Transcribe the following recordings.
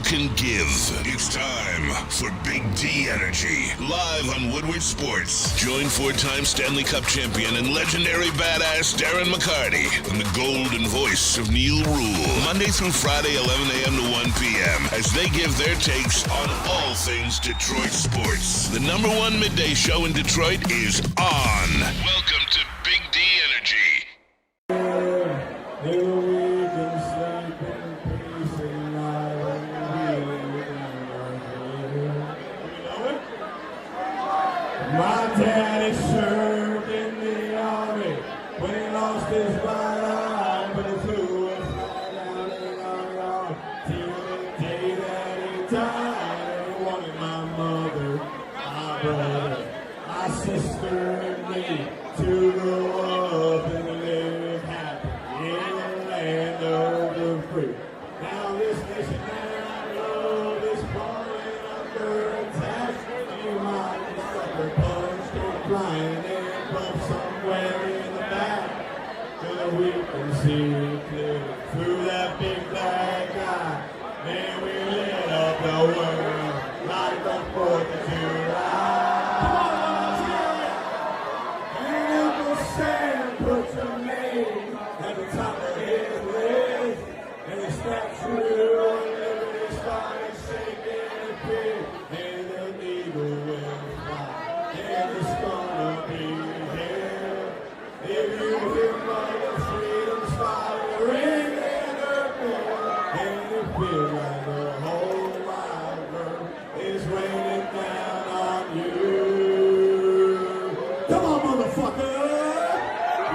can give. It's time for Big D Energy, live on Woodward Sports. Join four-time Stanley Cup champion and legendary badass Darren McCarty and the golden voice of Neal Ruhl, Monday through Friday, 11 a.m. to 1 p.m., as they give their takes on all things Detroit sports. The number one midday show in Detroit is on. Welcome to Big D Energy. My daddy served in the army when he lost his right eye, but he flew us right out in our yard till the day that he died. And he wanted my mother, my brother, my sister, and me to grow up and live happy in the land of the free. Now this nation that I love is falling under attack. You might flying in from somewhere in the back, so we can see clearly through that big black eye. And we lit up the world like the 4th of July. Come on, and Uncle Sam put your name at the top of his list, and the statue of liberty started shaking and big, and the eagle will fly. And it's gonna be here if you hear my freedom start ringing up there, and it feels like the whole wide world is raining down on you. Come on, motherfucker!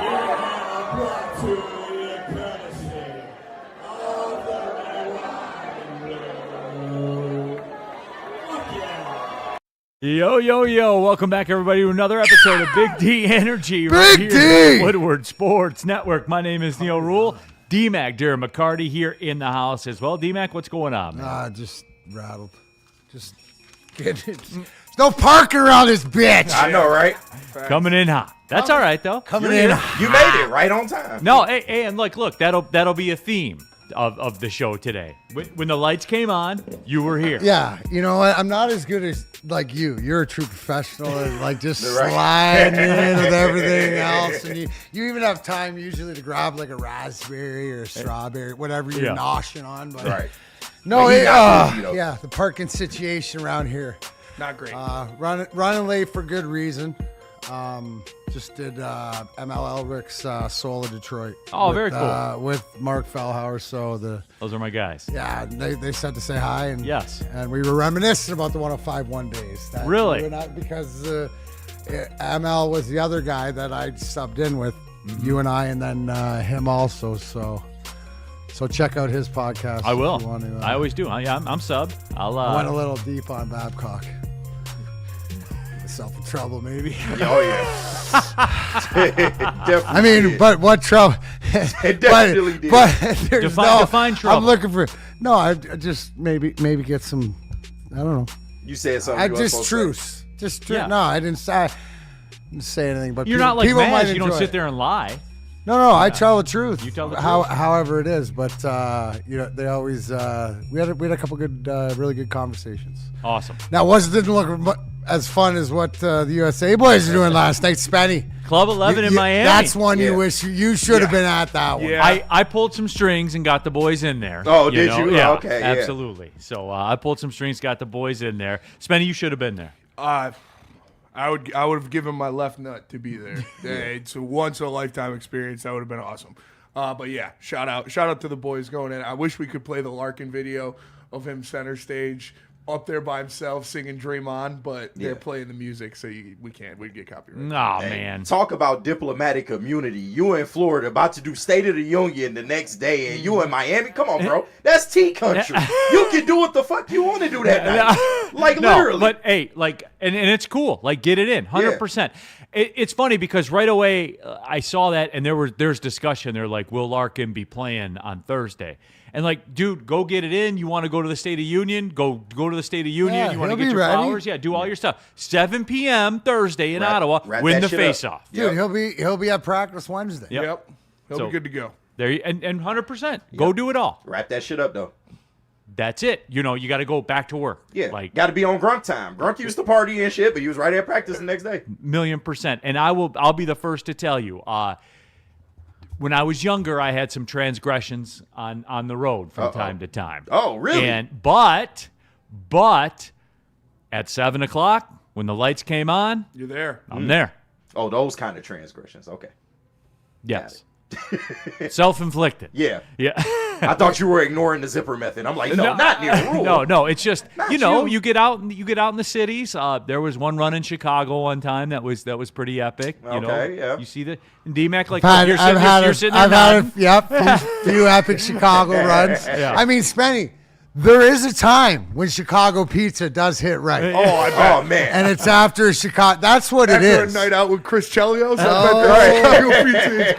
Yeah, I'm brought to you courtesy of the red, white, and blue. Fuck yeah! Yo. Welcome back, everybody, to another episode of Big D Energy right Big here D! on Woodward Sports Network. My name is Neal Ruhl. D-Mac, Darren McCarty here in the house as well. D-Mac, what's going on, man? Just rattled. Just getting it. There's no parking around this bitch. I know, right? Coming in hot. That's all right, though. Coming in. You made it right on time. No, hey, and look, that'll be a theme of the show today. When the lights came on, you were here. Yeah, you know what? I'm not as good as like you. You're a true professional and like just Right. sliding in with everything else. And you even have time usually to grab like a raspberry or a strawberry, whatever you're Yeah. noshing on. But Right. no, But he's not busy, though. yeah, the parking situation around here. Not great. Running late for good reason. Just did ML Elric's Soul of Detroit. Oh, with, very cool. With Mark Fellhauer. So Those are my guys. yeah, they said to say hi, and Yes. and we were reminiscing about the 105.1 days. That Really? we were not, because ML was the other guy that I subbed in with, you and I, and then him also. So check out his podcast. I will. If you want to, I always do. I'm sub. I went a little deep on Babcock. Myself in trouble, maybe. Oh, yeah. Definitely I mean, did. but what trouble? It definitely did. But there's Define trouble. I'm looking for. No, I just maybe get some. I don't know. You said something. I you weren't just supposed to truce. Just truce. Yeah. No, I didn't say anything. But You're people, not like people might Maz. You don't enjoy sit it. there and lie. No, I tell the truth. You tell the How, truth. however it is, but they always we had a couple good, really good conversations. Awesome. Now, didn't look as fun as what the USA boys were doing last night, Spenny. Club 11 in Miami. That's one you Yeah. wish you should have been at that one. Yeah. I pulled some strings and got the boys in there. Oh, did you? Yeah, Oh, okay, yeah. absolutely. So I pulled some strings, got the boys in there. Spenny, you should have been there. I would have given my left nut to be there. It's a once in a lifetime experience. That would have been awesome. But yeah, shout out to the boys going in. I wish we could play the Larkin video of him center stage up there by himself singing "Dream On," but they're playing the music, so we can't. We'd get copyrighted. Oh, Hey, man. Talk about diplomatic immunity. You in Florida about to do State of the Union the next day, and you in Miami. Come on, bro. That's T country. You can do what the fuck you want to do that night. Like No, literally. but hey, like, and it's cool. Like, get it in, 100%. It's funny because right away I saw that, and there's discussion. They're like, will Larkin be playing on Thursday? And like, dude, go get it in. You want to go to the State of Union? Go to the State of Union. Yeah, you want to he'll get be your ready. flowers? Yeah, do all your stuff. 7 p.m. Thursday in Wrap- Ottawa. wrap Win that the shit up. face-off. Dude, he'll be at practice Wednesday. Yep. He'll So- be good to go. There and 100%. Go do it all. Wrap that shit up, though. that's it. You know, you got to go back to work. Yeah, like got to be on Grunk time. Grunk used to party and shit, but he was right at practice the next day. 1,000,000%. And I'll be the first to tell you. When I was younger, I had some transgressions on the road from time to time. Oh, really? But at 7 o'clock, when the lights came on, You're there. I'm there. Oh, those kind of transgressions. Okay. Yes. Self-inflicted. Yeah. Yeah. I thought you were ignoring the zipper method. I'm like, no, not near Ruhl. No. It's just Not you get out in the cities. There was one run in Chicago one time that was pretty epic. You know, yeah. you see the D-Mac like I've you're sitting there had nodding. a few epic Chicago runs. Yeah. I mean, Spenny, there is a time when Chicago pizza does hit right. Oh, man. And it's after Chicago. That's what it After is. a night out with Chris Chelios,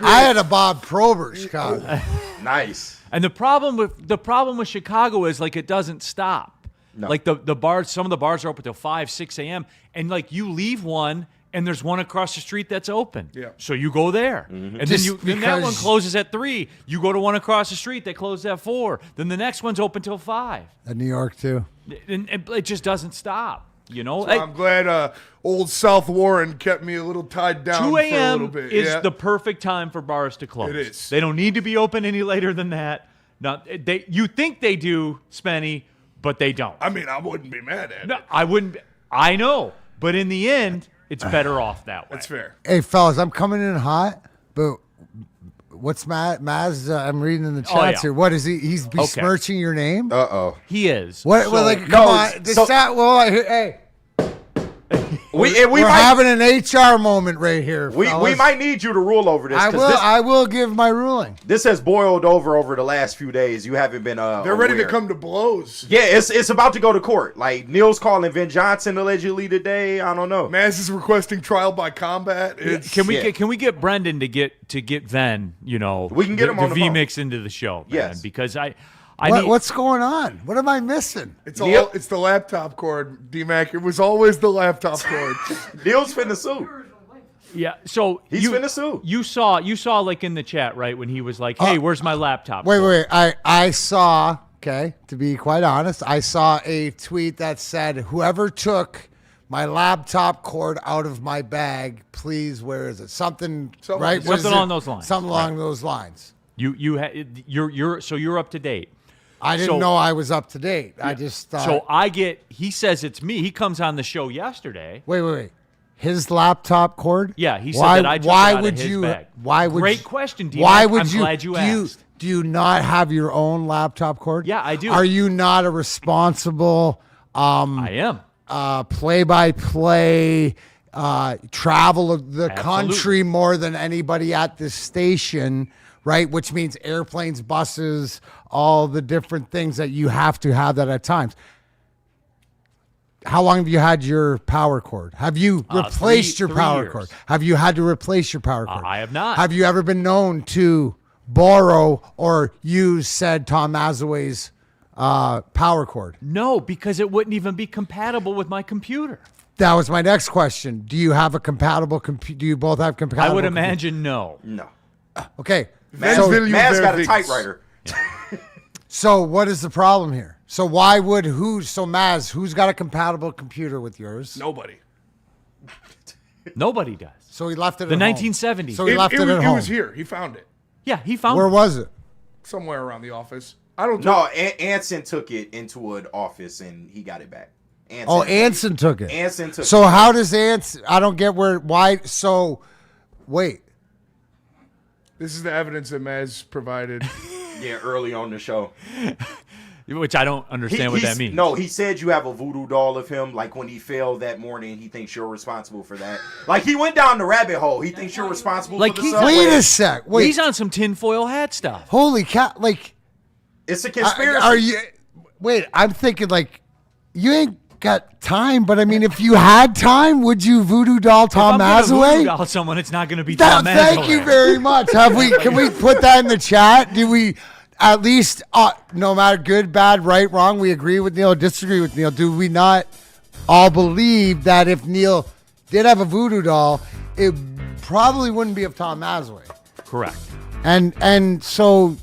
I had a Bob Probert Chicago. Nice. And the problem with Chicago is like it doesn't stop. No. Like the bars, some of the bars are open till 5, 6 a.m. And like you leave one and there's one across the street that's open. Yeah. So you go there. And then that one closes at 3. You go to one across the street, they close at 4. Then the next one's open till 5. At New York, too. And it just doesn't stop. You know? So I'm glad old South Warren kept me a little tied down 2 for a little a.m. bit. is the perfect time for bars to close. It is. They don't need to be open any later than that. Now, you think they do, Spenny, but they don't. I mean, I wouldn't be mad at No, it. I wouldn't. I know, but in the end, it's better off that way. That's fair. Hey, fellas, I'm coming in hot, but what's Maz? I'm reading in the chats here. What is he? He's besmirching your name? Uh-oh. He is. What? well, like, come on. Hey. We're having an HR moment right here. We might need you to rule over this. I will give my ruling. This has boiled over the last few days. You haven't been. They're ready to come to blows. Yeah, it's about to go to court. Like Neal's calling Vin Johnson allegedly today. I don't know. Maz is requesting trial by combat. Can we get Brendan to get Ven? You know, we can get him on the phone. V-Mix into the show. Man, yes, because what's going on? What am I missing? It's the laptop cord, D-Mac. It was always the laptop cord. Neal's finna sue. Yeah, so he's finna sue. You saw like in the chat, right, when he was like, "Hey, where's my laptop?" Wait. I saw. Okay, to be quite honest, I saw a tweet that said, "Whoever took my laptop cord out of my bag, please, where is it? Something right? Something along those lines. Something along those lines." You're up to date. I didn't know I was up to date. Yeah. I just thought. So he says it's me. He comes on the show yesterday. Wait. His laptop cord? Yeah, he said that I took it out of his bag. Great question, D. Why would I'm glad you asked. Do you not have your own laptop cord? Yeah, I do. Are you not a responsible I am. Play-by-play travel of the country more than anybody at this station, right? Which means airplanes, buses, all the different things that you have to have that at times. How long have you had your power cord? Have you replaced your power cord? Have you had to replace your power cord? I have not. Have you ever been known to borrow or use said Tom Mazaway's power cord? No, because it wouldn't even be compatible with my computer. That was my next question. Do you have a compatible computer? Do you both have compatible? I would imagine no. Okay. Maz got a typewriter. So what is the problem here? So Maz, who's got a compatible computer with yours? Nobody. Nobody does. So he left it the at 1970s. Home. So he left it at home. It was here. He found it. Yeah, he found Where it. was it? Somewhere around the office. I don't know. No, Anson took it into an office and he got it back. Anson took it. Anson took it. So how does Anson? I don't get why. So, wait. This is the evidence that Maz provided. Yeah, early on the show. Which I don't understand what that means. No, he said you have a voodoo doll of him. Like when he fell that morning, he thinks you're responsible for that. Like he went down the rabbit hole. He thinks you're responsible for the subway. Wait a sec. Wait. He's on some tinfoil hat stuff. Holy cow. Like. It's a conspiracy. Are you? Wait, I'm thinking like, you ain't got time, but I mean, if you had time, would you voodoo doll Tom Mazaway? Voodoo doll someone, it's not going to be Tom Mazaway. Thank you very much. Can we put that in the chat? Do we at least, no matter good, bad, right, wrong, we agree with Neal, disagree with Neal? Do we not all believe that if Neal did have a voodoo doll, it probably wouldn't be of Tom Mazaway? Correct. And so.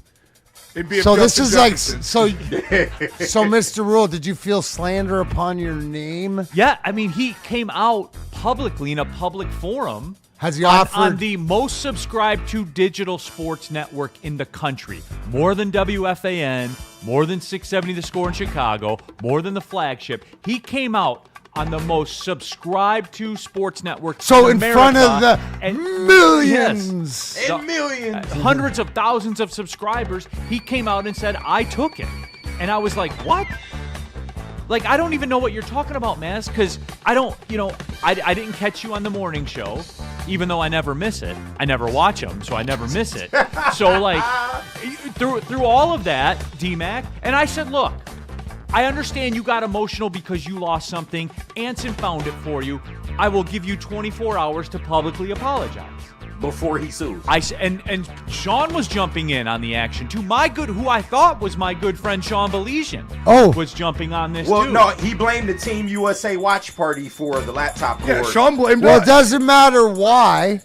It'd be if So this Justin is like Jefferson- so Mr. Ruhl, did you feel slander upon your name? Yeah, I mean, he came out publicly in a public forum. Has he on offered the most subscribed to digital sports network in the country? More than WFAN, more than 670 The Score in Chicago, more than the flagship. He came out on the most subscribed to sports network in America, front of the and- millions? Yes. And millions. Hundreds of thousands of subscribers, he came out and said, I took it. And I was like, what? Like, I don't even know what you're talking about, Maz, because I don't, I didn't catch you on the morning show, even though I never miss it. I never watch them, so I never miss it. So, like, through all of that, D-Mac, and I said, look, I understand you got emotional because you lost something. Anson found it for you. I will give you 24 hours to publicly apologize. Before he sues. And Sean was jumping in on the action too. Who I thought was my good friend Sean Baligian, was jumping on this Well, too. no, he blamed the Team USA watch party for the laptop cord. Yeah, Sean blamed Well, us. it doesn't matter why,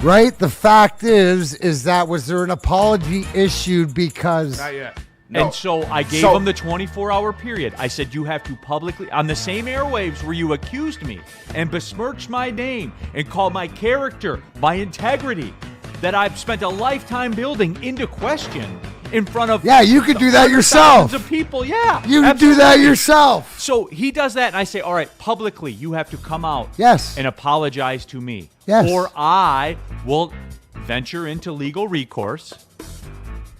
right? The fact is that was there an apology issued because Not yet. No. And so I gave him the 24-hour period. I said, you have to publicly, on the same airwaves where you accused me and besmirched my name and called my character, my integrity, that I've spent a lifetime building into question in front of you could do that hundreds yourself. of people. Yeah, You could do that absolutely. yourself. So he does that, and I say, all right, publicly, you have to come out Yes. and apologize to me. Yes. Or I will venture into legal recourse.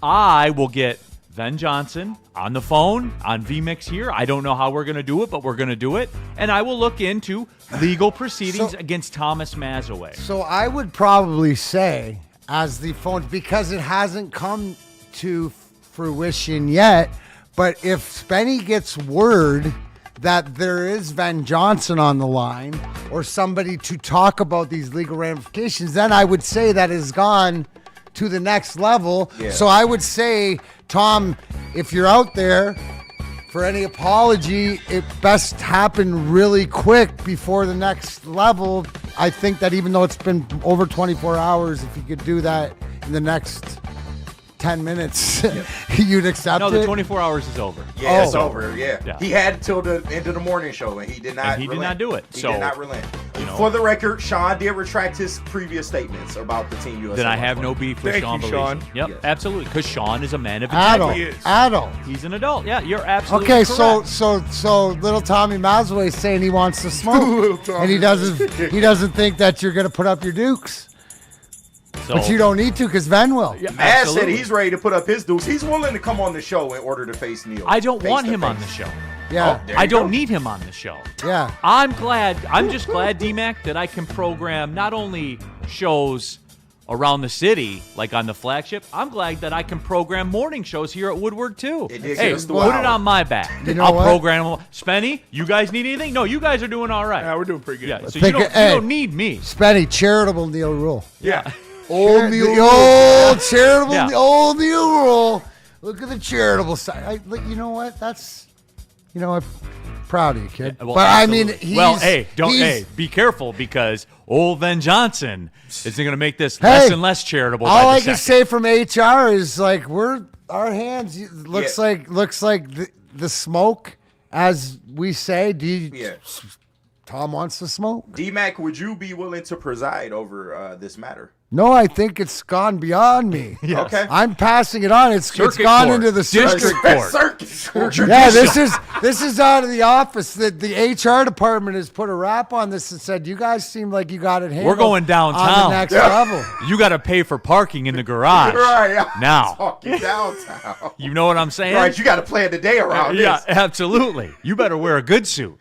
I will get Ven Johnson on the phone, on VMix here. I don't know how we're going to do it, but we're going to do it. And I will look into legal proceedings against Thomas Mazaway. So I would probably say, as the phone, because it hasn't come to fruition yet, but if Spenny gets word that there is Van Johnson on the line or somebody to talk about these legal ramifications, then I would say that has gone to the next level. Yeah. So I would say, Tom, if you're out there for any apology, it best happen really quick before the next level. I think that even though it's been over 24 hours, if you could do that in the next 10 minutes, you'd accept No, it. the 24 hours is over. Yeah, it's Oh. over. Yeah. Yeah. He had till the end of the morning show, and he did not. And he did relent. not do it. He So, did not relent. you know. For the record, Sean did retract his previous statements about the Team USA. Then I watch have no party. beef with Thank Sean you, Baligian. Sean. Yep, Yes. absolutely. Because Sean is a man of Adult. integrity. He is. Adult. He's an adult. Yeah, you're absolutely Okay, correct. so little Tommy Mazaway is saying he wants to smoke, Little Tommy. and he doesn't think that you're gonna put up your dukes, So, but you don't need to because Ven will. Yeah, Maz said absolutely. he's ready to put up his dues. He's willing to come on the show in order to face Neal. I don't Face want to him on the face. show. Yeah, There I you don't go. need him on the show. yeah. I'm just glad, D-Mac, that I can program not only shows around the city, like on the flagship, I'm glad that I can program morning shows here at Woodward, too. It did Hey, get us the put it hour. on my back. You know I'll what? program them. Spenny, you guys need anything? No, you guys are doing all right. Yeah, we're doing pretty good. Yeah, so Think- you hey. don't need me. Spenny, charitable Neal Ruhl. Yeah. Old Neal. The old charitable, Yeah. the old Neal Ruhl. Look at the charitable side. You know what? That's, I'm proud of you, kid. Well, but I mean, absolutely. Well, he's- hey, be careful because old Ven Johnson isn't going to make this Hey, less and less charitable. all by I the can second. say from HR is like our hands looks Yeah. like the smoke, as we say. Yeah. Tom wants to smoke? D-Mac, would you be willing to preside over this matter? No, I think it's gone beyond me. Okay. I'm passing it on. It's Circuit gone court. into the District circuit. court. Circuit. Yeah, this is out of the office. The HR department has put a wrap on this and said, "You guys seem like you got it handled. We're going on downtown. the next level." You got to pay for parking in the garage. Right. Yeah. Now. Talking downtown. You know what I'm saying? Right. You got to plan the day around Yeah, this. absolutely. You better wear a good suit.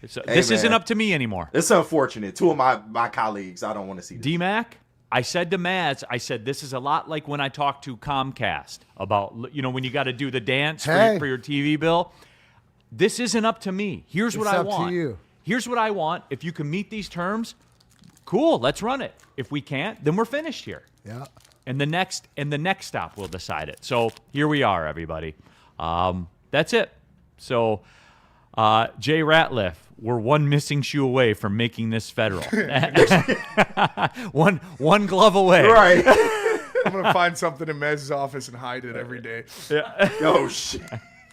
So, this isn't man. up to me anymore. It's unfortunate. Two of my colleagues, I don't want to see this. D-Mac, I said to Maz, this is a lot like when I talked to Comcast about, when you got to do the dance Hey. for your TV bill. This isn't up to me. Here's what It's I up to want. you. Here's what I want. If you can meet these terms, cool, let's run it. If we can't, then we're finished here. Yeah. And the next stop will decide it. So here we are, everybody. That's it. So Jay Ratliff, we're one missing shoe away from making this federal. one glove away. Right. I'm gonna find something in Maz's office and hide it every day. Oh shit.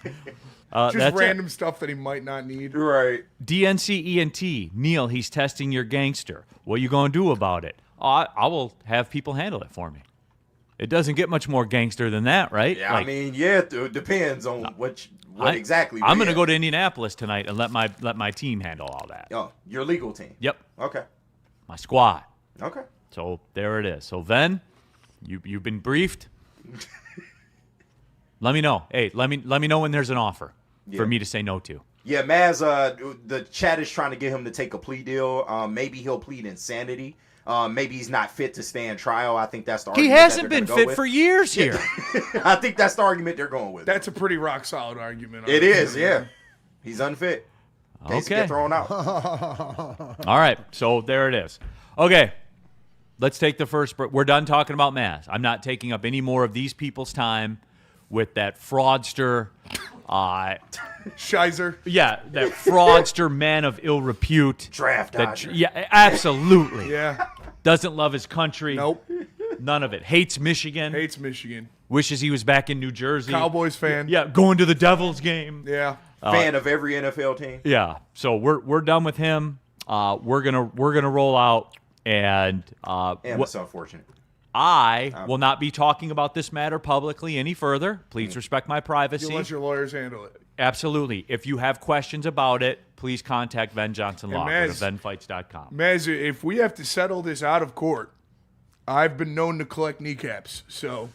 Just that's random stuff that he might not need. Right. DNC-ENT, Neal, he's testing your gangster. What you going to do about it? I will have people handle it for me. It doesn't get much more gangster than that, right? Yeah, I mean, yeah, it depends on what exactly. I'm going to go to Indianapolis tonight and let my team handle all that. Oh, your legal team. Yep. Okay. My squad. Okay. So there it is. So then, you've been briefed. Let me know. Hey, let me know when there's an offer for me to say no to. Yeah, Maz, the chat is trying to get him to take a plea deal. Maybe he'll plead insanity. Maybe he's not fit to stand trial. I think that's the argument. He hasn't been fit for years here. I think that's the argument they're going with. That's a pretty rock solid argument. It is, yeah. He's unfit. Case Okay. get thrown out. All right, so there it is. Okay, let's take the first break. We're done talking about Maz. I'm not taking up any more of these people's time with that fraudster. Shizer. Yeah, that fraudster man of ill repute. Draft dodger. Yeah, absolutely. Yeah. Doesn't love his country. Nope. None of it. Hates Michigan. Hates Michigan. Wishes he was back in New Jersey. Cowboys fan. Yeah, going to the Devils game. Yeah. Fan of every NFL team. Yeah. So we're done with him. We're gonna roll out, and It's unfortunate. I will not be talking about this matter publicly any further. Please respect my privacy. You'll let your lawyers handle it. Absolutely. If you have questions about it, please contact Ben Johnson Law at benfights.com. Maz, if we have to settle this out of court, I've been known to collect kneecaps. So,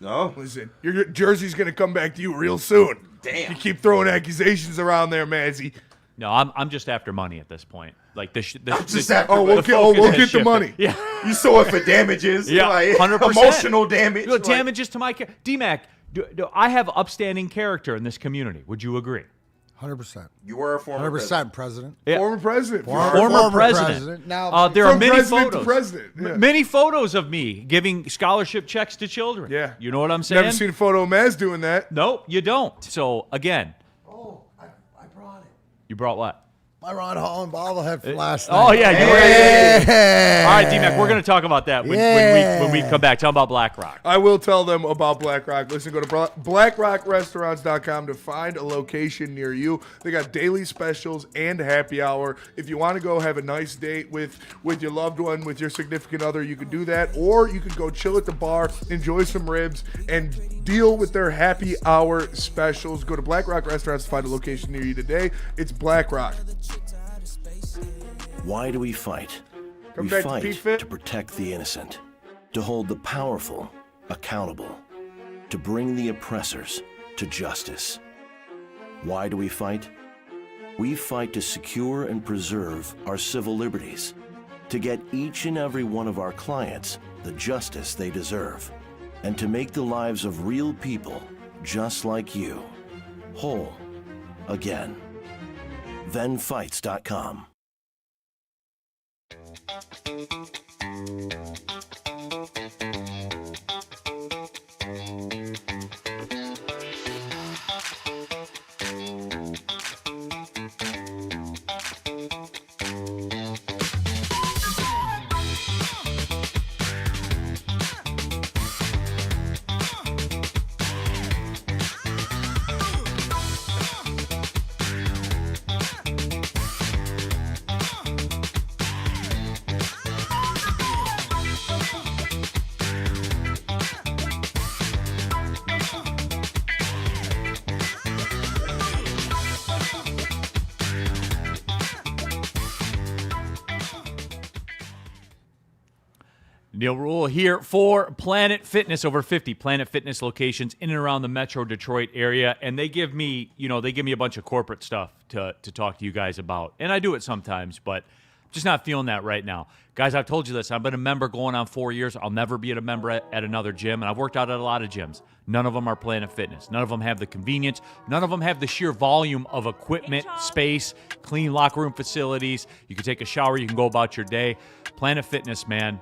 No. listen, your jersey's going to come back to you real soon. Damn. You keep throwing accusations around there, Mazzy. No, I'm just after money at this point. Like we'll just get after Oh, we'll get the money. Yeah, You saw it for damages. yeah, like, 100%. Emotional damage. Look, damages to my D-Mac. Do I have upstanding character in this community? Would you agree? 100%. You were a former 100% president. Yeah. Former president. Former president. Now, There are From many president photos. to president. Yeah. Many photos of me giving scholarship checks to children. Yeah. You know what I'm saying? Never seen a photo of Maz doing that. Nope, you don't. So, again. oh, I brought it. You brought what? My Ron Holland bobblehead from last Oh, night. yeah. You were Yeah. All right, D-Mac, we're going to talk about that when we come back. Tell them about BlackRock. I will tell them about BlackRock. Listen, go to blackrockrestaurants.com to find a location near you. They got daily specials and happy hour. If you want to go have a nice date with your loved one, with your significant other, you can do that. Or you can go chill at the bar, enjoy some ribs, and deal with their happy hour specials. Go to BlackRock Restaurants to find a location near you today. It's BlackRock. Why do we fight? Come We back to fight Pete Fit. to protect the innocent, to hold the powerful accountable, to bring the oppressors to justice. Why do we fight? We fight to secure and preserve our civil liberties, to get each and every one of our clients the justice they deserve, and to make the lives of real people just like you whole again. ThenFights.com. Neal Ruhl here for Planet Fitness. Over 50 Planet Fitness locations in and around the Metro Detroit area, and they give me, a bunch of corporate stuff to talk to you guys about, and I do it sometimes, but I'm just not feeling that right now. Guys, I've told you this. I've been a member going on 4 years. I'll never be a member at another gym, and I've worked out at a lot of gyms. None of them are Planet Fitness. None of them have the convenience. None of them have the sheer volume of equipment, space, clean locker room facilities. You can take a shower. You can go about your day. Planet Fitness, man,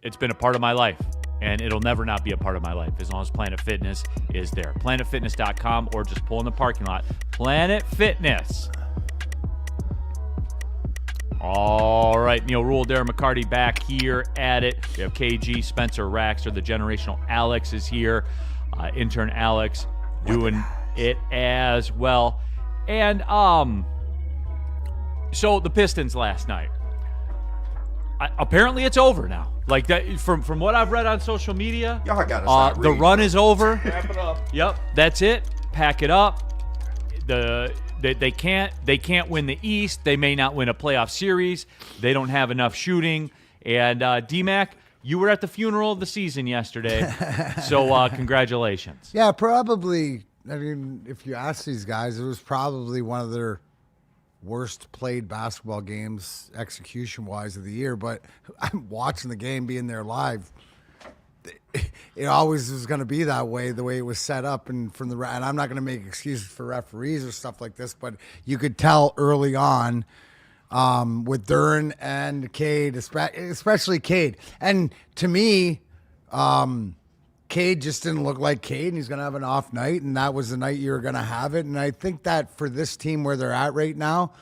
it's been a part of my life, and it'll never not be a part of my life as long as Planet Fitness is there. PlanetFitness.com, or just pull in the parking lot. Planet Fitness. All right, Neal, Ruhl, Darren, McCarty back here at it. We have KG, Spencer, Raxter, the generational Alex is here. Intern Alex doing it as well. And so the Pistons last night. Apparently it's over now. Like that, from what I've read on social media, Y'all gotta stop the reading. run is over. Wrap it up. Yep, that's it. Pack it up. They can't win the East. They may not win a playoff series. They don't have enough shooting. And D-Mac, you were at the funeral of the season yesterday, so congratulations. Yeah, probably. I mean, if you ask these guys, it was probably one of their worst played basketball games execution-wise of the year. But I'm watching the game, being there live. It always was going to be that way, the way it was set up, and and I'm not going to make excuses for referees or stuff like this, but you could tell early on with Darren and Cade, especially Cade. And to me, Cade just didn't look like Cade, and he's going to have an off night, and that was the night you were going to have it. And I think that for this team where they're at right now,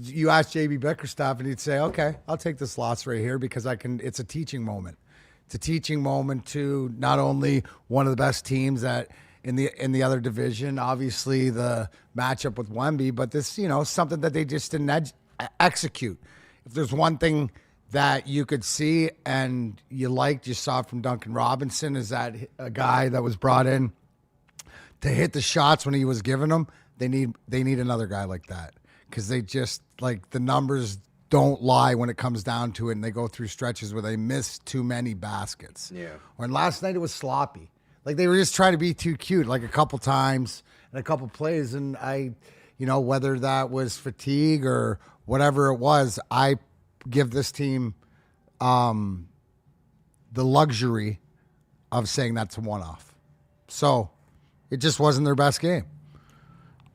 you ask JB Bickerstaff, and he'd say, okay, I'll take this loss right here because it's a teaching moment. It's a teaching moment to not only one of the best teams that in the other division, obviously the matchup with Wemby, but this, something that they just didn't execute. If there's one thing that you could see and you saw from Duncan Robinson, is that a guy that was brought in to hit the shots when he was giving them. They need another guy like that, because they just, like, the numbers don't lie when it comes down to it, and they go through stretches where they miss too many baskets. Yeah. When last night it was sloppy. Like, they were just trying to be too cute, like a couple times and a couple plays. And whether that was fatigue or whatever it was, I give this team the luxury of saying that's a one-off. So it just wasn't their best game.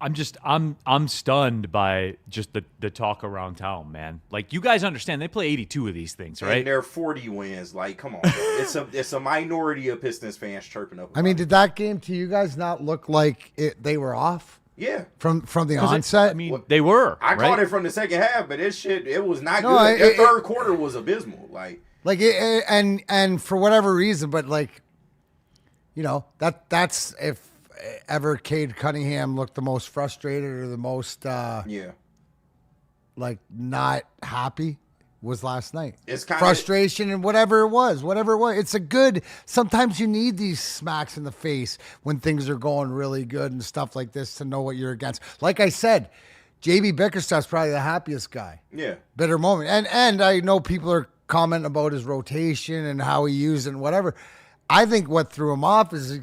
I'm stunned by just the talk around town, man. Like, you guys understand they play 82 of these things, right? And they're 40 wins. Like, come on, bro. It's a minority of Pistons fans chirping up. I mean, did that game to you guys not look like they were off? Yeah. From the onset? They were. I caught it from the second half, but it was not good. The third quarter was abysmal. And for whatever reason, but that's if ever Cade Cunningham looked the most frustrated or the most not happy, was last night. It's kind of frustration and whatever it was. It's a good, sometimes you need these smacks in the face when things are going really good and stuff like this to know what you're against. Like I said, JB Bickerstaff's probably the happiest guy. Yeah. Bitter moment. And I know people are commenting about his rotation and how he used it and whatever. I think what threw him off is,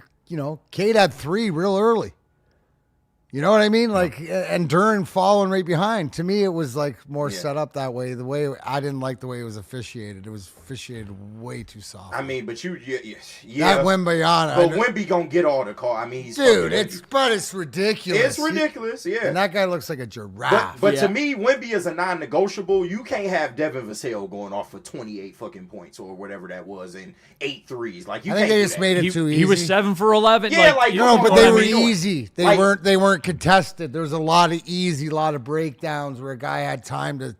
Cade had 3 real early. You know what I mean? And Darren following right behind. To me, it was more set up that way. The way I didn't like the way it was officiated. It was officiated way too soft. I mean, but that Wemby But Wemby gonna get all the call. I mean, he's it's ridiculous. It's ridiculous, yeah. And that guy looks like a giraffe. But to me, Wemby is a non-negotiable. You can't have Devin Vassell going off for 28 fucking points or whatever that was and 8 threes. I think they just made it too easy. He was 7 for 11. Yeah, but they were easy. They weren't contested. There was a lot of breakdowns where a guy had time to,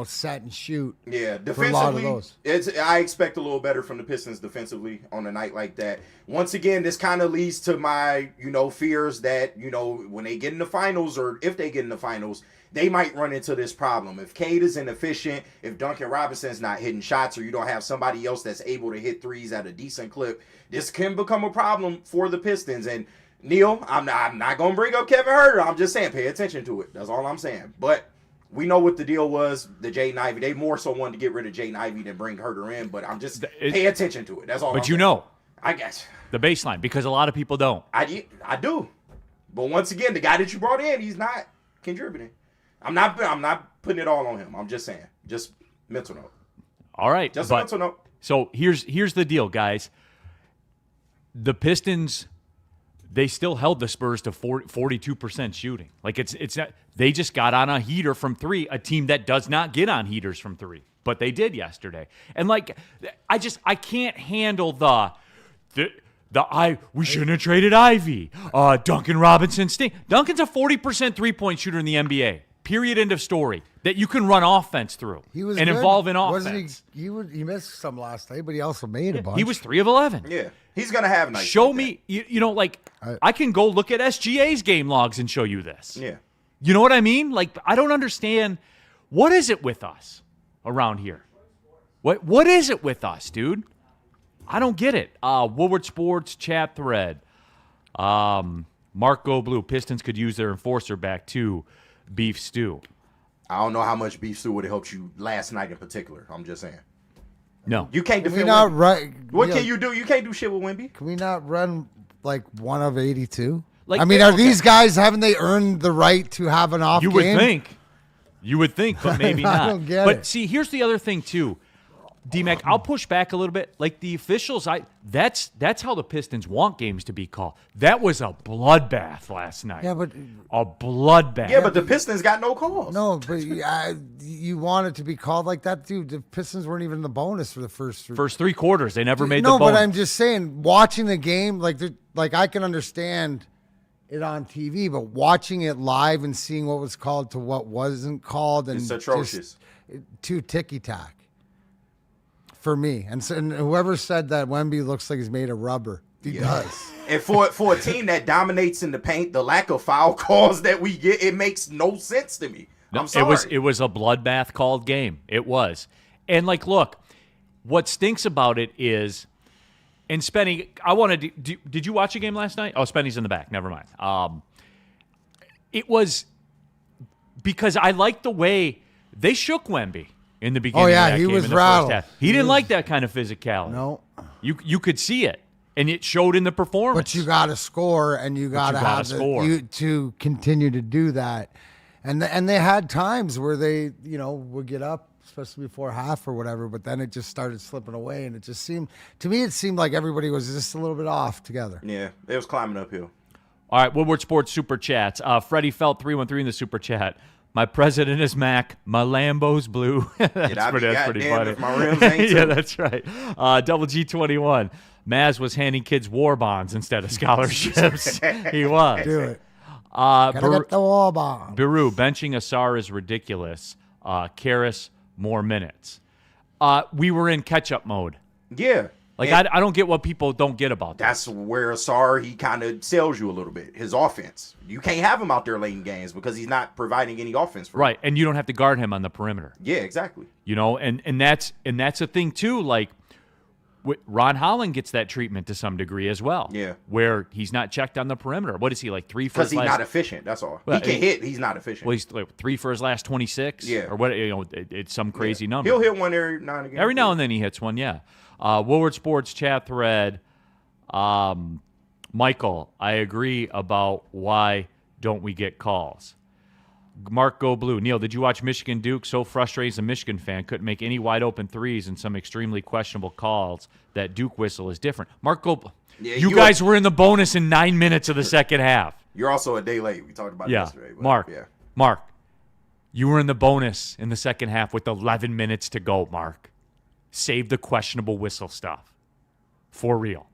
set and shoot. Yeah, defensively, a lot of those. I expect a little better from the Pistons defensively on a night like that. Once again, this kind of leads to my, fears that, when they get in the finals, or if they get in the finals, they might run into this problem. If Cade is inefficient, if Duncan Robinson's not hitting shots, or you don't have somebody else that's able to hit threes at a decent clip, this can become a problem for the Pistons. And Neal, I'm not going to bring up Kevin Huerter. I'm just saying, pay attention to it. That's all I'm saying. But we know what the deal was, the Jaden Ivey. They more so wanted to get rid of Jaden Ivey than bring Huerter in, but I'm just pay attention to it. That's all. But I'm saying. I guess. The baseline, because a lot of people don't. I do. But once again, the guy that you brought in, he's not contributing. I'm not putting it all on him. I'm just saying. Just mental note. All right. Just a mental note. So here's the deal, guys. The Pistons, they still held the Spurs to 42% shooting. It's not, they just got on a heater from 3, a team that does not get on heaters from 3, but they did yesterday. And I can't handle we shouldn't have traded Ivy. Duncan Robinson stink. Duncan's a 40% 3-point shooter in the NBA. Period. End of story. That you can run offense through He was and good. involve in Wasn't offense. he missed some last night, but he also made a bunch. He was 3 of 11. Yeah, he's gonna have nights. Show like me, you know, like I can go look at SGA's game logs and show you this. that. Yeah. You know what I mean? Like, I don't understand. What is it with us around here? What is it with us, dude? I don't get it. Woodward Sports chat thread. Marco Blue, Pistons could use their enforcer back too. Beef stew. I don't know how much beef stew would have helped you last night in particular. I'm just saying. No. You can't Can we defend not Wemby. run? What can you do? You can't do shit with Wemby. Can we not run like 1 of 82? Like, I mean, are okay. these guys, haven't they earned the right to have an off You game? would think. You would think, but maybe I not. don't get but it. see, here's the other thing too. D-Mac, I'll push back a little bit. Like the officials, that's how the Pistons want games to be called. That was a bloodbath last night. Yeah, but a bloodbath. Yeah, but the Pistons got no calls. no, but you want it to be called like that, dude. The Pistons weren't even in the bonus for the first First 3 quarters, they never made no, the bonus. but I'm just saying, watching the game, like I can understand it on TV, but watching it live and seeing what was called to what wasn't called, and It's atrocious. too ticky tack for me. And whoever said that Wemby looks like he's made of rubber, he does. And for a team that dominates in the paint, the lack of foul calls that we get, it makes no sense to me. I'm sorry. It was a bloodbath called game. It was. And like, look, what stinks about it is, and Spenny, I wanted to, did you watch a game last night? Oh, Spenny's in the back. Never mind. It was because I liked the way they shook Wemby in the beginning. Oh, yeah, of that he game was in the rattled. First half. He didn't like that kind of physicality. No. You could see it, and it showed in the performance. But you got to score, and you got to gotta have score. to continue to do that. And they had times where they, would get up, especially before half or whatever. But then it just started slipping away, and it just seemed like everybody was just a little bit off together. Yeah, it was climbing uphill. All right, Woodward Sports Super Chats. Freddie Felt 313 in the Super Chat. My president is Mac. My Lambo's blue. That's I'd be pretty goddamn funny. if my rims ain't Yeah, too. that's right. Double G21. Maz was handing kids war bonds instead of scholarships. He was. Do it. Gotta get the wall bomb. Biru, benching Asar is ridiculous. Karras, more minutes. We were in catch-up mode. Yeah. Like, And I don't get what people don't get about that. that's where Asar, he kind of sells you a little bit. His offense. You can't have him out there late in games because he's not providing any offense for you. Right, and you don't have to guard him on the perimeter. Yeah, exactly. And that's a thing too. Like Ron Holland gets that treatment to some degree as well. Yeah. where he's not checked on the perimeter. What is he like 3 for Because his he's last? not efficient. That's all. Well, he can hit. He's not efficient. Well, he's like 3 for his last 26. Yeah. or what? It's some crazy number. He'll hit one every now and again. Every now and then he hits one. Yeah. Woodward Sports chat thread. Michael, I agree about why don't we get calls. Mark Go Blue. Neal, did you watch Michigan Duke? So frustrated as a Michigan fan. Couldn't make any wide open threes and some extremely questionable calls. That Duke whistle is different. Mark Go Yeah, you you guys were in the bonus in 9 minutes of the second half. You're also a day late. We talked about it Yeah. yesterday. But Mark. Yeah. Mark. You were in the bonus in the second half with 11 minutes to go, Mark. Save the questionable whistle stuff. For real.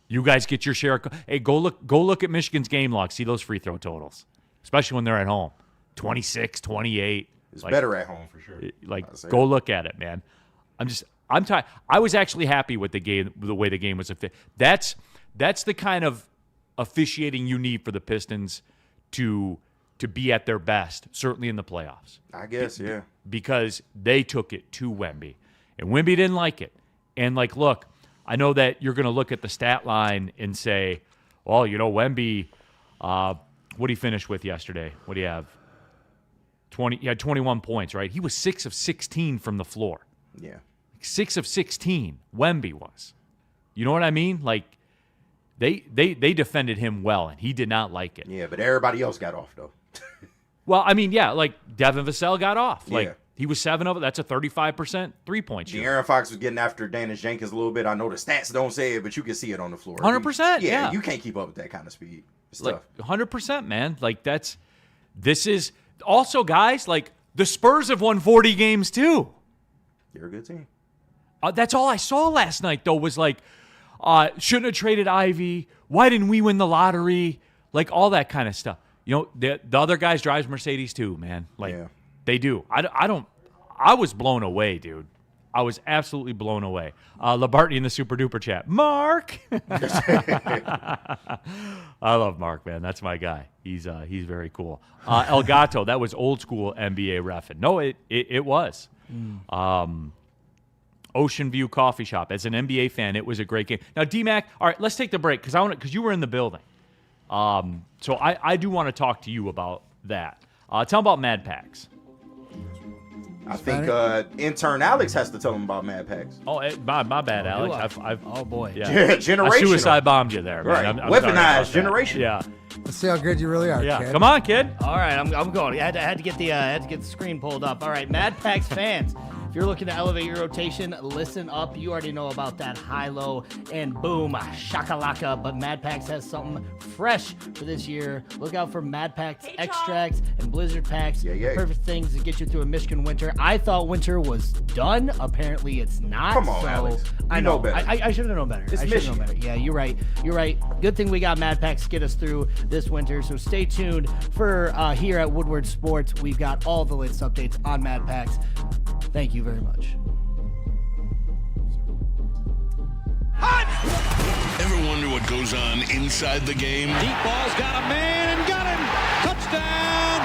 You guys get your share. Hey, go look at Michigan's game log. See those free throw totals. Especially when they're at home. 26, 28. It's better at home for sure. Like, I'd say go that. look at it, man. I'm tired. I was actually happy with the way the game was. That's the kind of officiating you need for the Pistons to be at their best, certainly in the playoffs. I guess, yeah. Because they took it to Wemby. And Wemby didn't like it. And, like, look, I know that you're going to look at the stat line and say, well, Wemby, what did he finish with yesterday? What do you have? He had 21 points, right? He was 6 of 16 from the floor. Yeah. 6 of 16, Wemby was. You know what I mean? Like, they defended him well, and he did not like it. Yeah, but everybody else got off, though. Well, I mean, yeah, like Devin Vassell got off. Like, Yeah. he was 7 of it. That's a 35% three-point shooter. De'Aaron Fox was getting after Dennis Jenkins a little bit. I know the stats don't say it, but you can see it on the floor. 100%, yeah. You can't keep up with that kind of speed. It's Like, tough. 100%, man. Like, this is also, guys, like, the Spurs have won 40 games too. You're a good team. That's all I saw last night, though, was like, shouldn't have traded Ivy. Why didn't we win the lottery? Like, all that kind of stuff. the other guys drives Mercedes too, man. Like Yeah. they do. I was blown away, dude. I was absolutely blown away. Labarty in the super duper chat. Mark. I love Mark, man. That's my guy. He's very cool. El Gato, that was old school NBA reffing. No, it was. Ocean View Coffee Shop. As an NBA fan, it was a great game. Now, D-Mac, all right, let's take the break because you were in the building. So I do want to talk to you about that. Tell them about Mad Packs. I think intern Alex has to tell him about Mad Packs. Oh, my bad, Alex. Oh boy. Yeah. Generational. I suicide bombed you there, man. Right. I'm Weaponized sorry about that. generation. Yeah. Let's see how good you really are, Yeah. kid. Come on, kid. All right, I'm going. I had to get the screen pulled up. All right, Mad Packs fans, if you're looking to elevate your rotation, listen up. You already know about that high-low and boom shakalaka, but Mad Packs has something fresh for this year. Look out for Mad Packs extracts and Blizzard packs. Yeah. Perfect things to get you through a Michigan winter. I thought winter was done. Apparently, it's not. Come on, so Alex. I You know know better. I should have known better. It's I should have known better. Michigan. Yeah, you're right. You're right. Good thing we got Mad Packs to get us through this winter. So stay tuned for here at Woodward Sports. We've got all the latest updates on Mad Packs. Thank you very much. Ever wonder what goes on inside the game? Deep ball's got a man and got him. Touchdown,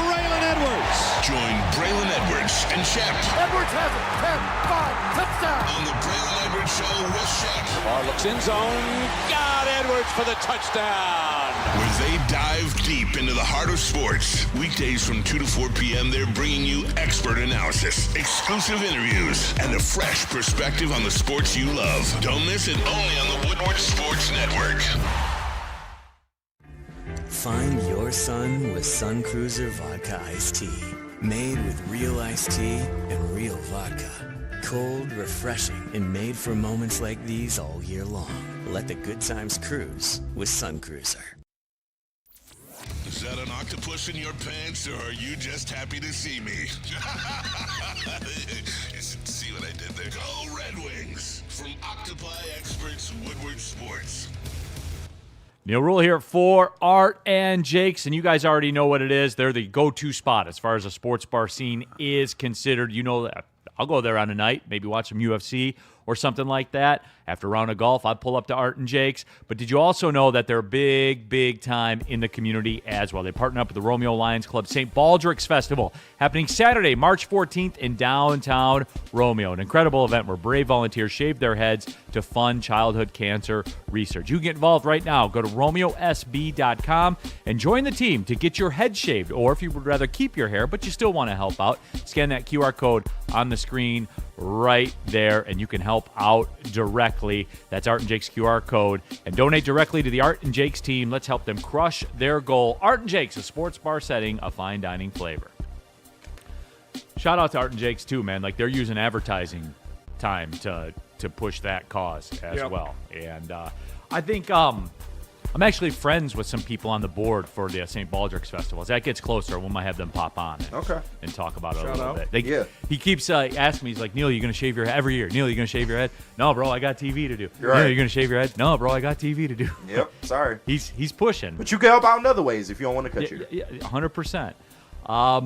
Braylon Edwards. Join Braylon Edwards and Shep Edwards has it. 10, 5, touchdown. on the Braylon Edwards Show with Shep, Ball looks in zone. Got Edwards for the touchdown. where they dive deep into the heart of sports. Weekdays from 2 to 4 p.m., they're bringing you expert analysis, exclusive interviews, and a fresh perspective on the sports you love. Don't miss it, only on the Woodward Sports Network. Find your sun with Sun Cruiser Vodka Iced Tea. Made with real iced tea and real vodka. Cold, refreshing, and made for moments like these all year long. Let the good times cruise with Sun Cruiser. Is that an octopus in your pants, or are you just happy to see me? See what I did there? Go Red Wings! From Octopi Experts, Woodward Sports. Neal Ruhl here for Art and Jakes, and you guys already know what it is. They're the go-to spot as far as a sports bar scene is considered. You know that. I'll go there on a night, maybe watch some UFC or something like that. After a round of golf, I'd pull up to Art and Jake's. But did you also know that they're big time in the community as well? They partner up with the Romeo Lions Club St. Baldrick's Festival, happening Saturday, March 14th in downtown Romeo. An incredible event where brave volunteers shave their heads to fund childhood cancer research. You can get involved right now. Go to romeosb.com and join the team to get your head shaved. Or if you would rather keep your hair, but you still want to help out, scan that QR code on the screen right there, and you can help out directly. That's Art and Jake's QR code. And donate directly to the Art and Jake's team. Let's help them crush their goal. Art and Jake's, a sports bar setting, a fine dining flavor. Shout out to Art and Jake's too, man. Like, they're using advertising time to push that cause as well. And I think I'm actually friends with some people on the board for the St. Baldrick's Festival. As that gets closer, we might have them pop on and talk about it a little bit. He keeps asking me, he's like, Neal, you going to shave your head every year? Neal, you going to shave your head? No, bro, I got TV to do. You're right. Neal, you going to shave your head? No, bro, I got TV to do. Yep, sorry. He's pushing. But you can help out in other ways if you don't want to cut your... Yeah, 100%.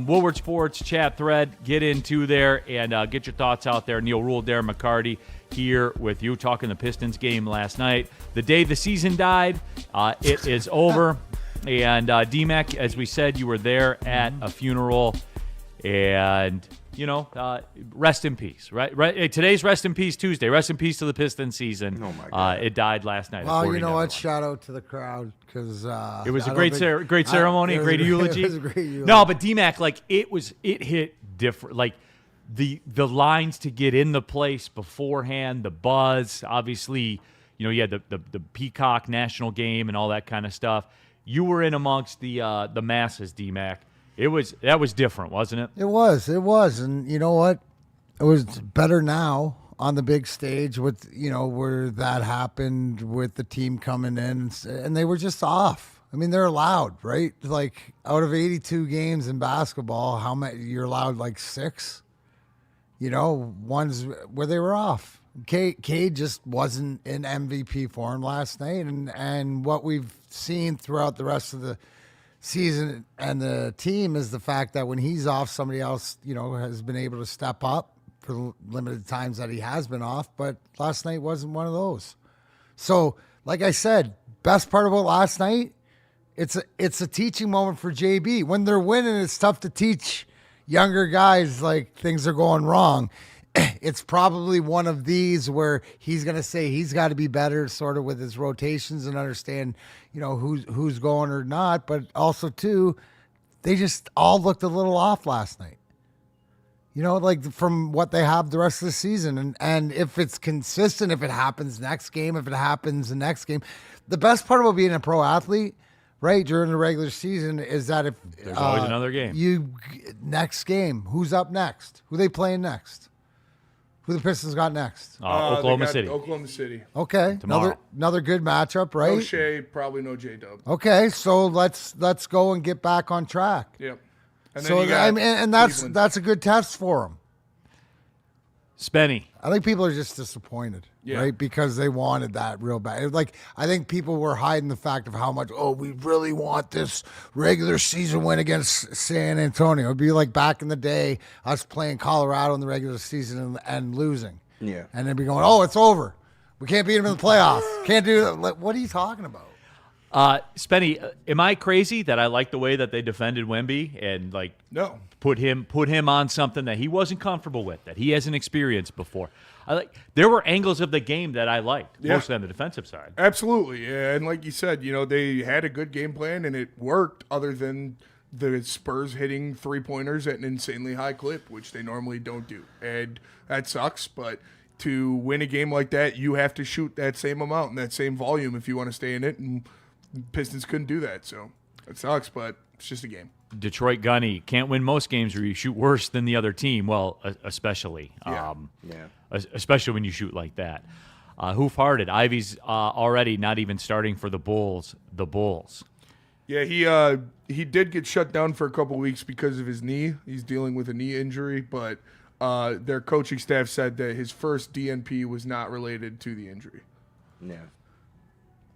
Woodward Sports chat thread. Get into there and get your thoughts out there. Neal Ruhl, Darren McCarty here with you, talking the Pistons game last night. The day the season died, it is over. And D-Mac, as we said, you were there at a funeral. And, you know, rest in peace, right? Hey, today's Rest in Peace Tuesday. Rest in peace to the Pistons season. Oh, my God. It died last night. Well, you know what? Everyone. Shout out to the crowd because It was a great ceremony, a great eulogy. It was a great eulogy. No, but D-Mac, like, it hit different. Like, the lines to get in the place beforehand, the buzz, obviously, you know, you had the Peacock national game and all that kind of stuff. You were in amongst the masses, D-Mac. That was different, wasn't it? It was, and you know what? It was better now on the big stage with, you know, where that happened with the team coming in, and they were just off. I mean, they're allowed, right? Like, out of 82 games in basketball, how many you're allowed? Like 6. You know, ones where they were off. Cade just wasn't in MVP form last night, and what we've seen throughout the rest of the season and the team is the fact that when he's off, somebody else, has been able to step up for the limited times that he has been off. But last night wasn't one of those. So, like I said, best part about last night, it's a teaching moment for JB. When they're winning, it's tough to teach younger guys like things are going wrong. It's probably one of these where he's going to say he's got to be better sort of with his rotations and understand, who's going or not. But also, too, they just all looked a little off last night. Like from what they have the rest of the season. And if it's consistent, if it happens next game, if it happens the next game. The best part about being a pro athlete, right, during the regular season is that if there's always another game. Next game, who's up next? Who they playing next? Who the Pistons got next? Oklahoma City. Oklahoma City. Okay, Tomorrow. another good matchup, right? No Shea, probably no J-Dub. Okay, so let's go and get back on track. Yep. And then So you got Cleveland. that's a good test for them. Spenny. I think people are just disappointed, right? Because they wanted that real bad. Like, I think people were hiding the fact of how much, we really want this regular season win against San Antonio. It would be like back in the day, us playing Colorado in the regular season and losing. Yeah. And then be going, it's over. We can't beat them in the playoffs. Can't do that. Like, what are you talking about? Spenny, am I crazy that I like the way that they defended Wemby and No. put him on something that he wasn't comfortable with, that he hasn't experienced before? There were angles of the game that I liked, mostly on the defensive side. Absolutely. Yeah. And like you said, they had a good game plan and it worked other than the Spurs hitting three-pointers at an insanely high clip, which they normally don't do. And that sucks, but to win a game like that, you have to shoot that same amount and that same volume if you want to stay in it, and Pistons couldn't do that, so it sucks, but it's just a game. Detroit Gunny can't win most games where you shoot worse than the other team. Well, especially. Especially when you shoot like that. Hoof-hearted. Ivy's already not even starting for the Bulls. Yeah, he did get shut down for a couple weeks because of his knee. He's dealing with a knee injury, but their coaching staff said that his first DNP was not related to the injury. Yeah.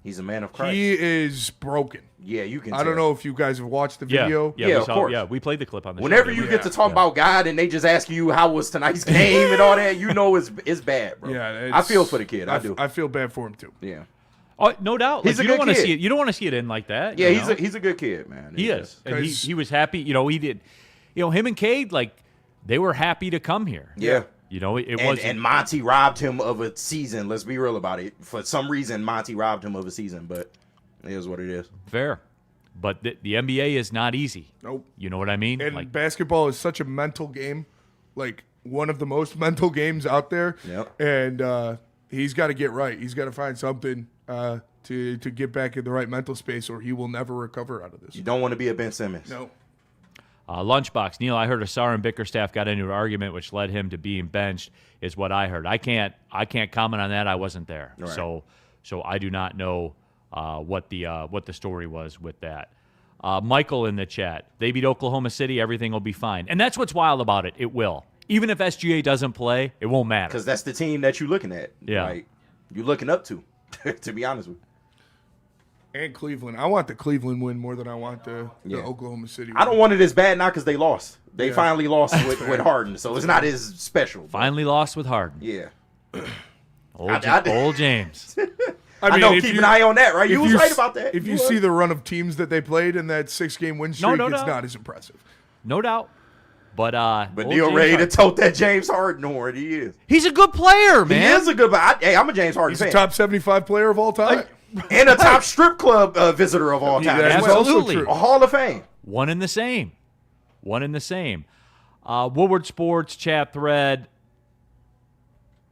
He's a man of Christ. He is broken. Yeah, you can I don't know if you guys have watched the video. Yeah, of course. Yeah, we played the clip on the Whenever show. you get to talk about God and they just ask you how was tonight's game and all that, it's bad, bro. Yeah, I feel for the kid. I do. I feel bad for him too. Yeah. Oh, no doubt. He's a you don't good want to kid. see it. You don't want to see it in like that. Yeah, you know? he's a good kid, man. He is. And he was happy. He did. Him and Cade, they were happy to come here. Yeah. It was. And Monty robbed him of a season. Let's be real about it. For some reason, Monty robbed him of a season, but it is what it is. Fair. But the NBA is not easy. Nope. You know what I mean? And basketball is such a mental game, one of the most mental games out there. Yep. And he's got to get right. He's got to find something to get back in the right mental space, or he will never recover out of this. You don't want to be a Ben Simmons. No. Lunchbox. Neal, I heard Asar and Bickerstaff got into an argument which led him to being benched, is what I heard. I can't comment on that. I wasn't there. Right. So I do not know what the story was with that. Michael in the chat. They beat Oklahoma City, everything will be fine. And that's what's wild about it. It will. Even if SGA doesn't play, it won't matter. Because that's the team that you're looking at. Yeah. You're looking up to, to be honest with you. And Cleveland. I want the Cleveland win more than I want the Oklahoma City win. I don't want it as bad now because they lost. They finally lost with Harden, so it's not as special. Finally lost with Harden. Yeah. Old James. I know, keep an eye on that, right? You was right about that. If you see the run of teams that they played in that 6-game win streak, No it's doubt. not as impressive. No doubt. But Neal ready to tote that James Harden horn. He is. He's a good player, man. He is a good player. Hey, I'm a James Harden He's fan. a top 75 player of all time. And a top strip club visitor of all time. That's as well. also true. A Hall of Fame. One in the same. Woodward Sports chat thread.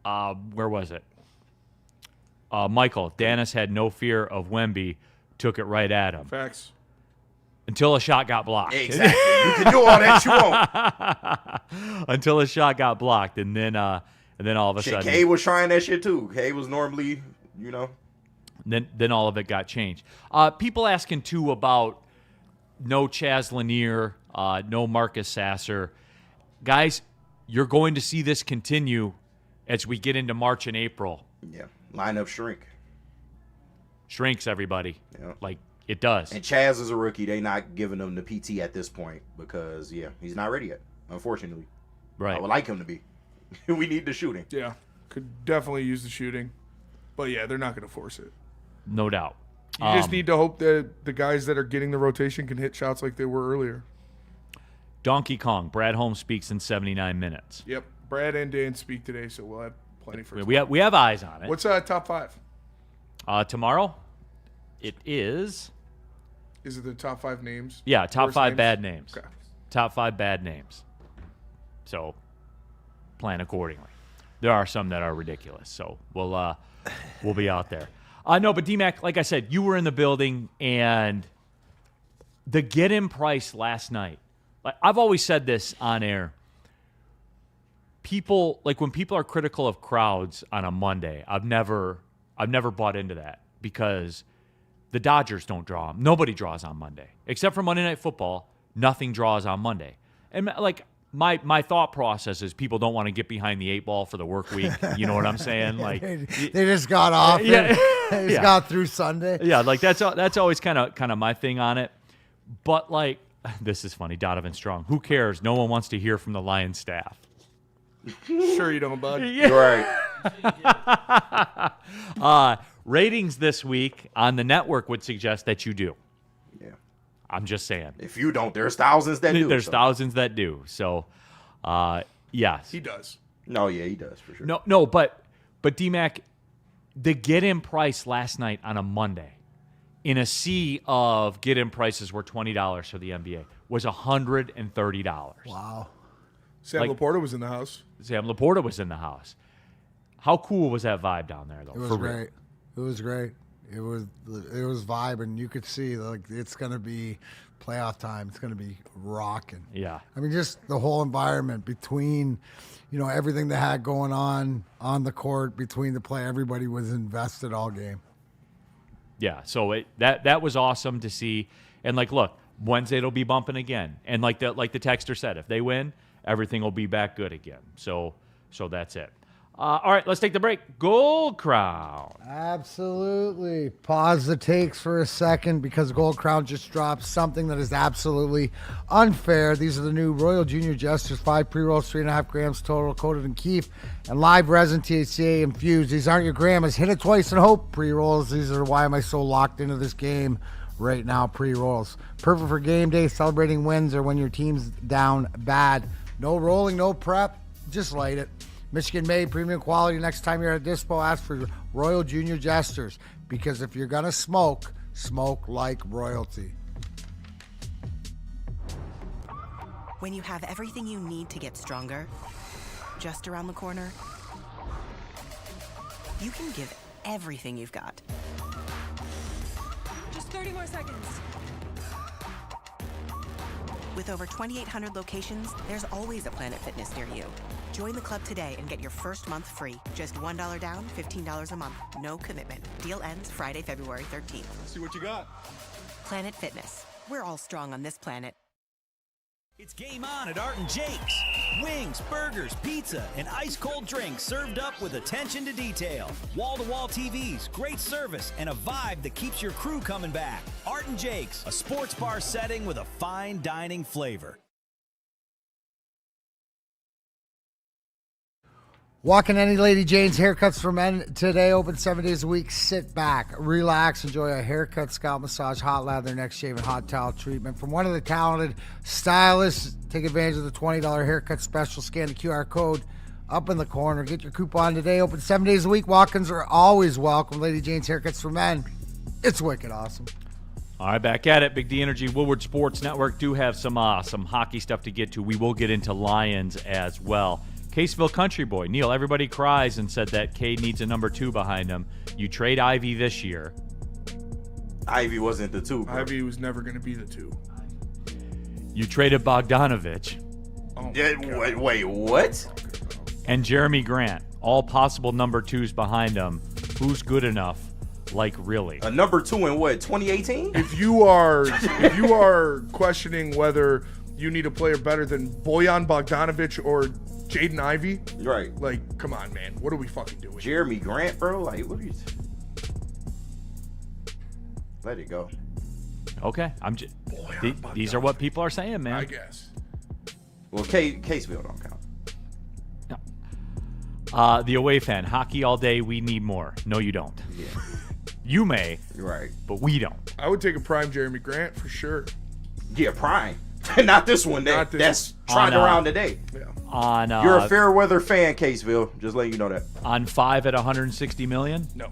Where was it? Michael, Dennis had no fear of Wemby, took it right at him. Facts. Until a shot got blocked. Exactly. You can do all that you want. Until a shot got blocked, and then all of a sudden, Kay was trying that shit too. Kay was normally, Then all of it got changed. People asking too about no Chaz Lanier, no Marcus Sasser. Guys, you're going to see this continue as we get into March and April. Yeah. Lineup shrink. Shrinks, everybody. Yeah. Like It does. And Chaz is a rookie. They not giving him the PT at this point because, he's not ready yet, unfortunately. Right. I would like him to be. We need the shooting. Yeah, could definitely use the shooting. But, yeah, they're not going to force it. No doubt. You just need to hope that the guys that are getting the rotation can hit shots like they were earlier. Donkey Kong. Brad Holmes speaks in 79 minutes. Yep. Brad and Dan speak today, so we'll have plenty for We have eyes on it. What's top 5? Tomorrow, it is... Is it the top 5 names? Yeah, top Worst 5 names? bad names. Okay. Top 5 bad names. So, plan accordingly. There are some that are ridiculous, so we'll be out there. No, but D-Mac, like I said, you were in the building, and the get-in price last night. Like I've always said this on air. People, like when people are critical of crowds on a Monday, I've never bought into that because the Dodgers don't draw. Nobody draws on Monday. Except for Monday Night Football, nothing draws on Monday. And like my thought process is people don't want to get behind the 8 ball for the work week. You know what I'm saying? Like they just got off. Yeah. They just got through Sunday. Yeah, like that's always kind of my thing on it. But like this is funny, Donovan Strong. Who cares? No one wants to hear from the Lions staff. Sure you don't, bud. Yeah. Right. Ratings this week on the network would suggest that you do. Yeah. I'm just saying. If you don't, there's thousands that do. There's thousands that do. So, yes. He does. No, yeah, he does for sure. No, but D-Mac, the get-in price last night on a Monday, in a sea of get-in prices were $20 for the NBA, was $130. Wow. Sam Laporta was in the house. Sam Laporta was in the house. How cool was that vibe down there, though? It was great. It was great. It was vibe, and you could see like it's gonna be playoff time. It's gonna be rocking. Yeah. I mean, just the whole environment between, everything they had going on the court, between the play. Everybody was invested all game. Yeah, so that was awesome to see. And like, look, Wednesday it'll be bumping again. And like the texter said, if they win, everything will be back good again. So that's it. All right, let's take the break. Gold Crown. Absolutely. Pause the takes for a second because Gold Crown just dropped something that is absolutely unfair. These are the new Royal Junior Jesters 5 pre-rolls, 3.5 grams total, coated in keef and live resin THCA infused. These aren't your grandmas. Hit it twice and hope pre-rolls. These are why am I so locked into this game right now, pre-rolls. Perfect for game day, celebrating wins, or when your team's down bad. No rolling, no prep. Just light it. Michigan-made, premium quality. Next time you're at a dispo, ask for Royal Junior Jesters. Because if you're going to smoke like royalty. When you have everything you need to get stronger, just around the corner, you can give everything you've got. Just 30 more seconds. With over 2,800 locations, there's always a Planet Fitness near you. Join the club today and get your first month free. Just $1 down, $15 a month. No commitment. Deal ends Friday, February 13th. See what you got. Planet Fitness. We're all strong on this planet. It's game on at Art & Jake's. Wings, burgers, pizza, and ice-cold drinks served up with attention to detail. Wall-to-wall TVs, great service, and a vibe that keeps your crew coming back. Art & Jake's, a sports bar setting with a fine dining flavor. Walking any Lady Jane's Haircuts for Men today, open 7 days a week. Sit back, relax, enjoy a haircut, scalp massage, hot lather, neck shave, and hot towel treatment from one of the talented stylists. Take advantage of the $20 haircut special. Scan the QR code up in the corner. Get your coupon today. Open 7 days a week. Walk-ins are always welcome. Lady Jane's Haircuts for Men. It's wicked awesome. All right, back at it. Big D Energy, Woodward Sports Network do have some hockey stuff to get to. We will get into Lions as well. Caseville Country Boy, Neal, everybody cries and said that Cade needs a number 2 behind him. You trade Ivy this year. Ivy wasn't the 2, bro. Ivy was never going to be the 2. You traded Bogdanovich. Oh wait, what? And Jeremy Grant, all possible number 2s behind him. Who's good enough? Like, really? A number 2 in what, 2018? If you are questioning whether you need a player better than Bojan Bogdanovic or Jaden Ivey, right? Like, come on, man. What are we fucking doing? Jeremy Grant, bro. Like, what are you? Let it go. Okay, I'm just. These are what people are saying, man. I guess. Well, Caseville don't count. The away fan, hockey all day. We need more. No, you don't. Yeah. You may, Right. but we don't. I would take a prime Jeremy Grant for sure. Yeah, prime. Not this one. Not this That's one. tried around today. Yeah. On You're a fair weather fan, Caseville. Just letting you know that. on 5 at 160 million, No.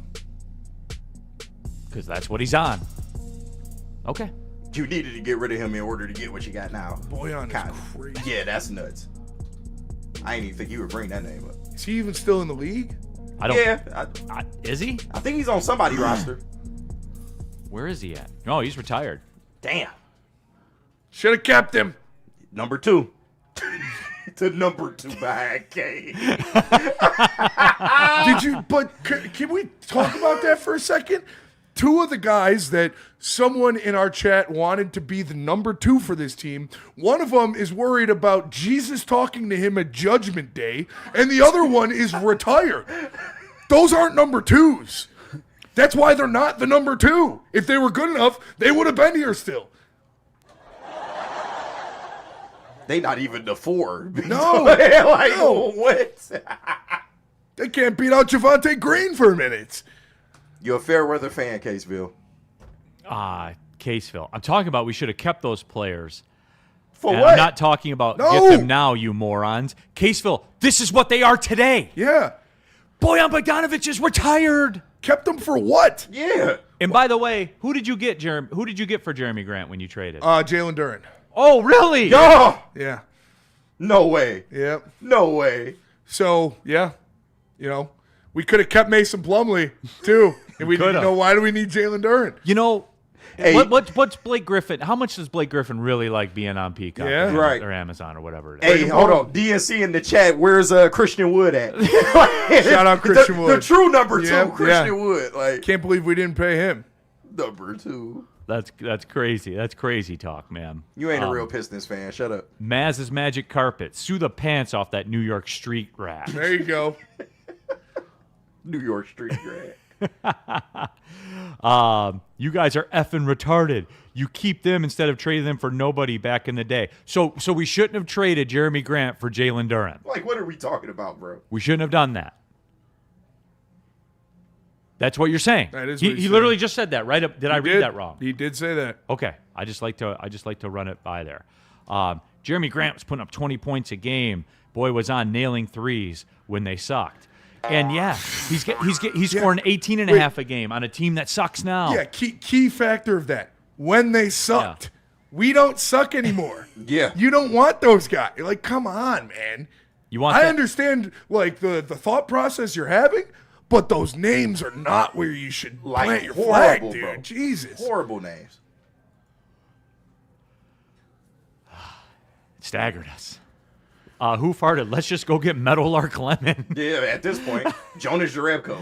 because that's what he's on. Okay. You needed to get rid of him in order to get what you got now. Boyan Kinda. is crazy. Yeah, that's nuts. I didn't even think you would bring that name up. Is he even still in the league? I don't. Yeah, Is he? I think he's on somebody's roster. Where is he at? No, he's retired. Damn. Should have kept him. Number 2. To number 2 behind K. Did you? But can we talk about that for a second? 2 of the guys that someone in our chat wanted to be the number 2 for this team. One of them is worried about Jesus talking to him at Judgment Day, and the other one is retired. Those aren't number 2s. That's why they're not the number 2. If they were good enough, they would have been here still. They not even the 4. No. Like, No. what? They can't beat out Javante Green for a minute. You're a fair weather fan, Caseville. Caseville. I'm talking about we should have kept those players. For And what? I'm not talking about No. get them now, you morons. Caseville, this is what they are today. Yeah. Bojan Bogdanovic is retired. Kept them for what? Yeah. And by the way, who did you get, Jeremy? Who did you get for Jeremy Grant when you traded? Jalen Duren. Oh, really? Oh, Yeah. no way. Yep. No way. So, yeah. You know, we could have kept Mason Plumlee, too. And we didn't Coulda. know, why do we need Jalen Duren? You know, Hey. what's Blake Griffin? How much does Blake Griffin really like being on Peacock Yeah. or, Right. or Amazon or whatever it is? Hey, hold on. DNC in the chat. Where's Christian Wood at? Shout out Christian the Wood. The true number 2, Yeah, Christian yeah. Wood. Like Can't believe we didn't pay him. number 2. That's crazy. That's crazy talk, man. You ain't a real Pistons fan. Shut up. Maz's magic carpet. Sue the pants off that New York street rat. There you go. New York Street grad. You guys are effing retarded. You keep them instead of trading them for nobody back in the day. So we shouldn't have traded Jeremy Grant for Jalen Duren. Like, what are we talking about, bro? We shouldn't have done that. That's what you're saying. That is he what he's literally saying. just said that, right? Did I read that wrong? He did say that. Okay. I just like to run it by there. Jeremy Grant was putting up 20 points a game. Boy was on nailing threes when they sucked. And yeah, he's scoring 18 and a half a game on a team that sucks now. Yeah, key factor of that. When they sucked. Yeah. We don't suck anymore. Yeah. You don't want those guys. You're like, come on, man. You want I that- understand like the thought process you're having, but those names are not where you should Like, plant your horrible, flag, dude. bro. Jesus. Horrible names. Staggered us. Who farted? Let's just go get Meadowlark Lemon. Yeah, at this point, Jonas Jerebko.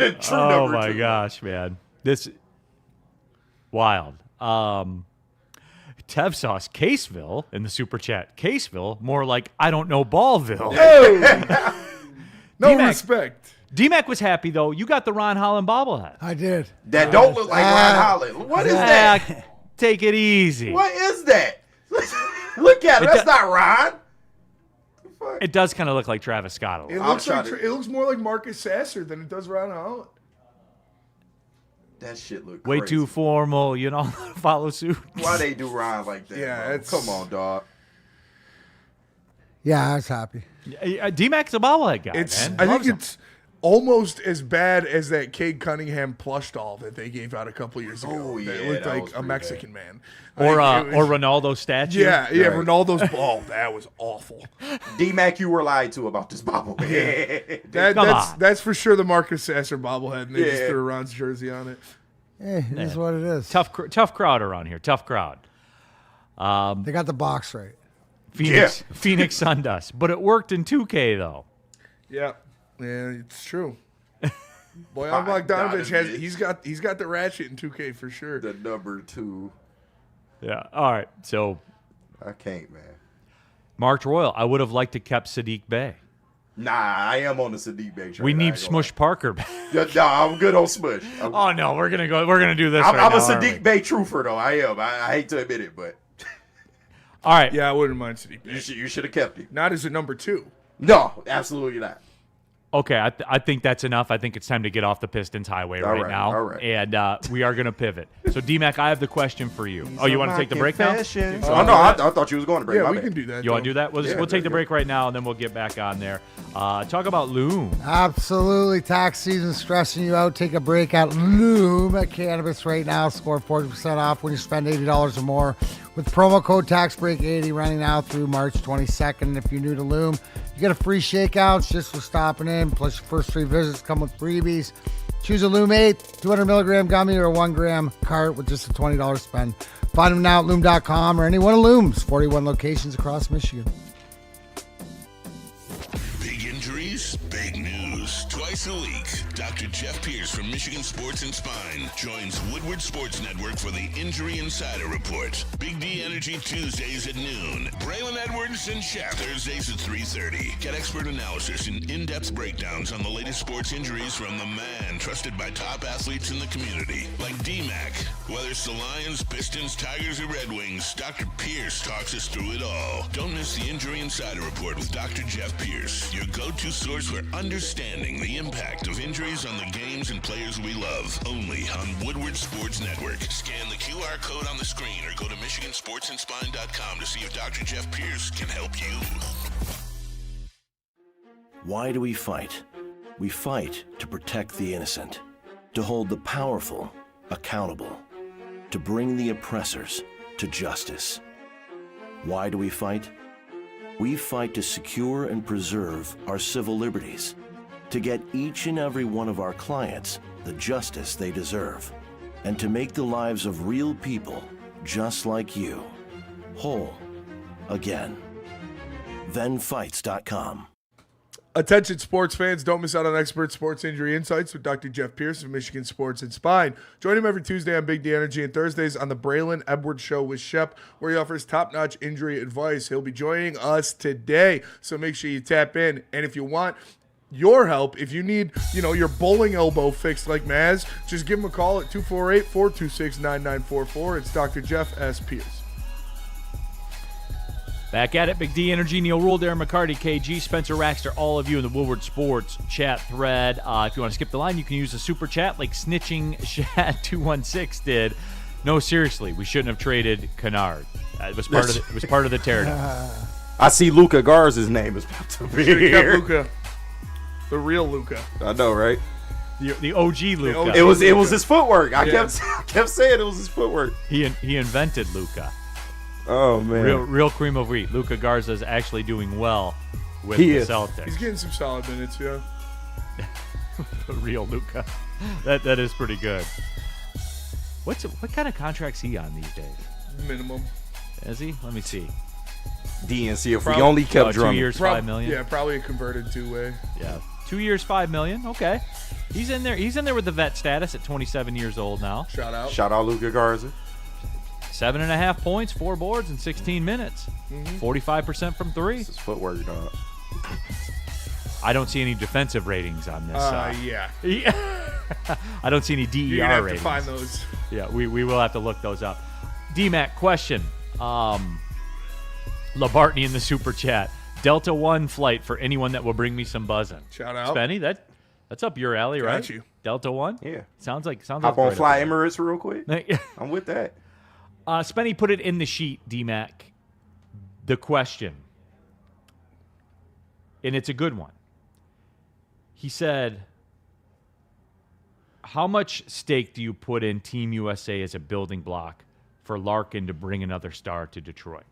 Like, true Oh number my 2. gosh, man. This wild. Tev Sauce, Caseville in the super chat. Caseville, more like I don't know Ballville. No D-Mac. respect. D-Mac was happy though. You got the Ron Holland bobblehead. I did. That don't look like Ron Holland. What is that? Take it easy. What is that? Look at it. That's not Ron. It does kind of look like Travis Scott a It little. looks it looks more like Marcus Sasser than it does Ron Holland. That shit look Way crazy. too formal. You know, follow suit. Why they do Ron like that? Yeah, bro? it's- Come on, dog. Yeah, I was happy. D-Mac's a bobblehead guy, It's man. I think Loves him. it's almost as bad as that Cade Cunningham plush doll that they gave out a couple years ago. Oh, that yeah, looked that like was a pretty Mexican man. Or Like, it was- Ronaldo statue. Yeah, Right. Ronaldo's ball. That was awful. D-Mac, you were lied to about this bobble. That's for sure the Marcus Sasser bobblehead, and they just Yeah. threw Ron's jersey on it. Hey, it is what it is. Tough crowd around here. Tough crowd. They got the box right. Phoenix Sundust. But it worked in 2K though. Yeah, it's true. Boyan Bogdanovic has he's got the ratchet in 2K for sure. The number 2. Yeah. All right. So I can't, man. Mark Royal, I would have liked to kept Sadiq Bey. Nah, I am on the Sadiq Bey train. We need Smush Parker. Nah, I'm good on Smush. Oh no, we're gonna do this. I'm right a now, aren't we? Sadiq Bey truther though. I am. I hate to admit it, but All right. Yeah, I wouldn't mind Sadiq Bey. you should have kept him. Not as a number 2. No, absolutely not. Okay, I think that's enough. I think it's time to get off the Pistons highway All right right, now. all right. And we are going to pivot. So, D-Mac, I have the question for you. Oh, you want to take the break now? Oh, no, I thought you was going to break. Yeah, My we bad. can do that. You want to do that? We'll Yeah, take the yeah. break right now, and then we'll get back on there. Talk about Loom. Absolutely. Tax season stressing you out. Take a break at Loom at Cannabis right now. Score 40% off when you spend $80 or more. With promo code TAXBREAK80 running now through March 22nd. If you're new to Loom, you get a free shakeouts just for stopping in. Plus, your first 3 visits come with freebies. Choose a Loom 8, 200 milligram gummy, or a 1 gram cart with just a $20 spend. Find them now at Loom.com or any one of Loom's 41 locations across Michigan. Big injuries, big news. Twice a week, Dr. Jeff Pierce from Michigan Sports and Spine joins Woodward Sports Network for the Injury Insider Report. Big D Energy Tuesdays at noon. Braylon Edwards and Shaq Thursdays at 3:30. Get expert analysis and in-depth breakdowns on the latest sports injuries from the man trusted by top athletes in the community, like D-Mac. Whether it's the Lions, Pistons, Tigers, or Red Wings, Dr. Pierce talks us through it all. Don't miss the Injury Insider Report with Dr. Jeff Pierce, your go-to source for understanding the impact of injuries on the games and players we love. Only on Woodward Sports Network. Scan the QR code on the screen or go to MichiganSportsandSpine.com to see if Dr. Jeff Pierce can help you. Why do we fight? We fight to protect the innocent, to hold the powerful accountable, to bring the oppressors to justice. Why do we fight? We fight to secure and preserve our civil liberties, to get each and every one of our clients the justice they deserve, and to make the lives of real people just like you whole again. ThenFights.com. Attention sports fans, don't miss out on expert sports injury insights with Dr. Jeff Pierce of Michigan Sports and Spine. Join him every Tuesday on Big D Energy and Thursdays on the Braylon Edwards Show with Shep, where he offers top-notch injury advice. He'll be joining us today, so make sure you tap in. And if you want your help, if you need, your bowling elbow fixed like Maz, just give him a call at 248-426-9944. It's Dr. Jeff S. Pierce. Back at it, Big D Energy, Neal, Ruhl, Darren, McCarty, KG, Spencer Raxter, all of you in the Woodward Sports chat thread. If you want to skip the line, you can use the super chat like Snitching Shad 216 did. No, seriously, we shouldn't have traded Kennard. It was part of the teardown. I see Luka Garza's name is about to be here. Luka. The real Luka. I know, right? The OG Luka. It was his footwork. I kept saying it was his footwork. He invented Luka. Oh man, real cream of wheat. Luka Garza is actually doing well with the Celtics. He's getting some solid minutes, yeah. Real Luka. That is pretty good. What kind of contract's he on these days? Minimum. Is he? Let me see. DNC. If we only kept 2 drumming. years, $5 million. Yeah, probably a converted two-way. Yeah, 2 years, $5 million. Okay, he's in there. He's in there with the vet status at 27 years old now. Shout out, Luka Garza. 7.5 points, 4 boards in 16 minutes. 45% from three. This is footwork, dog. I don't see any defensive ratings on this. Yeah. I don't see any DER You're gonna have ratings. to find those. Yeah, we will have to look those up. DMAC question. Labartney in the super chat. Delta One flight for anyone that will bring me some buzzing. Shout out. Spenny, that's up your alley, right? Got you. Delta One? Yeah. Sounds like Hop on Fly Emirates real quick. I'm with that. Spenny put it in the sheet, DMAC. The question. And it's a good one. He said, how much stake do you put in Team USA as a building block for Larkin to bring another star to Detroit?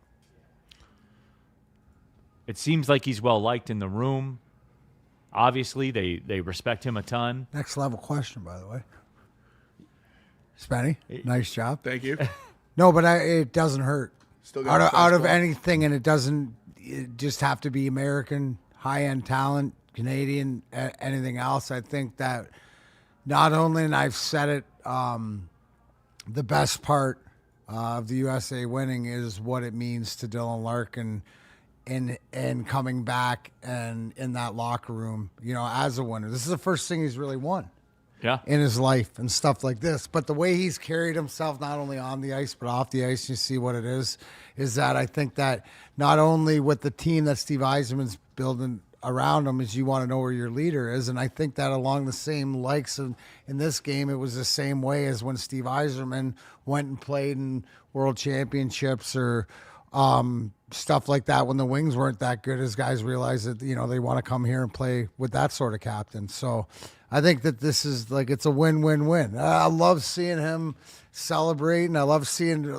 It seems like he's well-liked in the room. Obviously, they respect him a ton. Next level question, by the way. Spenny, nice job. Thank you. No, but it doesn't hurt. Still got out of anything, and it doesn't just have to be American, high-end talent, Canadian, anything else. I think that not only, and I've said it, the best part of the USA winning is what it means to Dylan Larkin in coming back and in that locker room, as a winner. This is the first thing he's really won. Yeah. In his life and stuff like this. But the way he's carried himself, not only on the ice, but off the ice, you see what it is that I think that not only with the team that Steve Yzerman's building around him is you want to know where your leader is. And I think that along the same likes in this game, it was the same way as when Steve Yzerman went and played in world championships or stuff like that when the Wings weren't that good, as guys realized that, they want to come here and play with that sort of captain. So I think that this is it's a win-win-win. I love seeing him celebrate, and I love seeing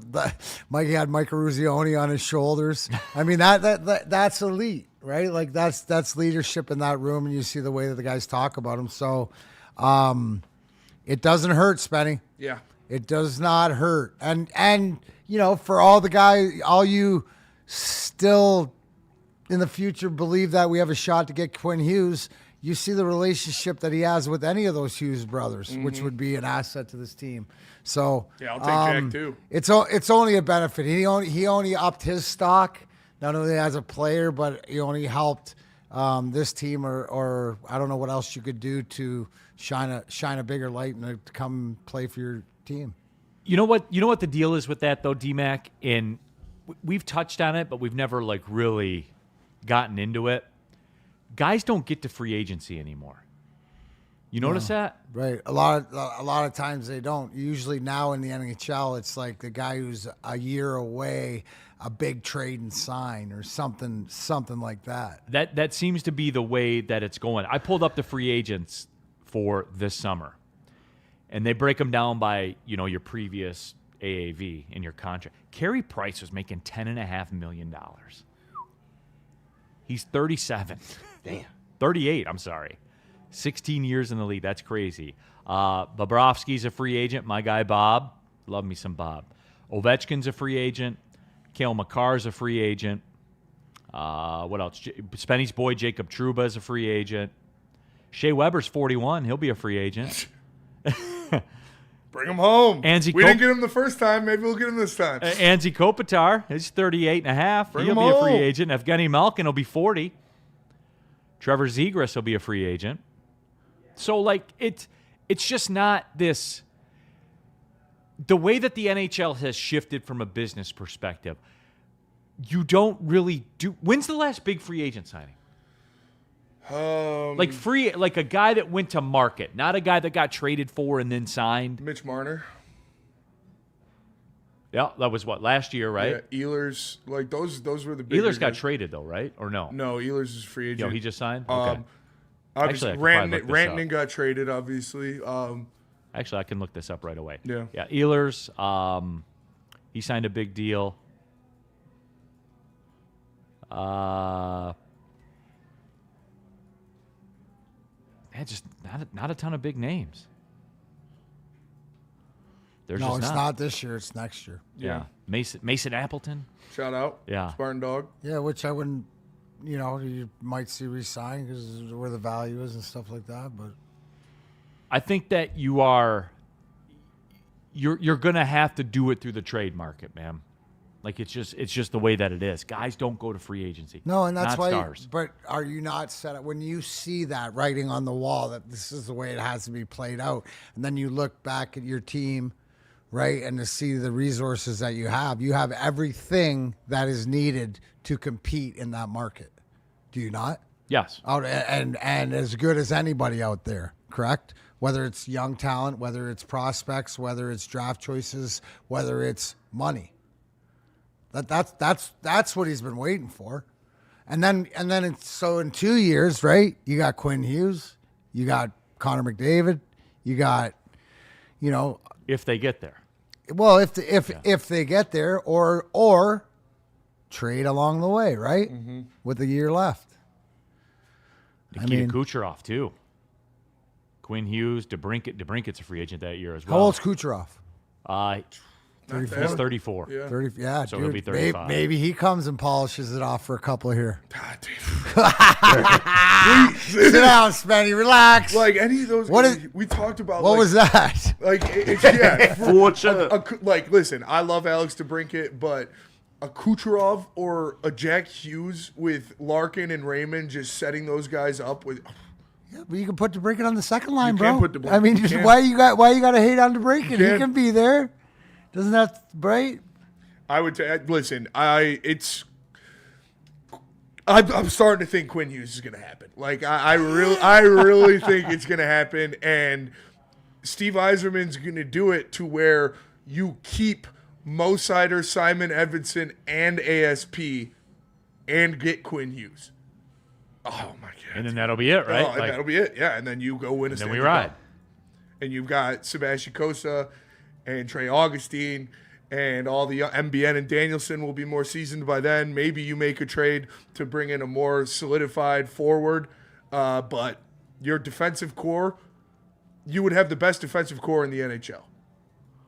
Mike had Mike Ruzioni on his shoulders. I mean, that's elite, right? Like that's leadership in that room, and you see the way that the guys talk about him. So it doesn't hurt, Spenny. Yeah. It does not hurt. And for all the guys, all you still in the future believe that we have a shot to get Quinn Hughes, you see the relationship that he has with any of those Hughes brothers, which would be an asset to this team. So yeah, I'll take Jack too. It's only a benefit. He only upped his stock, not only as a player, but he only helped this team or I don't know what else you could do to shine a bigger light and to come play for your team. You know what the deal is with that though, D-Mac? And we've touched on it, but we've never really gotten into it. Guys don't get to free agency anymore. You notice that? Right. A lot of times they don't. Usually now in the NHL, it's like the guy who's a year away, a big trade and sign or something like that. That seems to be the way that it's going. I pulled up the free agents for this summer, and they break them down by your previous AAV in your contract. Carey Price was making $10.5 million. He's 37. Damn. 38, I'm sorry. 16 years in the league. That's crazy. Bobrovsky's a free agent. My guy Bob. Love me some Bob. Ovechkin's a free agent. Cale Makar's a free agent. What else? Spenny's boy Jacob Trouba is a free agent. Shea Weber's 41. He'll be a free agent. Bring him home. We Anze didn't get him the first time. Maybe we'll get him this time. Anze Kopitar, he's 38.5. He'll be a free agent. Evgeny Malkin will be 40. Trevor Zegras will be a free agent. So, it's just not this. The way that the NHL has shifted from a business perspective, you don't really do. When's the last big free agent signing? Like a guy that went to market, not a guy that got traded for and then signed. Mitch Marner. Yeah, that was last year, right? Yeah, Ehlers, those were the big. Ehlers got traded though, right? Or no? No, Ehlers is free agent. He just signed. Okay. Obviously, Rantanen got traded. Obviously. Actually, I can look this up right away. Yeah. Yeah, Ehlers. He signed a big deal. Just not a ton of big names. It's not this year. It's next year. Yeah. Mason Appleton. Shout out. Yeah. Spartan Dog. Yeah, which I wouldn't, you might see re-sign because where the value is and stuff like that. But I think that you're going to have to do it through the trade market, man. It's just the way that it is. Guys don't go to free agency. No, and that's why. Stars. But are you not set up when you see that writing on the wall that this is the way it has to be played out, and then you look back at your team, right, and to see the resources that you have everything that is needed to compete in that market. Do you not? Yes. And as good as anybody out there, correct? Whether it's young talent, whether it's prospects, whether it's draft choices, whether it's money. That's what he's been waiting for, and then in 2 years, right? You got Quinn Hughes, you got Connor McDavid, you got, if they get there. Well, if they get there, or trade along the way, right? Mm-hmm. With a year left. Nikita Kucherov too. Quinn Hughes, DeBrinket's a free agent that year as well. How old's Kucherov? 34. He's 34. Yeah. 30, yeah, so dude, he'll be 35. Maybe he comes and polishes it off for a couple here. God damn. Sit down, Spenny. Relax. Any of those. We talked about. What was that? Listen, I love Alex DeBrincat, but a Kucherov or a Jack Hughes with Larkin and Raymond just setting those guys up with. Yeah, but you can put DeBrincat on the second line, You bro. can put DeBrincat. I mean, You can. why you got to hate on DeBrincat? He can. can be there. Doesn't that right? I would listen. I'm starting to think Quinn Hughes is going to happen. Like I really think it's going to happen, and Steve Yzerman's going to do it to where you keep Mo Sider, Simon Edvinson, and ASP, and get Quinn Hughes. Oh my god! And then that'll be it, right? Oh, and that'll be it. Yeah, and then you go win a. And then Stanley we ride. Cup. And you've got Sebastian Cossa and Trey Augustine. And all the MBN and Danielson will be more seasoned by then. Maybe you make a trade to bring in a more solidified forward. But your defensive core, you would have the best defensive core in the NHL.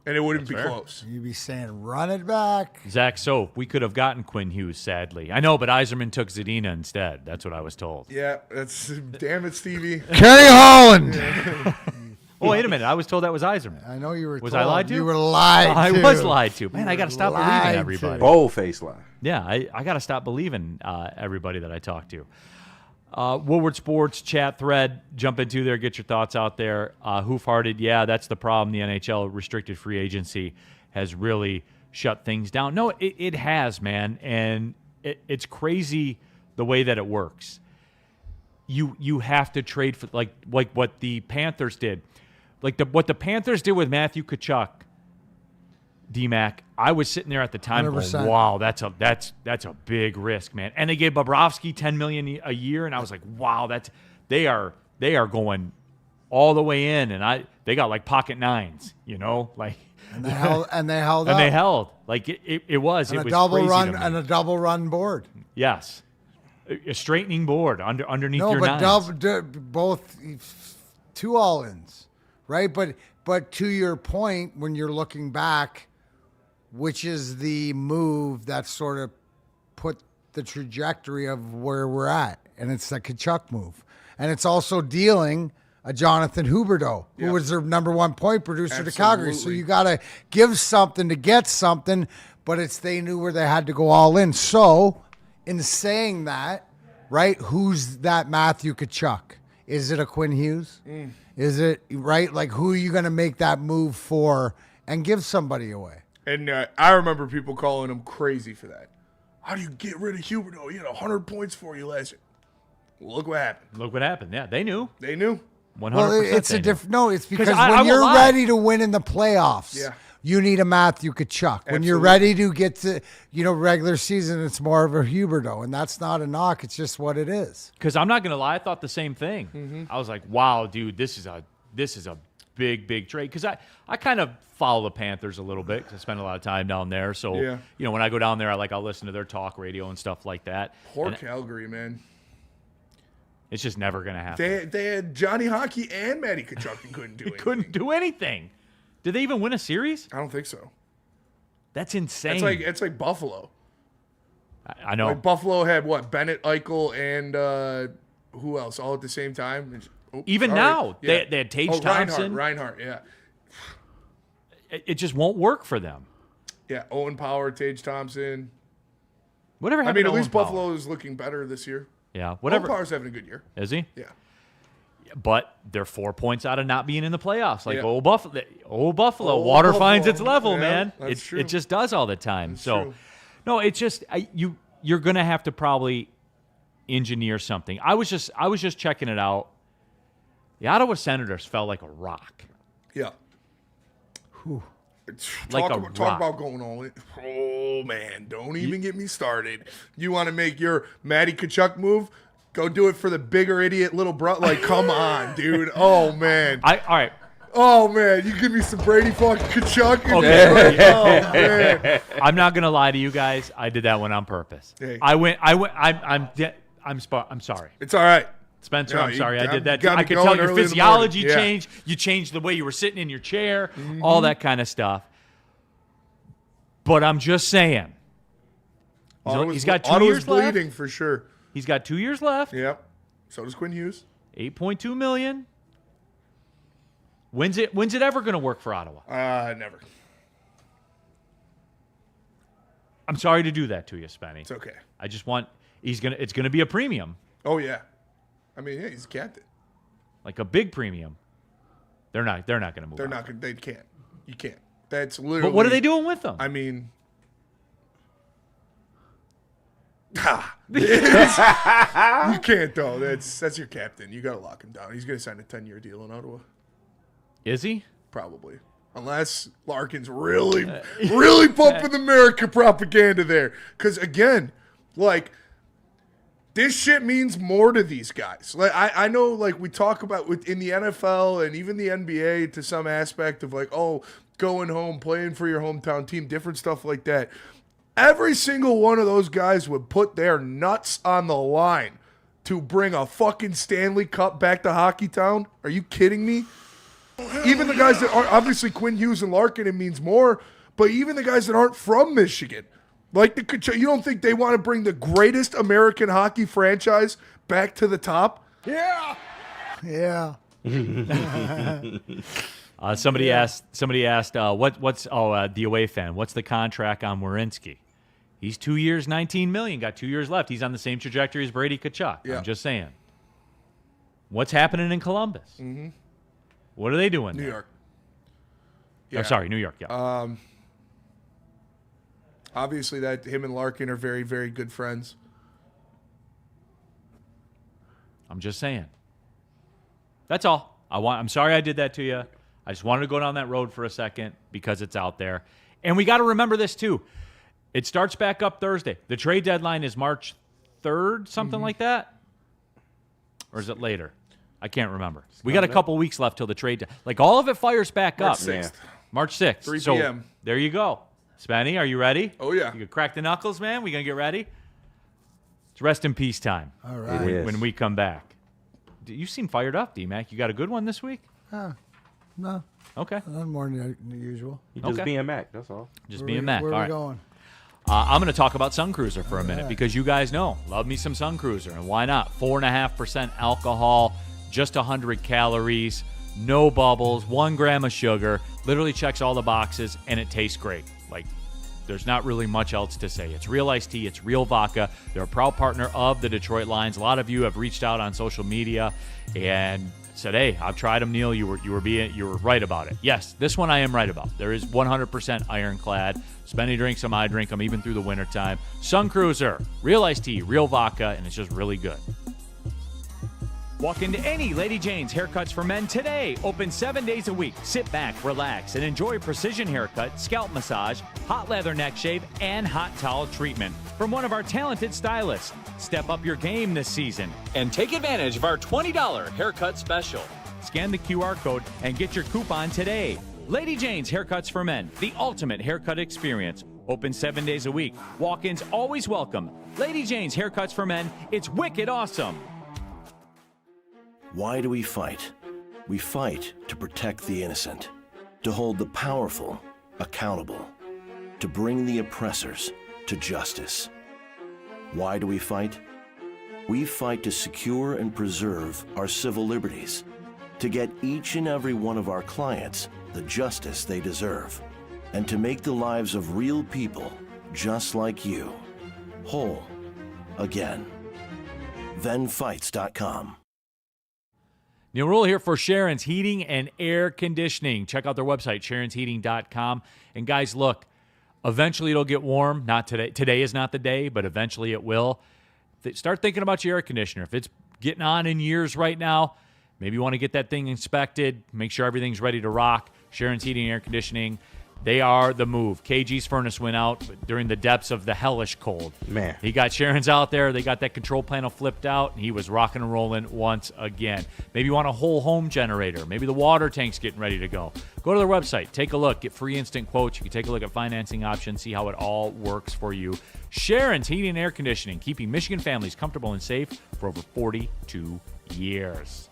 And it wouldn't be close. You'd be saying, run it back. Zach Soap, we could have gotten Quinn Hughes, sadly. I know, but Yzerman took Zadina instead. That's what I was told. Yeah, that's damn it, Stevie. Kenny Holland. Oh, wait a minute. I was told that was Yzerman. I know you were. Was told. I lied to? You were lied I to. was lied to. Man, You I got to were stop lied believing to. everybody. Bold-faced lie. Yeah, I got to stop believing everybody that I talk to. Woodward Sports chat thread. Jump into there. Get your thoughts out there. Hoof-hearted. Yeah, that's the problem. The NHL restricted free agency has really shut things down. No, it has, man. And it's crazy the way that it works. You have to trade for like what the Panthers did. What the Panthers did with Matthew Tkachuk, D-Mac, I was sitting there at the time going, 100%. wow, that's a big risk, man. And they gave Bobrovsky $10 million a year, and I was like, wow, they are going all the way in, and they got like pocket nines, like. And they held. And they held. Like it was. And it a was double crazy run to me. and a double run board. Yes, a straightening board underneath No, your but nines. both two all-ins, right? But to your point, when you're looking back, which is the move that sort of put the trajectory of where we're at, and it's the Tkachuk move, and it's also dealing a Jonathan Huberdeau, who was their number one point producer to Calgary. So you got to give something to get something, but they knew where they had to go all in. So in saying that, right, who's that Matthew Tkachuk? Is it a Quinn Hughes? Is it, right? Like, who are you going to make that move for and give somebody away? And I remember people calling him crazy for that. How do you get rid of Huberdeau? He had 100 points for you last year. Well, look what happened. Look what happened. Yeah, they knew. 100%. Well, it's a different. No, it's because I when you're won't lie. ready to win in the playoffs, you need a Matthew Tkachuk. When you're ready to get to regular season, it's more of a Huberdeau, and that's not a knock. It's just what it is. Because I'm not going to lie, I thought the same thing. Mm-hmm. I was like, wow, dude, this is a big trade. Because I kind of follow the Panthers a little bit because I spend a lot of time down there. So, when I go down there, I'll listen to their talk radio and stuff like that. Poor Calgary, man. It's just never going to happen. They had Johnny Hockey and Matty Tkachuk and couldn't do anything. Couldn't do anything. Did they even win a series? I don't think so. That's insane. It's like Buffalo. I know. Like Buffalo had what? Bennett, Eichel, and who else? All at the same time. Even now, they had Tage Thompson. Reinhardt, yeah. It just won't work for them. Yeah, Owen Power, Tage Thompson. Whatever I happened mean, to at least Owen Buffalo Power? is looking better this year. Yeah, whatever. Owen Power's having a good year. Is he? Yeah. But they're 4 points out of not being in the playoffs. Like Yeah. old Buffalo. Old Water Buffalo. finds its level, Yeah, man. that's true. It just does all the time. That's so, true. no, it's just you're gonna have to probably engineer something. I was just checking it out. The Ottawa Senators felt like a rock. Yeah. Like Talk a about rock. going all in. Oh, man. Don't even get me started. You want to make your Matty Tkachuk move? Go do it for the bigger idiot little brother. Like, come on, dude. Oh, man. All right. Oh, man. You give me some Brady fucking Tkachuk. Okay. Oh, man. I'm not gonna lie to you guys. I did that one on purpose. Hey. I'm sorry. It's all right. Spencer, No, I'm sorry. I did that. got me I could going tell your early in the physiology morning. Yeah. changed. You changed the way you were sitting in your chair, all that kind of stuff. But I'm just saying. He's got 2 years left. bleeding for sure. He's got 2 years left. Yep. So does Quinn Hughes. $8.2 million. When's it ever going to work for Ottawa? Never. I'm sorry to do that to you, Spenny. It's okay. I just want it's gonna be a premium, Oh yeah, I mean, yeah, he's a captain. like a big premium. They're not gonna move. They're on. not gonna. They can't. You can't. That's literally. But what are they doing with them? I mean, you can't though. That's your captain. You gotta lock him down. He's gonna sign a 10-year deal in Ottawa. Is he? Probably. Unless Larkin's really pumping the America propaganda there. Because, again, like, this shit means more to these guys. Like, I know, like, we talk about in the NFL and even the NBA to some aspect of, like, oh, going home, playing for your hometown team, different stuff like that. Every single one of those guys would put their nuts on the line to bring a fucking Stanley Cup back to Hockey Town. Are you kidding me? Even the guys that aren't, obviously Quinn Hughes and Larkin, it means more, but even the guys that aren't from Michigan, like you don't think they want to bring the greatest American hockey franchise back to the top? Yeah. Somebody asked what's the away fan, what's the contract on Werenski? He's 2 years, $19 million, got 2 years left. He's on the same trajectory as Brady Tkachuk. Yeah. I'm just saying. What's happening in Columbus? Mm-hmm. What are they doing New there? York. Oh, sorry, New York, yeah. Obviously, that him and Larkin are very, very good friends. I'm just saying. That's all. I'm sorry I did that to you. I just wanted to go down that road for a second because it's out there. And we got to remember this, too. It starts back up Thursday. The trade deadline is March 3rd, something like that? Or is it later? I can't remember. We got a couple weeks left till the trade. Like, all of it fires back March up. 6th. March 6th. 3 so, p.m. There you go. Spenny, are you ready? Oh, yeah. You can crack the knuckles, man? We going to get ready? It's rest in peace time. All right. When we come back. You seem fired up, D-Mac. You got a good one this week? No, Okay. none more than usual. He just Okay. being Mac, that's all. Just being Mac. Where All are right. we going? I'm going to talk about Sun Cruiser for a minute because you guys know, love me some Sun Cruiser. And why not? 4.5% alcohol, just 100 calories, no bubbles, 1 gram of sugar. Literally checks all the boxes, and it tastes great. Like, there's not really much else to say. It's real iced tea. It's real vodka. They're a proud partner of the Detroit Lions. A lot of you have reached out on social media and said, hey, I've tried them, Neal. You were right about it. Yes, this one I am right about. There is 100% ironclad. Spenny drinks them, I drink them, even through the wintertime. Sun Cruiser, real iced tea, real vodka, and it's just really good. Walk into any Lady Jane's Haircuts for Men today. Open 7 days a week. Sit back, relax, and enjoy precision haircut, scalp massage, hot leather neck shave, and hot towel treatment from one of our talented stylists. Step up your game this season and take advantage of our $20 haircut special. Scan the QR code and get your coupon today. Lady Jane's Haircuts for Men, the ultimate haircut experience. Open 7 days a week. Walk-ins always welcome. Lady Jane's Haircuts for Men. It's wicked awesome. Why do we fight? We fight to protect the innocent, to hold the powerful accountable, to bring the oppressors to justice. Why do we fight? We fight to secure and preserve our civil liberties, to get each and every one of our clients the justice they deserve, and to make the lives of real people just like you whole again. ThenFights.com. Neal Ruhl here for Sharon's Heating and Air Conditioning. Check out their website, sharonsheating.com. And guys, look, eventually it'll get warm. Not today. Today is not the day, but eventually it will. Start thinking about your air conditioner. If it's getting on in years right now, maybe you want to get that thing inspected, make sure everything's ready to rock. Sharon's Heating and Air Conditioning, they are the move. KG's furnace went out during the depths of the hellish cold. Man. He got Sharon's out there. They got that control panel flipped out, and he was rocking and rolling once again. Maybe you want a whole home generator. Maybe the water tank's getting ready to go. Go to their website. Take a look. Get free instant quotes. You can take a look at financing options, see how it all works for you. Sharon's Heating and Air Conditioning, keeping Michigan families comfortable and safe for over 42 years.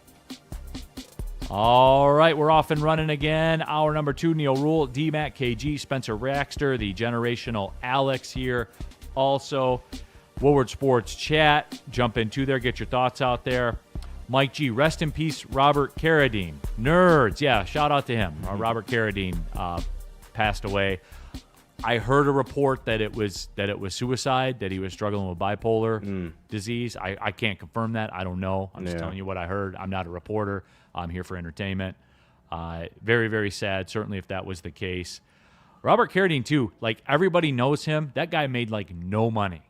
All right, we're off and running again. Hour number 2, Neal Ruhl, D-Mac, KG, Spencer Raxter, the generational Alex here. Also, Woodward Sports Chat. Jump into there, get your thoughts out there. Mike G, rest in peace, Robert Carradine. Nerds, yeah, shout out to him. Robert Carradine passed away. I heard a report that it was suicide, that he was struggling with bipolar disease. I can't confirm that. I don't know. I'm just telling you what I heard. I'm not a reporter. I'm here for entertainment. Very, very sad, certainly if that was the case. Robert Carradine, too. Like, everybody knows him. That guy made, like, no money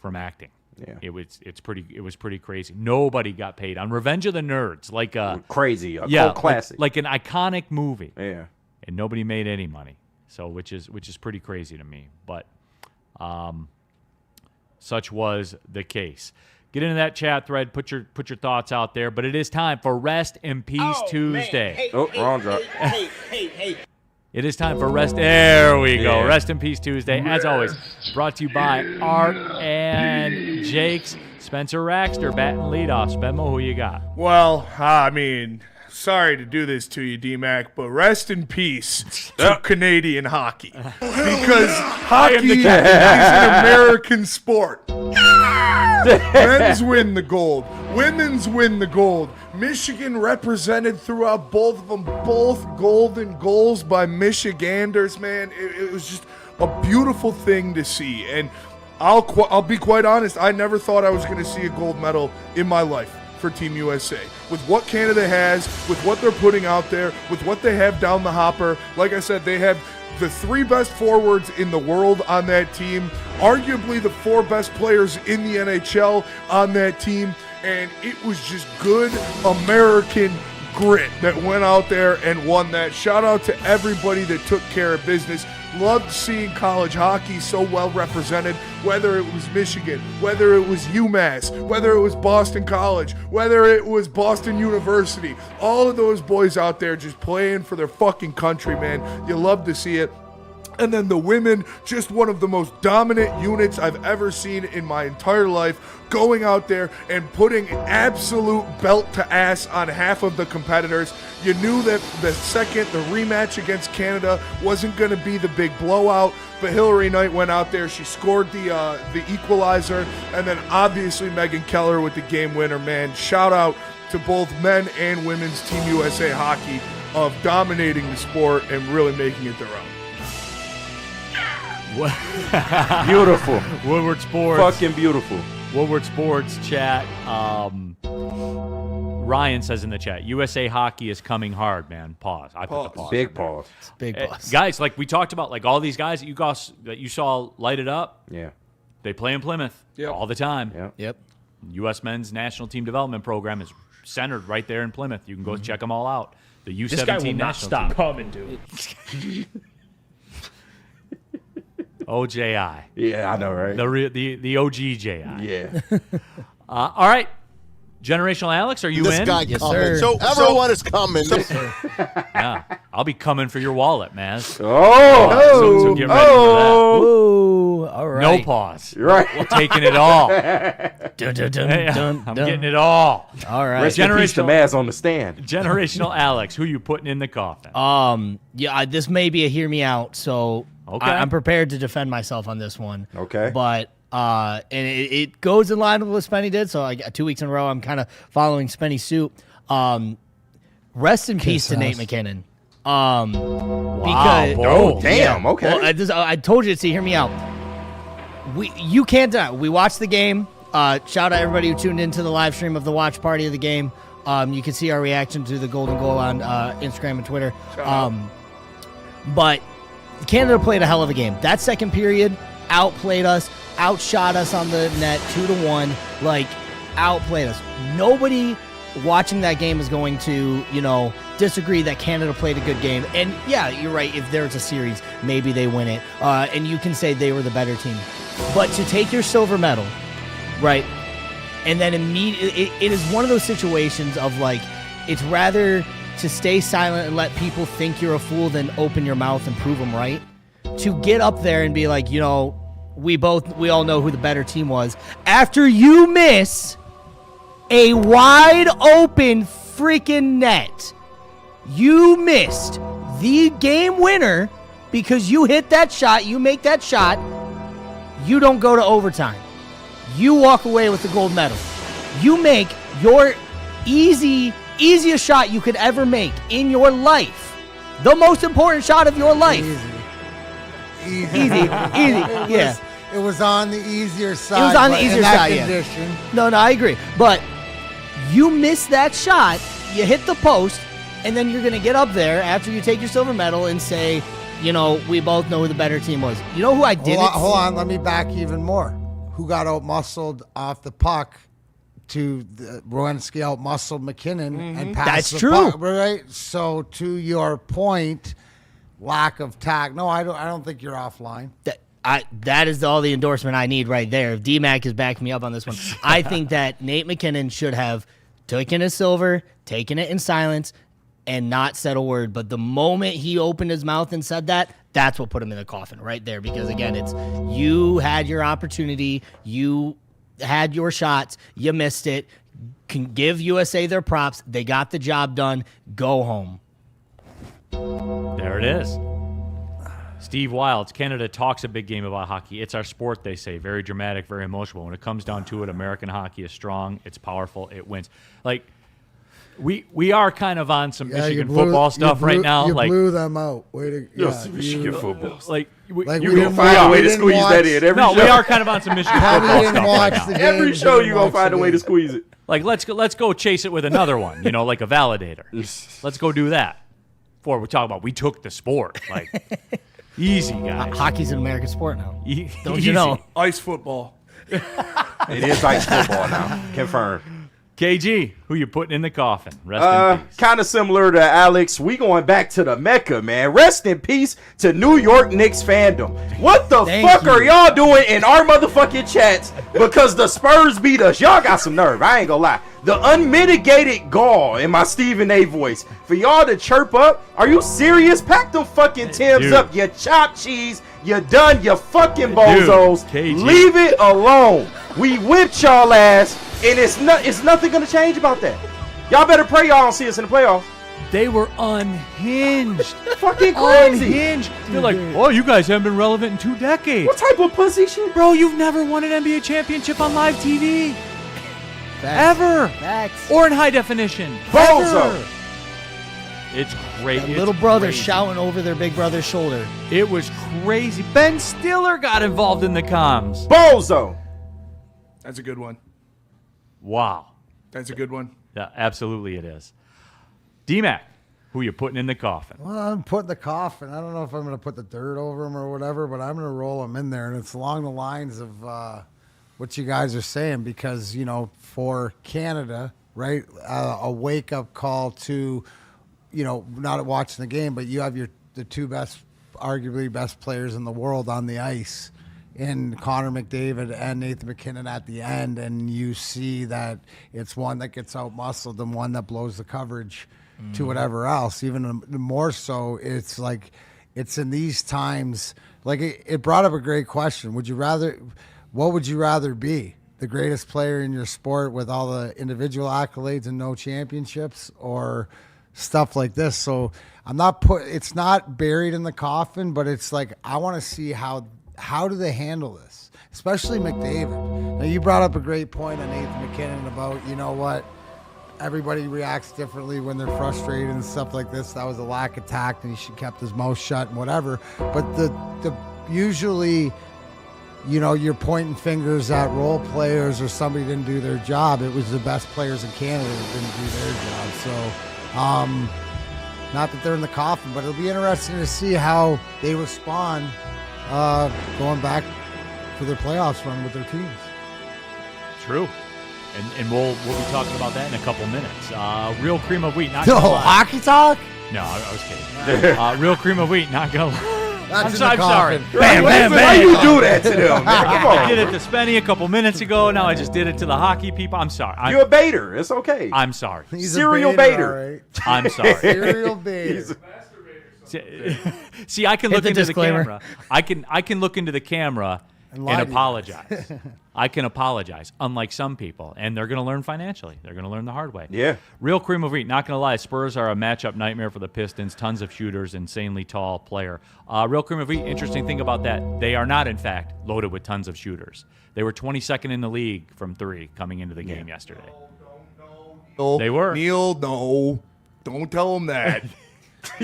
from acting. Yeah. It was pretty crazy. Nobody got paid on Revenge of the Nerds, like crazy, cult classic, like an iconic movie. Yeah, and nobody made any money. So which is pretty crazy to me. But such was the case. Get into that chat thread. Put your thoughts out there. But it is time for Rest in Peace Tuesday. Wrong drop. Hey. It is time for Rest. There we go. Rest in Peace Tuesday. As always, brought to you by Art and Jake's. Spencer Raxter batting leadoff. Spenmo, who you got? Well, I mean, sorry to do this to you, D-Mac, but rest in peace to Canadian hockey. Because hockey is an American sport. Men's win the gold. Women's win the gold. Michigan represented throughout both of them. Both golden goals by Michiganders, man. It was just a beautiful thing to see. And I'll be quite honest, I never thought I was going to see a gold medal in my life for Team USA. With what Canada has, with what they're putting out there, with what they have down the hopper, like I said, they have the 3 best forwards in the world on that team, arguably the 4 best players in the NHL on that team, and it was just good American grit that went out there and won that. Shout out to everybody that took care of business. Loved seeing college hockey so well represented, whether it was Michigan, whether it was UMass, whether it was Boston College, whether it was Boston University. All of those boys out there just playing for their fucking country, man. You love to see it. And then the women, just one of the most dominant units I've ever seen in my entire life, going out there and putting absolute belt to ass on half of the competitors. You knew that the rematch against Canada wasn't going to be the big blowout, but Hillary Knight went out there. She scored the equalizer, and then obviously Megan Keller with the game winner, man. Shout out to both men and women's Team USA hockey of dominating the sport and really making it their own. Beautiful. Woodward Sports. Fucking beautiful. Woodward Sports chat. Ryan says in the chat, USA hockey is coming hard, man. Pause. I put the pause. Big pause. Big pause. Guys, like we talked about, like all these guys that you saw light it up. Yeah. They play in Plymouth all the time. Yep. U.S. men's national team development program is centered right there in Plymouth. You can go check them all out. The U17 this guy will not national stop team. coming, dude. OJI. Yeah, I know, right? The OGJI. Yeah. All right. Generational Alex, are you this in? guy Yes, coming. sir. So everyone is coming. Yeah. I'll be coming for your wallet, man. So get ready for that. Whoa. All right. No pause. You're right. We're taking it all. Dun, dun, dun, Hey, dun, I'm dun. getting it all. All right. Rest in peace to Maz on the stand. Generational Alex, who you putting in the coffin? Yeah, this may be a hear me out, so Okay. I'm prepared to defend myself on this one. Okay. But and it goes in line with what Spenny did. So like 2 weeks in a row, I'm kind of following Spenny's suit. Rest in peace to Nate McKinnon. Because bold. Damn. Okay. well, I told you to hear me out. You can't deny. We watched the game. Shout out everybody who tuned into the live stream of the watch party of the game. You can see our reaction to the golden goal on Instagram and Twitter. But Canada played a hell of a game. That second period outplayed us, outshot us on the net 2-1. Like outplayed us. Nobody watching that game is going to, disagree that Canada played a good game. And yeah, you're right. If there's a series, maybe they win it. And you can say they were the better team. But to take your silver medal, right, and then immediately, it is one of those situations of like, it's rather to stay silent and let people think you're a fool than open your mouth and prove them right. To get up there and be like, we all know who the better team was. After you miss a wide open freaking net, you missed the game winner because you hit that shot, you make that shot, you don't go to overtime. You walk away with the gold medal. You make your easiest shot you could ever make in your life. The most important shot of your life. Easy. Yeah. It was on the easier side. It was on the but easier in that side, condition. No, I agree. But you miss that shot, you hit the post, and then you're going to get up there after you take your silver medal and say, we both know who the better team was. You know who I didn't Hold on, let me back even more. Who got out-muscled off the puck to Rowensky out-muscled McKinnon and passed That's the true. puck, right? So to your point, lack of tact. No, I don't think you're offline. That is all the endorsement I need right there. If D-Mac is backing me up on this one, I think that Nate McKinnon should have taken his silver, taken it in silence, and not said a word. But the moment he opened his mouth and said that, that's what put him in the coffin right there. Because, again, it's you had your opportunity. You had your shots. You missed it. Can give USA their props. They got the job done. Go home. There it is. Steve Wilds, Canada talks a big game about hockey. It's our sport, they say. Very dramatic, very emotional. When it comes down to it, American hockey is strong. It's powerful. It wins. Like, we are kind of on some Michigan football stuff right now. You like, blew them out. Way to Michigan football. Like you gonna find a way to squeeze that in every show. We are kind of on some Michigan football stuff right now. Every show you gonna find a way to squeeze it. Like, let's go chase it with another one, like a validator. Let's go do that. Before we talk about we took the sport. Like, easy, guys. Hockey's an American sport now. Don't Easy. you know? Ice football. It is ice football now. Confirmed. KG, who you putting in the coffin? Rest in peace. Kind of similar to Alex. We going back to the Mecca, man. Rest in peace to New York Knicks fandom. What the fuck are y'all doing in our motherfucking chats because the Spurs beat us? Y'all got some nerve. I ain't gonna lie. The unmitigated gall in my Stephen A voice for y'all to chirp up. Are you serious? Pack them fucking Timbs up. You chopped cheese. You done. You fucking bozos. Leave it alone. We whipped y'all ass. And it's nothing gonna change about that. Y'all better pray y'all don't see us in the playoffs. They were unhinged. Fucking crazy. Unhinged. They're like, oh, you guys haven't been relevant in 2 decades. What type of pussy shit? Bro, you've never won an NBA championship on live TV. Facts. Ever. Facts. Or in high definition. Bozo. Ever. It's great. That little brother shouting over their big brother's shoulder. It was crazy. Ben Stiller got involved in the comms. Bozo. That's a good one. Wow. That's a good one. Yeah, absolutely it is. D-Mac, who you putting in the coffin? Well, I'm putting the coffin. I don't know if I'm going to put the dirt over him or whatever, but I'm going to roll him in there. And it's along the lines of what you guys are saying because, for Canada, right, a wake-up call to, not watching the game, but you have the two arguably best players in the world on the ice. In Connor McDavid and Nathan McKinnon at the end, and you see that it's one that gets out-muscled and one that blows the coverage to whatever else. Even more so, it's like it's in these times. Like it brought up a great question. What would you rather be? The greatest player in your sport with all the individual accolades and no championships, or stuff like this? So it's not buried in the coffin, but it's like I want to see how do they handle this, especially McDavid. Now, you brought up a great point on Nathan McKinnon about, everybody reacts differently when they're frustrated and stuff like this. That was a lack of tact, and he should have kept his mouth shut and whatever. But the usually, you're pointing fingers at role players or somebody didn't do their job. It was the best players in Canada that didn't do their job. So, not that they're in the coffin, but it'll be interesting to see how they respond going back for their playoffs run with their teams. True. And we'll be talking about that in a couple minutes. Real cream of wheat, not No, gonna lie. hockey talk? No, I was kidding. Real cream of wheat, not gonna lie. That's I'm sorry. Bam, bam, bam. Why you do that to them, man? Come on. I did it to Spenny a couple minutes ago. Now I just did it to the hockey people. I'm sorry. You're a baiter. It's okay. I'm sorry. He's Serial a baiter. all right. I'm sorry. Serial baiter. See, I can look the into disclaimer. the camera. I can look into the camera and lie to you. apologize. I can apologize, unlike some people, and they're going to learn financially. They're going to learn the hard way. Yeah. Real cream of wheat. Not going to lie, Spurs are a matchup nightmare for the Pistons. Tons of shooters, insanely tall player. Real cream of wheat. Interesting thing about that, they are not, in fact, loaded with tons of shooters. They were 22nd in the league from three coming into the game yesterday. No, They were. Neal, no. Don't tell him that.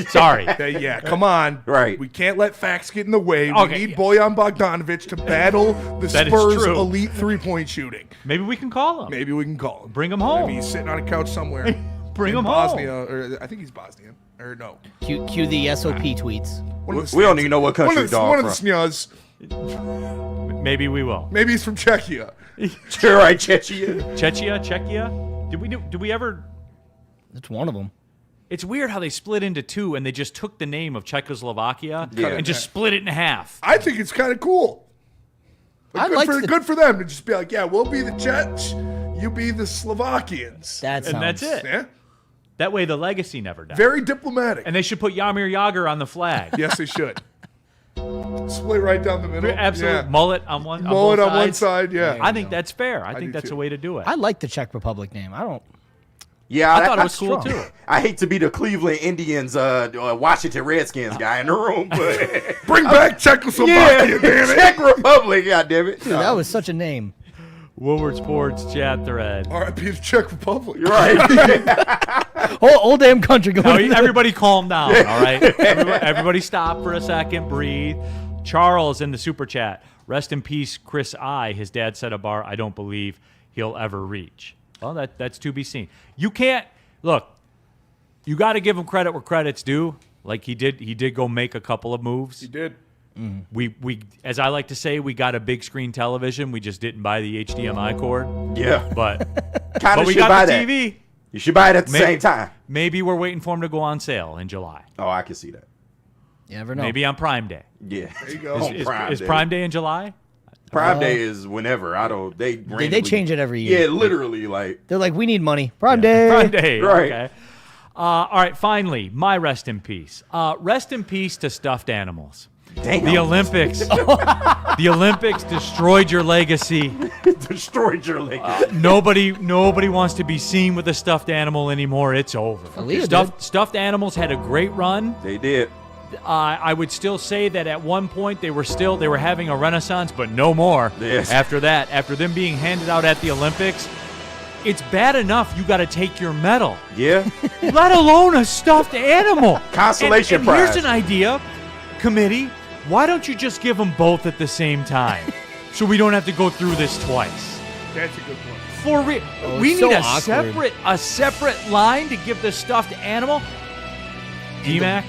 Sorry. Yeah, come on. Right. We can't let facts get in the way. Okay. We need Bojan Bogdanovic to battle the That is Spurs' true. elite three-point shooting. Maybe we can call him. Maybe we can call him. Bring him home. Maybe he's sitting on a couch somewhere. Bring in him Bosnia, home. or I think he's Bosnian. Or no. Cue the SOP tweets. We don't even know what country dog One of the from. Snyas. Maybe we will. Maybe he's from Czechia. You're right, Chechia. Czechia? Did we ever? That's one of them. It's weird how they split into two and they just took the name of Czechoslovakia Yeah. and just split it in half. I think it's kind of cool. Good for them to just be like, yeah, we'll be the Czechs, you be the Slovakians. And that's it. Yeah. That way the legacy never dies. Very diplomatic. And they should put Jaromir Jagr on the flag. Yes, they should. Split right down the middle. Absolutely. Yeah. Mullet on one. Mullet on on one side, yeah. I think that's fair. I think do that's too. a way to do it. I like the Czech Republic name. I don't. Yeah, I thought it was cool too. I hate to be the Cleveland Indians, Washington Redskins guy in the room, but Bring back Czechoslovakia, damn it. Czech Republic, goddammit. Dude, that was such a name. Woodward Sports chat thread. R.I.P. the Czech Republic. You're right. Whole damn country going. No, everybody calm down, all right? Everybody stop for a second, breathe. Charles in the super chat. Rest in peace, Chris I. His dad set a bar I don't believe he'll ever reach. Well, that's to be seen. You can't look. You got to give him credit where credit's due. Like he did go make a couple of moves. He did. We as I like to say, we got a big screen television. We just didn't buy the HDMI cord. Yeah. But Kinda we should got buy the that. TV. You should buy it at the same time. Maybe we're waiting for him to go on sale in July. Oh, I can see that. You never know. Maybe on Prime Day. Yeah. There you go. Is Prime Day in July? Prime Day is whenever. I don't. They change it every year. Yeah, literally. Like They're like, we need money. Prime Day. Prime Day. Right. Okay. All right. Finally, my rest in peace. Rest in peace to stuffed animals. Damn. The Olympics. The Olympics destroyed your legacy. destroyed your legacy. Nobody wants to be seen with a stuffed animal anymore. It's over. Aaliyah Stuffed animals had a great run. They did. I would still say that at one point they were having a renaissance, but no more. Yes. After that, after them being handed out at the Olympics, it's bad enough you got to take your medal. Yeah. Let alone a stuffed animal. Consolation and prize. Here's an idea, committee. Why don't you just give them both at the same time, so we don't have to go through this twice? That's a good point. For real, we need a separate line to give the stuffed animal. D-Mac,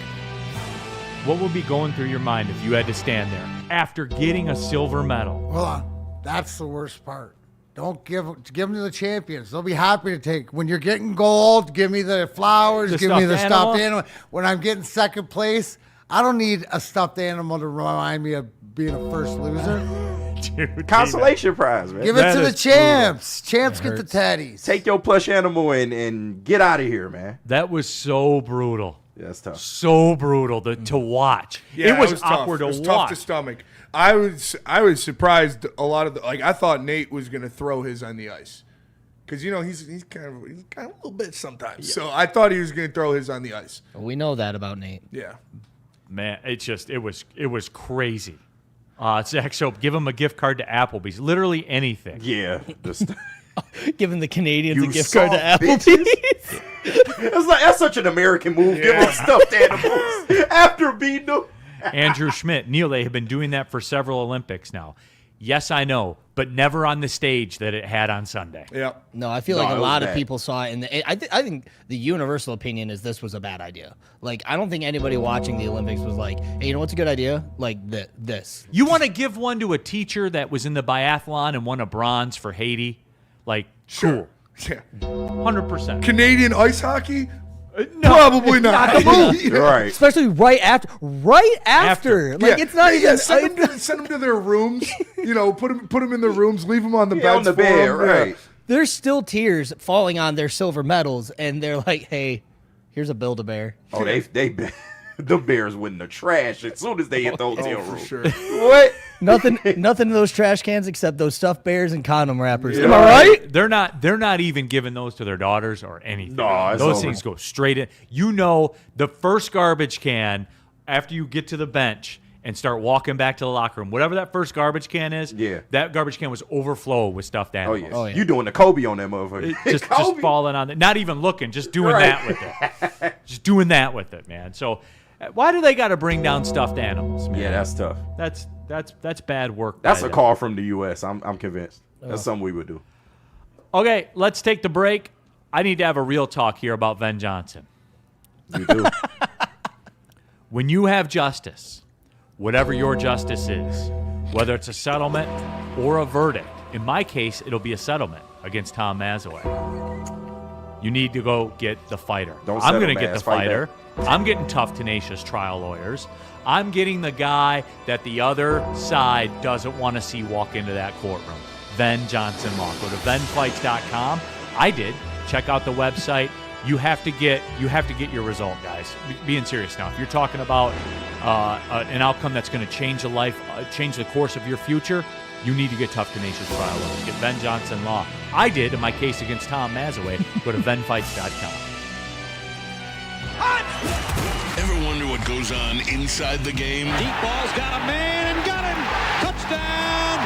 what would be going through your mind if you had to stand there after getting a silver medal? Hold on. That's the worst part. Don't give them to the champions. They'll be happy to take. When you're getting gold, give me the flowers, give me the stuffed animal. When I'm getting second place, I don't need a stuffed animal to remind me of being a first loser. Dude, Consolation prize, man. Give it to the champs. Champs get the teddies. Take your plush animal and get out of here, man. That was so brutal. Yeah, that's tough. So brutal to watch. Yeah, it was awkward tough. It was to tough watch. to stomach. I was surprised a lot of I thought Nate was gonna throw his on the ice. Because he's kind of a little bit sometimes. Yeah. So I thought he was gonna throw his on the ice. We know that about Nate. Yeah. Man, it was crazy. Zach Soap, give him a gift card to Applebee's. Literally anything. Yeah. Giving the Canadians You a gift card to soft Applebee's. That's such an American move. Yeah. Give them stuffed animals after beating them. Andrew Schmidt, Neal, they have been doing that for several Olympics now. Yes, I know, but never on the stage that it had on Sunday. Yeah. No, I feel like a lot of people saw it, and I think the universal opinion is this was a bad idea. Like, I don't think anybody watching the Olympics was like, hey, you know what's a good idea? Like this. You want to give one to a teacher that was in the biathlon and won a bronze for Haiti? Like, Sure. Yeah. 100%. Canadian ice hockey? No, Probably not. the move. Right. Especially right after. Like, it's not even. Send them to their rooms. Put them in their rooms. Leave them on the beds on the for bed, them. right. Yeah. There's still tears falling on their silver medals, and they're like, hey, here's a Build-A-Bear. Oh, the Bears win the trash as soon as they hit the hotel room. For sure. What? Nothing in those trash cans except those stuffed bears and condom wrappers. Yeah. Am I right? They're not even giving those to their daughters or anything. No, it's those over. things go straight in. The first garbage can after you get to the bench and start walking back to the locker room. Whatever that first garbage can is, that garbage can was overflowing with stuffed animals. Oh, yeah. You doing the Kobe on that motherfucker. Just falling on it. Not even looking, just doing that with it. Just doing that with it, man. So why do they got to bring down stuffed animals, man? Yeah, that's tough. That's bad work. That's a call from the U.S. I'm convinced. That's something we would do. Okay, let's take the break. I need to have a real talk here about Ben Johnson. You do. When you have justice, whatever your justice is, whether it's a settlement or a verdict, in my case, it'll be a settlement against Tom Mazaway. You need to go get the fighter. I'm going to get the fighter. I'm getting tough, tenacious trial lawyers. I'm getting the guy that the other side doesn't want to see walk into that courtroom. Ben Johnson Law. Go to benfights.com. I did. Check out the website. You have to get your result, guys. Being serious now. If you're talking about an outcome that's going to change change the course of your future, you need to get tough, tenacious trial lawyers. Get Ben Johnson Law. I did in my case against Tom Mazaway. Go to benfights.com. Ever wonder what goes on inside the game? Deep ball's got a man and got him. Touchdown,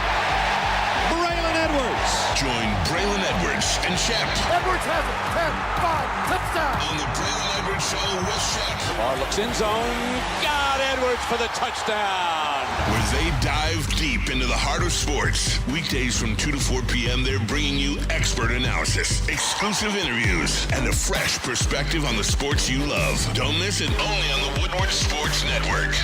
Braylon Edwards. Join Braylon Edwards and Shep. Edwards has it. 10-5, touchdown. On the Braylon Edwards Show with Shep. Ball looks in zone. Got Edwards for the touchdown. Where they dive deep into the heart of sports. Weekdays from 2 to 4 p.m., they're bringing you expert analysis, exclusive interviews, and a fresh perspective on the sports you love. Don't miss it, only on the Woodward Sports Network.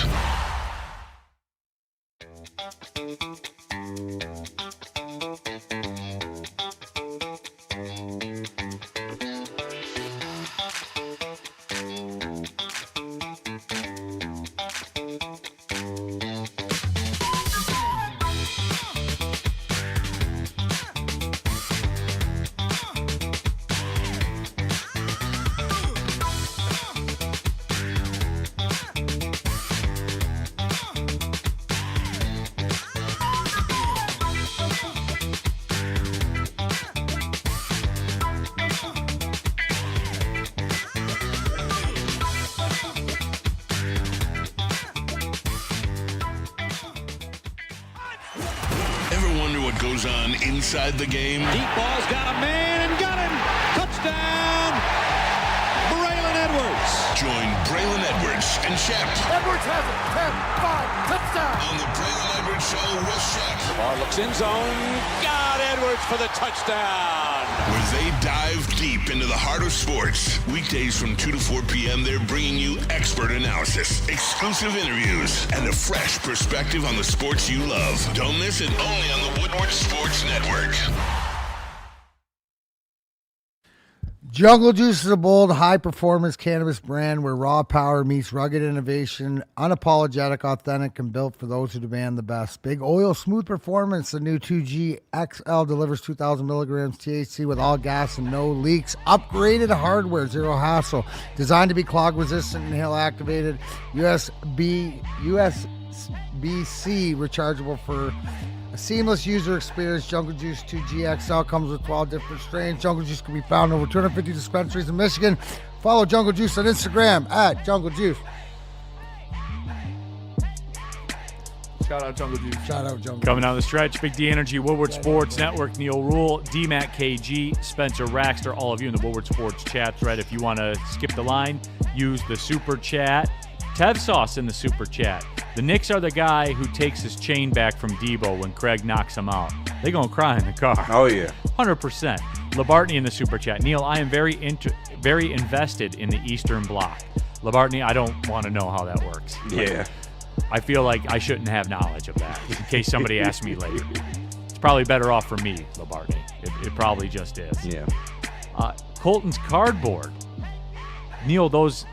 Goes on inside the game. Deep ball's got a man and got him. Touchdown, Braylon Edwards. Join Braylon Edwards and Shep. Edwards has it. 10-5, touchdown. On the Braylon Edwards Show with Shep. The ball looks in zone. Got Edwards for the touchdown. Where they dive deep into the heart of sports. Weekdays from 2 to 4 p.m., they're bringing you expert analysis, exclusive interviews, and a fresh perspective on the sports you love. Don't miss it, only on the Woodward Sports Network. Jungle Juice is a bold, high-performance cannabis brand where raw power meets rugged innovation, unapologetic, authentic, and built for those who demand the best. Big oil, smooth performance. The new 2G XL delivers 2,000 milligrams THC with all gas and no leaks. Upgraded hardware, zero hassle. Designed to be clog-resistant and inhale-activated. USB-C rechargeable for a seamless user experience. Jungle Juice 2G XL comes with 12 different strains. Jungle Juice can be found in over 250 dispensaries in Michigan. Follow Jungle Juice on Instagram at Jungle Juice. Shout out Jungle Juice. Shout out Jungle. Coming down the stretch, Big D Energy, Woodward Sports Network, Neal, Ruhl, D-Mac KG, Spencer Raxter, all of you in the Woodward Sports chat thread. If you want to skip the line, use the super chat. Tev Sauce in the super chat. The Knicks are the guy who takes his chain back from Debo when Craig knocks him out. They gonna cry in the car. Oh yeah, 100%. Labartney in the super chat. Neal, I am very invested in the Eastern Bloc. Labartney, I don't want to know how that works. Yeah, I feel like I shouldn't have knowledge of that in case somebody asks me later. It's probably better off for me, Labartney. It probably just is. Yeah. Colton's cardboard. Neal, those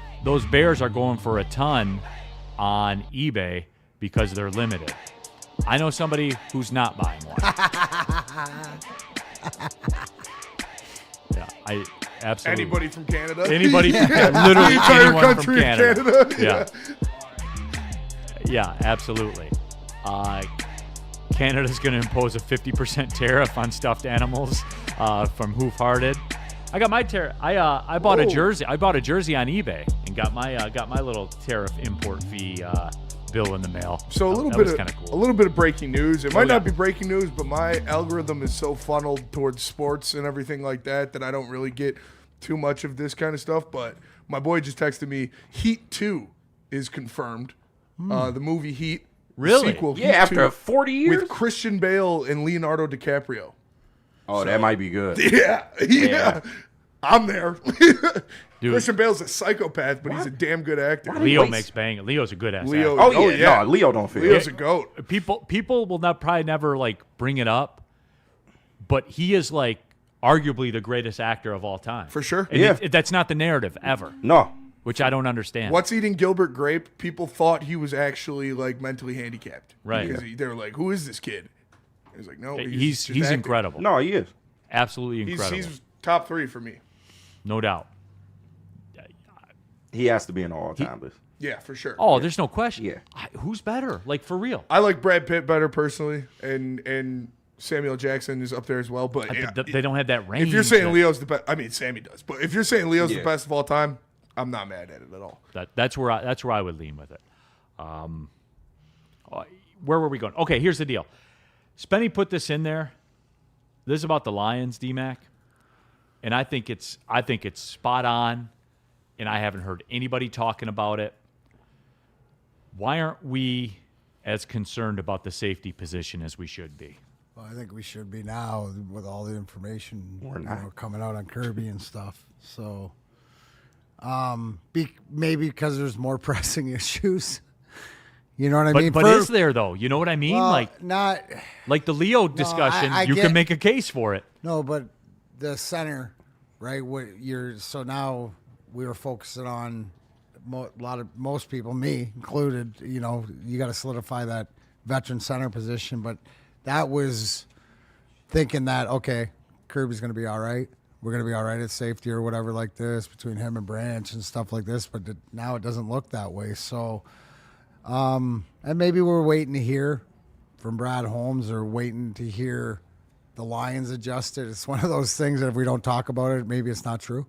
bears are going for a ton on eBay because they're limited. I know somebody who's not buying one. Yeah, I absolutely. Anybody from Canada? Anybody from Canada. Literally the entire anyone country from Canada. Yeah. Yeah, absolutely. Canada's going to impose a 50% tariff on stuffed animals from Hoof Hearted. I got my tariff. I bought a jersey. I bought a jersey on eBay and got my little tariff import fee bill in the mail. So That was kind of cool. a little bit of breaking news. It might not be breaking news, but my algorithm is so funneled towards sports and everything like that I don't really get too much of this kind of stuff. But my boy just texted me, Heat 2 is confirmed. The movie Heat. Really? Sequel, Yeah, Heat after 2, 40 years? with Christian Bale and Leonardo DiCaprio. Oh, that might be good. Yeah. I'm there. Dude. Christian Bale's a psychopath, but he's a damn good actor. Leo makes bang. Leo's a good ass. Leo, actor. Oh, yeah. No, Leo don't fit. Leo's a goat. People will probably never like bring it up, but he is like arguably the greatest actor of all time. For sure. And that's not the narrative ever. No. Which I don't understand. What's Eating Gilbert Grape? People thought he was actually like mentally handicapped. Right. Because they were like, "Who is this kid?" He's like, "No, He's just acting." incredible. No, he is. Absolutely incredible. He's top 3 for me. No doubt. He has to be in the all-time list. Yeah, for sure. Oh, there's no question. Yeah. Who's better? Like, for real. I like Brad Pitt better personally, and Samuel Jackson is up there as well. But yeah, They don't have that range. if you're saying that- Leo's the best, I mean Sammy does. But if you're saying Leo's the best of all time, I'm not mad at it at all. That's where I would lean with it. Where were we going? Okay, here's the deal. Spenny put this in there. This is about the Lions, D-Mac, and I think it's spot on. And I haven't heard anybody talking about it. Why aren't we as concerned about the safety position as we should be? Well, I think we should be now with all the information coming out on Kirby and stuff. So, maybe because there's more pressing issues. You know what I mean? But is there though? You know what I mean? Well, like not like the Leo discussion. I you get- can make a case for it. No, but the center, right? So now we were focusing on most people, me included. You know, you got to solidify that veteran center position. But that was thinking that okay, Kirby's going to be all right. We're going to be all right at safety or whatever like this between him and Branch and stuff like this. But now it doesn't look that way. So, and maybe we're waiting to hear from Brad Holmes or waiting to hear the Lions adjusted. It's one of those things that if we don't talk about it, maybe it's not true.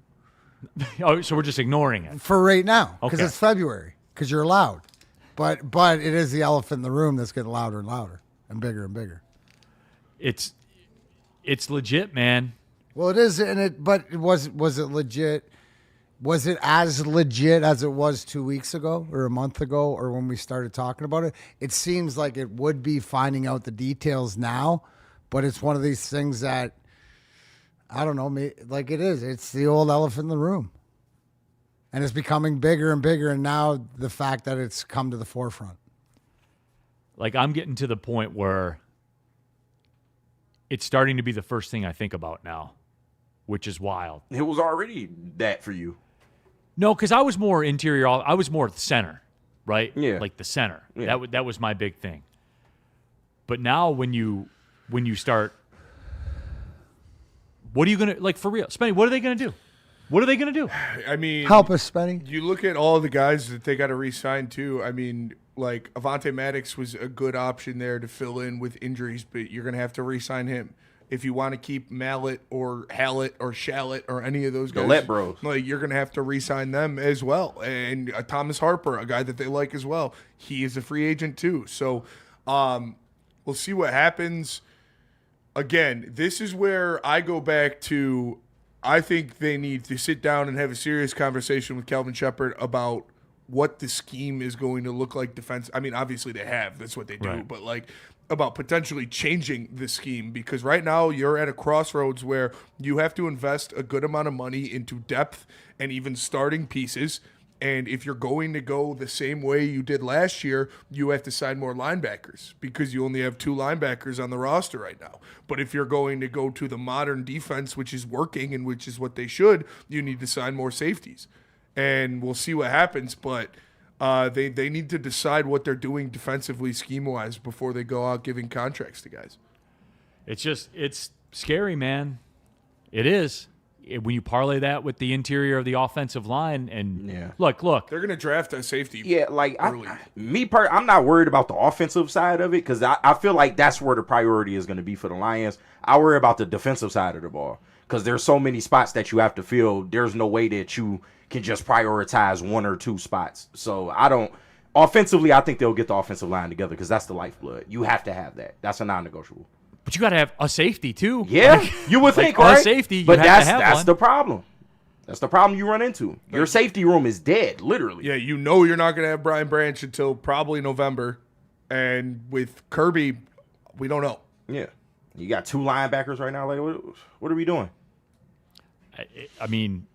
Oh, so we're just ignoring it For right now, because Okay. it's February, because you're allowed. But it is the elephant in the room that's getting louder and louder and bigger. It's legit, man. Well, it is, but was it legit? Was it as legit as it was 2 weeks ago or a month ago or when we started talking about it? It seems like it would be finding out the details now, but it's one of these things that, I don't know, like it is. It's the old elephant in the room. And it's becoming bigger and bigger, and now the fact that it's come to the forefront. Like I'm getting to the point where it's starting to be the first thing I think about now, which is wild. It was already that for you. No, because I was more interior. I was more center, right? Yeah. Like the center. Yeah. That was my big thing. But now when you start, what are you gonna like for real, Spenny? What are they gonna do? What are they gonna do? I mean, Help us, Spenny. You look at all the guys that they got to re-sign too. I mean, like Avonte Maddox was a good option there to fill in with injuries, but you're going to have to re-sign him. If you want to keep Mallet or Hallett or Shallett or any of those guys, Let Bros. like you're going to have to re-sign them as well. And Thomas Harper, a guy that they like as well, he is a free agent too. So we'll see what happens. Again, this is where I go back to, I think they need to sit down and have a serious conversation with Calvin Shepard about what the scheme is going to look like defense. I mean, obviously they have. That's what they do. Right. But, like, about potentially changing the scheme because right now you're at a crossroads where you have to invest a good amount of money into depth and even starting pieces. And if you're going to go the same way you did last year, you have to sign more linebackers because you only have 2 linebackers on the roster right now. But if you're going to go to the modern defense, which is working and which is what they should, you need to sign more safeties. And we'll see what happens. But they need to decide what they're doing defensively, scheme-wise, before they go out giving contracts to guys. It's scary, man. It is. When you parlay that with the interior of the offensive line, and look, They're going to draft a safety. Yeah, like early. I'm not worried about the offensive side of it because I feel like that's where the priority is going to be for the Lions. I worry about the defensive side of the ball because there's so many spots that you have to fill. There's no way that you can just prioritize 1 or 2 spots. So I don't Offensively, I think they'll get the offensive line together because that's the lifeblood. You have to have that. That's a non-negotiable. But you got to have a safety too. Yeah, you would think, right? A safety, but that's one. The problem. That's the problem you run into. Your safety room is dead, literally. Yeah, you know you're not going to have Brian Branch until probably November. And with Kirby, we don't know. Yeah. You got 2 linebackers right now. Like, what are we doing? I mean,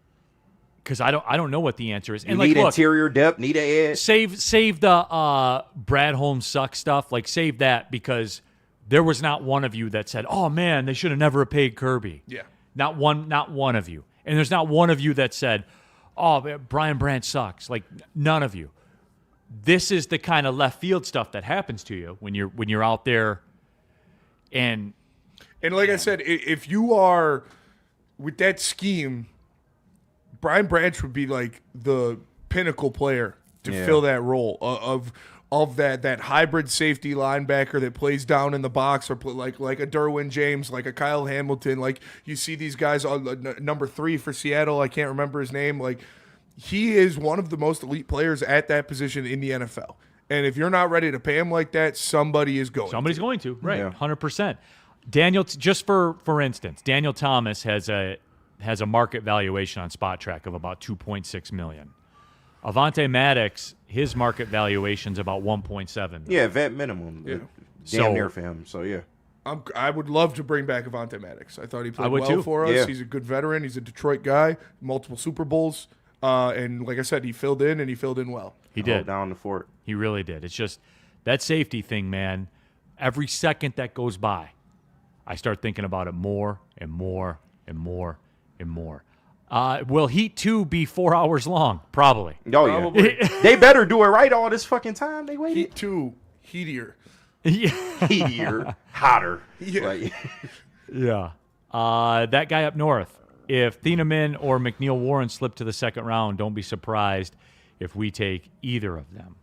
because I don't know what the answer is. And need interior depth, need an edge. Save the Brad Holmes sucks stuff. Like, save that because there was not one of you that said, "Oh man, they should have never paid Kirby." Yeah. Not one of you. And there's not one of you that said, "Oh, Brian Branch sucks." Like, none of you. This is the kind of left field stuff that happens to you when you're out there. And like I said, if you are with that scheme, Brian Branch would be like the pinnacle player to fill that role of that hybrid safety linebacker that plays down in the box or like a Derwin James, like a Kyle Hamilton. Like you see these guys on number 3 for Seattle. I can't remember his name. Like he is one of the most elite players at that position in the NFL. And if you're not ready to pay him like that, somebody's going to. Right, 100%. Daniel, just for instance, Daniel Thomas has a market valuation on Spot Track of about $2.6 million. Avonte Maddox, his market valuation is about $1.7 million. Yeah, vet minimum. Yeah. Damn near for him. So yeah. I would love to bring back Avonte Maddox. I thought he played well too. for us. Yeah. He's a good veteran. He's a Detroit guy, multiple Super Bowls. And like I said, he filled in, and he filled in well. He did. Hold down the fort. He really did. It's just that safety thing, man. Every second that goes by, I start thinking about it more and more and more and more. Will Heat 2 be 4 hours long? Probably. Oh, yeah. They better do it right all this fucking time. They waited. Heat 2, heatier. Yeah. Heatier. Hotter. Yeah. Like, yeah. That guy up north. If Thieneman or McNeil Warren slip to the second round, don't be surprised if we take either of them.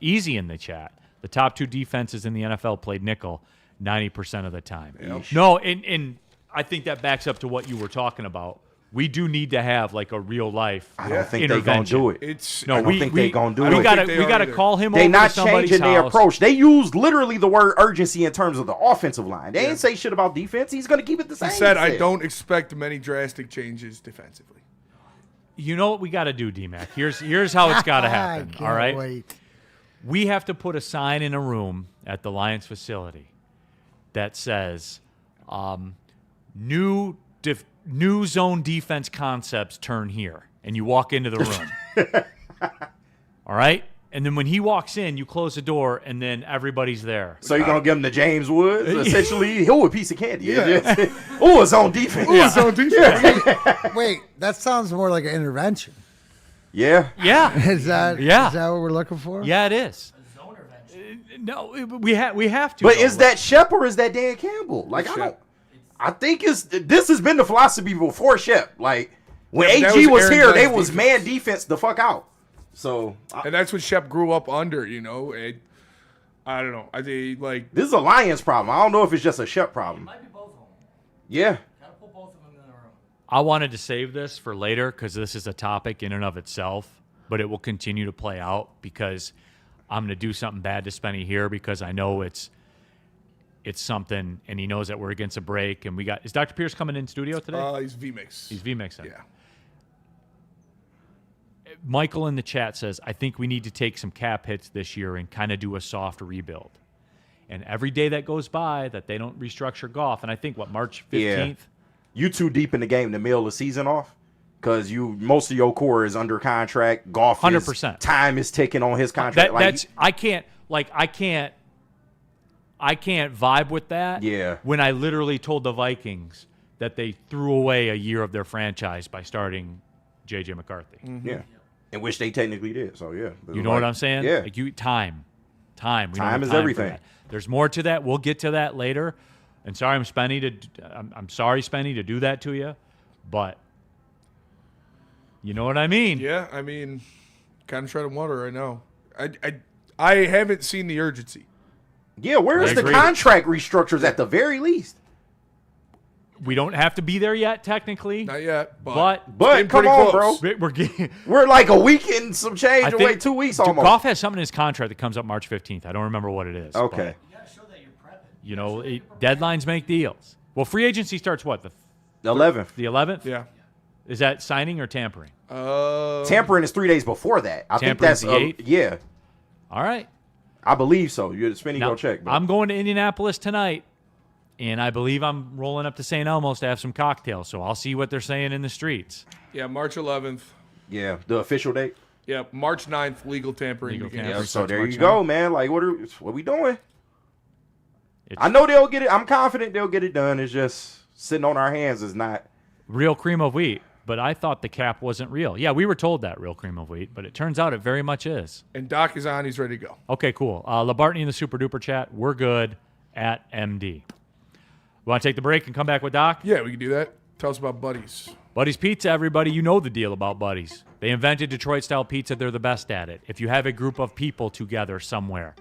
Easy in the chat. The top 2 defenses in the NFL played nickel 90% of the time. Yep. No, and I think that backs up to what you were talking about. We do need to have like a real life. I don't think they're gonna do it. I don't think they're gonna do it. We gotta call him. They over not to somebody's changing their house. approach. They use literally the word urgency in terms of the offensive line. They ain't say shit about defense. He's gonna keep it the same. He said, "I don't expect many drastic changes defensively." You know what we got to do, D-Mac? Here's how it's got to happen. All right. Wait. We have to put a sign in a room at the Lions facility that says, "New zone defense concepts turn here," and you walk into the room. All right? And then when he walks in, you close the door, and then everybody's there. So you're going to give him the James Woods? Essentially, a piece of candy. Yeah. Oh, it's on defense. Yeah. It's on defense. Wait, that sounds more like an intervention. Yeah. Yeah. Is that what we're looking for? Yeah, it is. A zone intervention. No, we have to. But is that Shep or is that Dan Campbell? Like, I think this has been the philosophy before Shep. Like, when AG was here, they was man defense the fuck out. So, and that's what Shep grew up under, you know. And I don't know. I think like this is a Lions problem. I don't know if it's just a Shep problem. It might be both of them. Yeah. Gotta put both of them in the room. I wanted to save this for later because this is a topic in and of itself, but it will continue to play out because I'm going to do something bad to Spenny here because I know it's something, and he knows that we're against a break. And is Dr. Pierce coming in studio today? He's VMix. He's VMixing. Yeah. Michael in the chat says, I think we need to take some cap hits this year and kind of do a soft rebuild. And every day that goes by that they don't restructure Goff, and I think, March 15th? Yeah. You too deep in the game to mail the season off because most of your core is under contract. Goff 100%. Time is ticking on his contract. I can't vibe with that. Yeah. When I literally told the Vikings that they threw away a year of their franchise by starting J.J. McCarthy. Mm-hmm. Yeah. In which they technically did. So, yeah. You know what I'm saying? Yeah. Like time. We time don't is have everything. for that. There's more to that. We'll get to that later. And sorry, I'm sorry, Spenny, to do that to you, but you know what I mean. Yeah, I mean, kind of treading water right now. I haven't seen the urgency. Yeah, where's the contract restructures at the very least? We don't have to be there yet, technically. Not yet, but come on, close. bro. We're getting. We're like a week and some change away, 2 weeks almost. Goff has something in his contract that comes up March 15th. I don't remember what it is. Okay. Deadlines make deals. Well, free agency starts what? The 11th. The 11th? Yeah. Is that signing or tampering? Tampering is 3 days before that. I think that's the 8th? Yeah. All right. I believe so. You're spinning. Now, Go check. Bro. I'm going to Indianapolis tonight, and I believe I'm rolling up to St. Elmo's to have some cocktails. So I'll see what they're saying in the streets. Yeah, March 11th. Yeah, the official date. Yeah, March 9th, legal tampering begins. Yeah, so there you go, man. Like, what are we doing? I know they'll get it. I'm confident they'll get it done. It's just sitting on our hands is not real cream of wheat. But I thought the cap wasn't real. Yeah, we were told that, real cream of wheat, but it turns out it very much is. And Doc is on. He's ready to go. Okay, cool. Labartney in the Super Duper chat. We're good at MD. Want to take the break and come back with Doc? Yeah, we can do that. Tell us about Buddy's. Buddy's Pizza, everybody. You know the deal about Buddy's. They invented Detroit-style pizza. They're the best at it. If you have a group of people together somewhere,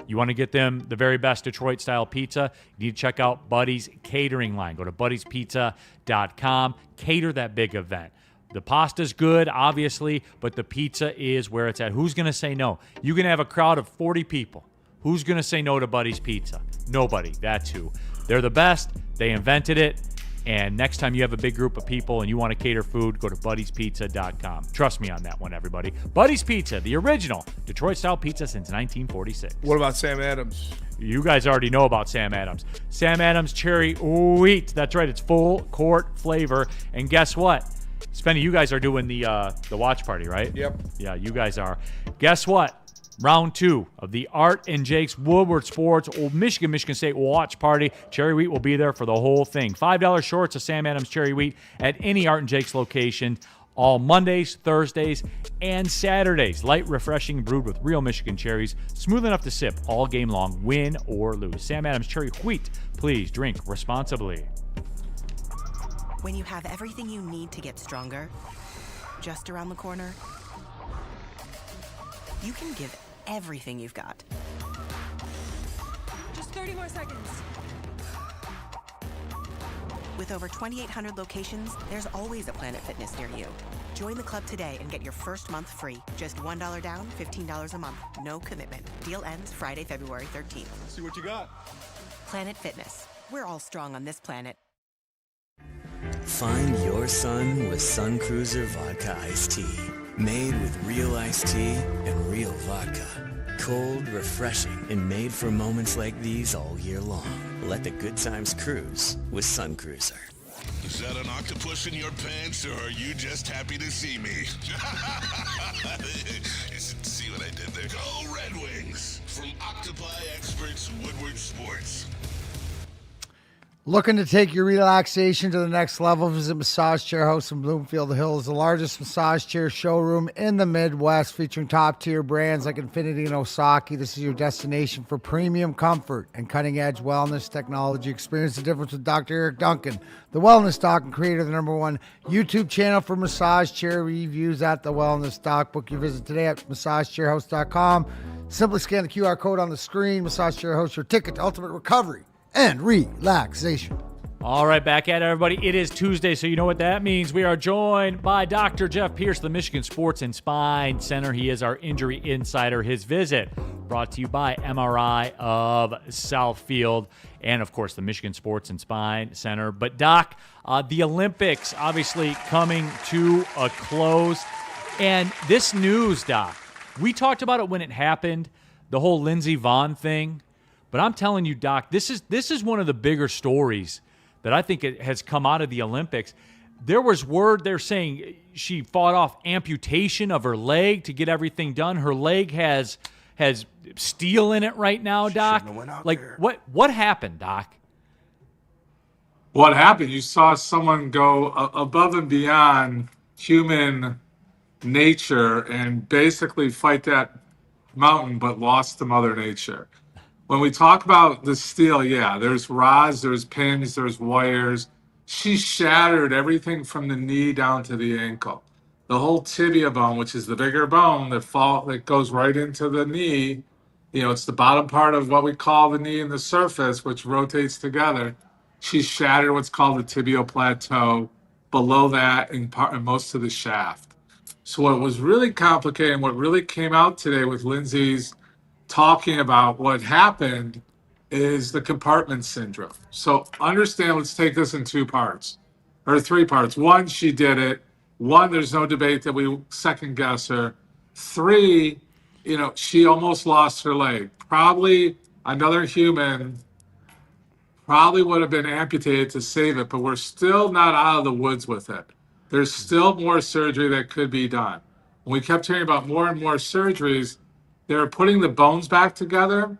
you want to get them the very best Detroit-style pizza, you need to check out Buddy's catering line. Go to buddyspizza.com. Cater that big event. The pasta's good, obviously, but the pizza is where it's at. Who's going to say no? You can have a crowd of 40 people. Who's going to say no to Buddy's Pizza? Nobody. That's who. They're the best. They invented it. And next time you have a big group of people and you want to cater food, go to buddyspizza.com. Trust me on that one, everybody. Buddy's Pizza, the original Detroit-style pizza since 1946. What about Sam Adams? You guys already know about Sam Adams. Sam Adams cherry wheat. That's right. It's full court flavor. And guess what? Spenny, you guys are doing the watch party, right? Yep. Yeah, you guys are. Guess what? Round 2 of the Art and Jake's Woodward Sports Old Michigan State watch party. Cherry wheat will be there for the whole thing. $5 shorts of Sam Adams cherry wheat at any Art and Jake's location. All Mondays, Thursdays, and Saturdays. Light, refreshing, brewed with real Michigan cherries. Smooth enough to sip all game long, win or lose. Sam Adams cherry wheat. Please drink responsibly. When you have everything you need to get stronger, just around the corner, you can give everything you've got. Just 30 more seconds. With over 2,800 locations, there's always a Planet Fitness near you. Join the club today and get your first month free. Just $1 down, $15 a month. No commitment. Deal ends Friday, February 13th. See what you got. Planet Fitness. We're all strong on this planet. Find your sun with Sun Cruiser Vodka Iced Tea. Made with real iced tea and real vodka. Cold, refreshing, and made for moments like these all year long. Let the good times cruise with Sun Cruiser. Is that an octopus in your pants, or are you just happy to see me? See what I did there? Go Red Wings! From Octopi Experts Woodward Sports. Looking to take your relaxation to the next level? Visit Massage Chair House in Bloomfield Hills, the largest massage chair showroom in the Midwest, featuring top-tier brands like Infinity and Osaki. This is your destination for premium comfort and cutting-edge wellness technology. Experience the difference with Dr. Eric Duncan, the Wellness Doc and creator of the #1 YouTube channel for massage chair reviews at The Wellness Doc. Book your visit today at massagechairhouse.com. Simply scan the QR code on the screen. Massage Chair House, your ticket to ultimate recovery and relaxation. All right, back at it, everybody. It is Tuesday, so you know what that means. We are joined by Dr. Jeff Pierce, the Michigan Sports and Spine Center. He is our injury insider. His visit brought to you by MRI of Southfield and, of course, the Michigan Sports and Spine Center. But, Doc, the Olympics obviously coming to a close. And this news, Doc, we talked about it when it happened, the whole Lindsey Vonn thing. But I'm telling you, Doc, this is one of the bigger stories that I think it has come out of the Olympics. There was word they're saying she fought off amputation of her leg to get everything done. Her leg has steel in it right now, Doc. Like what happened, Doc? What happened? You saw someone go above and beyond human nature and basically fight that mountain, but lost to Mother Nature. When we talk about the steel, yeah, there's rods, there's pins, there's wires. She shattered everything from the knee down to the ankle. The whole tibia bone, which is the bigger bone that goes right into the knee, it's the bottom part of what we call the knee and the surface, which rotates together. She shattered what's called the tibial plateau, below that and most of the shaft. So what was really complicated, what really came out today with Lindsay's talking about what happened, is the compartment syndrome. So understand, let's take this in two parts, or three parts. One, she did it. One, there's no debate that we second guess her. Three, she almost lost her leg. Probably another human probably would have been amputated to save it, but we're still not out of the woods with it. There's still more surgery that could be done. When we kept hearing about more and more surgeries, they're putting the bones back together.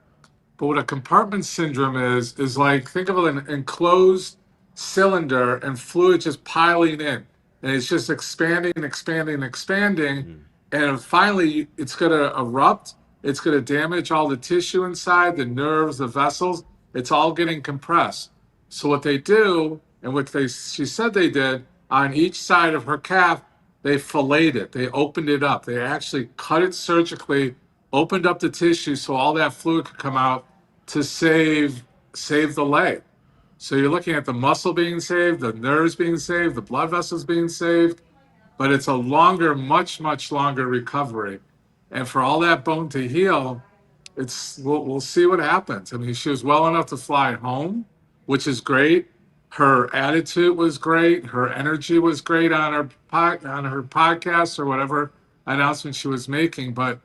But what a compartment syndrome is like, think of an enclosed cylinder and fluid just piling in. And it's just expanding, expanding, expanding. And finally, it's going to erupt. It's going to damage all the tissue inside, the nerves, the vessels. It's all getting compressed. So what they do, and what she said they did, on each side of her calf, they filleted it. They opened it up. They actually cut it surgically, opened up the tissue so all that fluid could come out to save the leg. So you're looking at the muscle being saved, the nerves being saved, the blood vessels being saved, but it's a longer, much, much longer recovery. And for all that bone to heal, we'll see what happens. I mean, she was well enough to fly home, which is great. Her attitude was great. Her energy was great on her podcast or whatever announcement she was making. But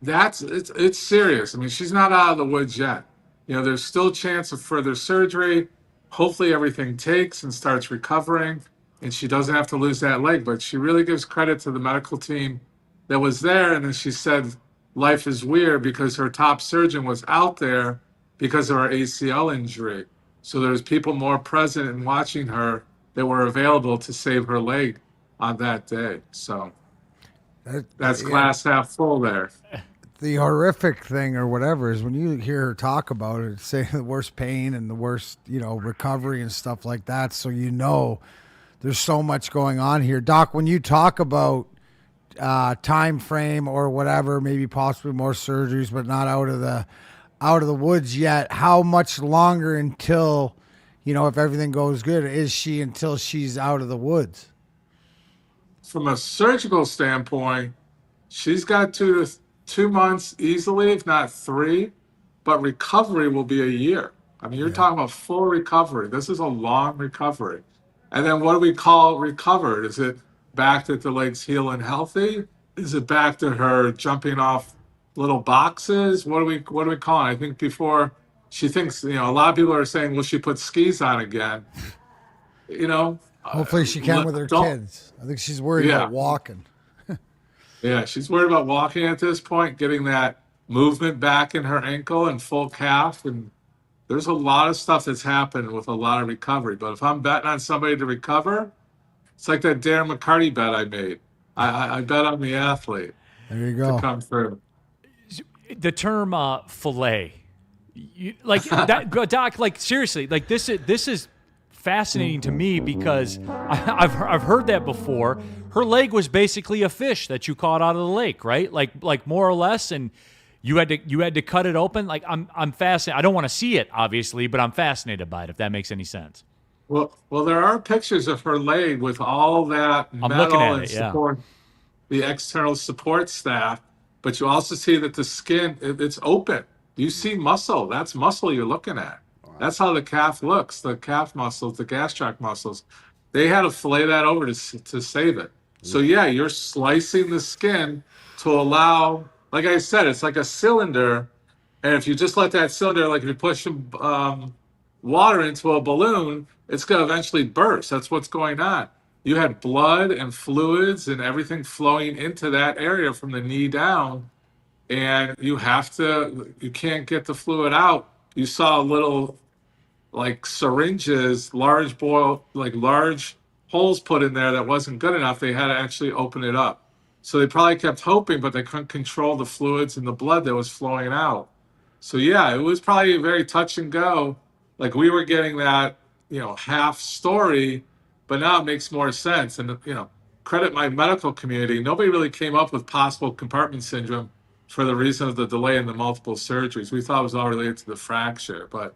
it's serious. I mean, she's not out of the woods yet. There's still a chance of further surgery. Hopefully everything takes and starts recovering, and she doesn't have to lose that leg. But she really gives credit to the medical team that was there. And then she said, life is weird because her top surgeon was out there because of her ACL injury. So there's people more present and watching her that were available to save her leg on that day. So that's glass half full there. The horrific thing or whatever is when you hear her talk about it, say the worst pain and the worst, recovery and stuff like that. So there's so much going on here. Doc, when you talk about time frame or whatever, maybe possibly more surgeries, but not out of the woods yet, how much longer until, if everything goes good, is she until she's out of the woods? From a surgical standpoint, she's got 2 months easily, if not 3, but recovery will be a year. I mean, you're talking about full recovery. This is a long recovery. And then what do we call recovered? Is it back that the leg's heal and healthy? Is it back to her jumping off little boxes? What do we call it? I think before she thinks, a lot of people are saying, will she put skis on again? Hopefully she can with her kids. I think she's worried about walking. Yeah, she's worried about walking at this point, getting that movement back in her ankle and full calf. And there's a lot of stuff that's happened with a lot of recovery. But if I'm betting on somebody to recover, it's like that Darren McCarty bet I made. I bet on the athlete. There you go. To come through. The term fillet, Doc, seriously, this is fascinating to me because I've heard that before. Her leg was basically a fish that you caught out of the lake, right? Like more or less, and you had to cut it open. Like I'm fascinated. I don't want to see it, obviously, but I'm fascinated by it. If that makes any sense. Well, there are pictures of her leg with all that metal and support, the external support staff. But you also see that the skin, it's open. You see muscle. That's muscle you're looking at. Wow. That's how the calf looks. The calf muscles, the gastroc muscles. They had to fillet that over to save it. So yeah, you're slicing the skin to allow, like I said, it's like a cylinder. And if you just let that cylinder, like if you push water into a balloon, it's going to eventually burst. That's what's going on. You had blood and fluids and everything flowing into that area from the knee down. And you can't get the fluid out. You saw little like syringes, large holes put in there that wasn't good enough. They had to actually open it up. So they probably kept hoping, but they couldn't control the fluids and the blood that was flowing out. So yeah, it was probably a very touch and go. Like we were getting that, half story, but now it makes more sense. And, credit my medical community. Nobody really came up with possible compartment syndrome for the reason of the delay in the multiple surgeries. We thought it was all related to the fracture, but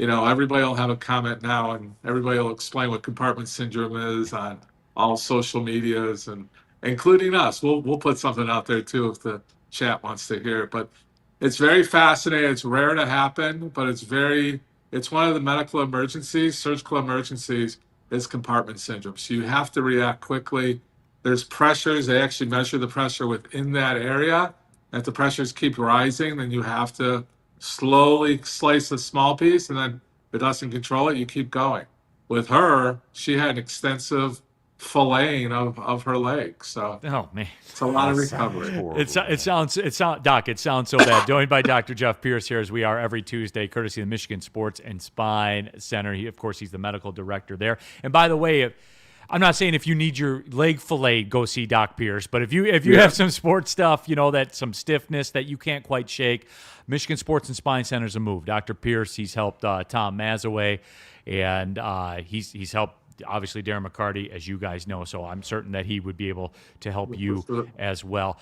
everybody will have a comment now, and everybody will explain what compartment syndrome is on all social medias, and including us. We'll put something out there too if the chat wants to hear it. But it's very fascinating. It's rare to happen, but it's one of the medical emergencies, surgical emergencies, is compartment syndrome. So you have to react quickly. There's pressures. They actually measure the pressure within that area. If the pressures keep rising, then you have to slowly slice a small piece, and then if it doesn't control it, you keep going. With her, she had extensive filleting of her leg. So oh man, it's a lot of recovery. It sounds Doc. It sounds so bad. Joined by Dr. Jeff Pierce here, as we are every Tuesday, courtesy of the Michigan Sports and Spine Center. Of course, he's the medical director there. And by the way, I'm not saying if you need your leg fillet, go see Doc Pierce. But if you have some sports stuff, that some stiffness that you can't quite shake, Michigan Sports and Spine Center's a move. Dr. Pierce, he's helped Tom Mazaway, and he's helped obviously Darren McCarty, as you guys know. So I'm certain that he would be able to help you as well.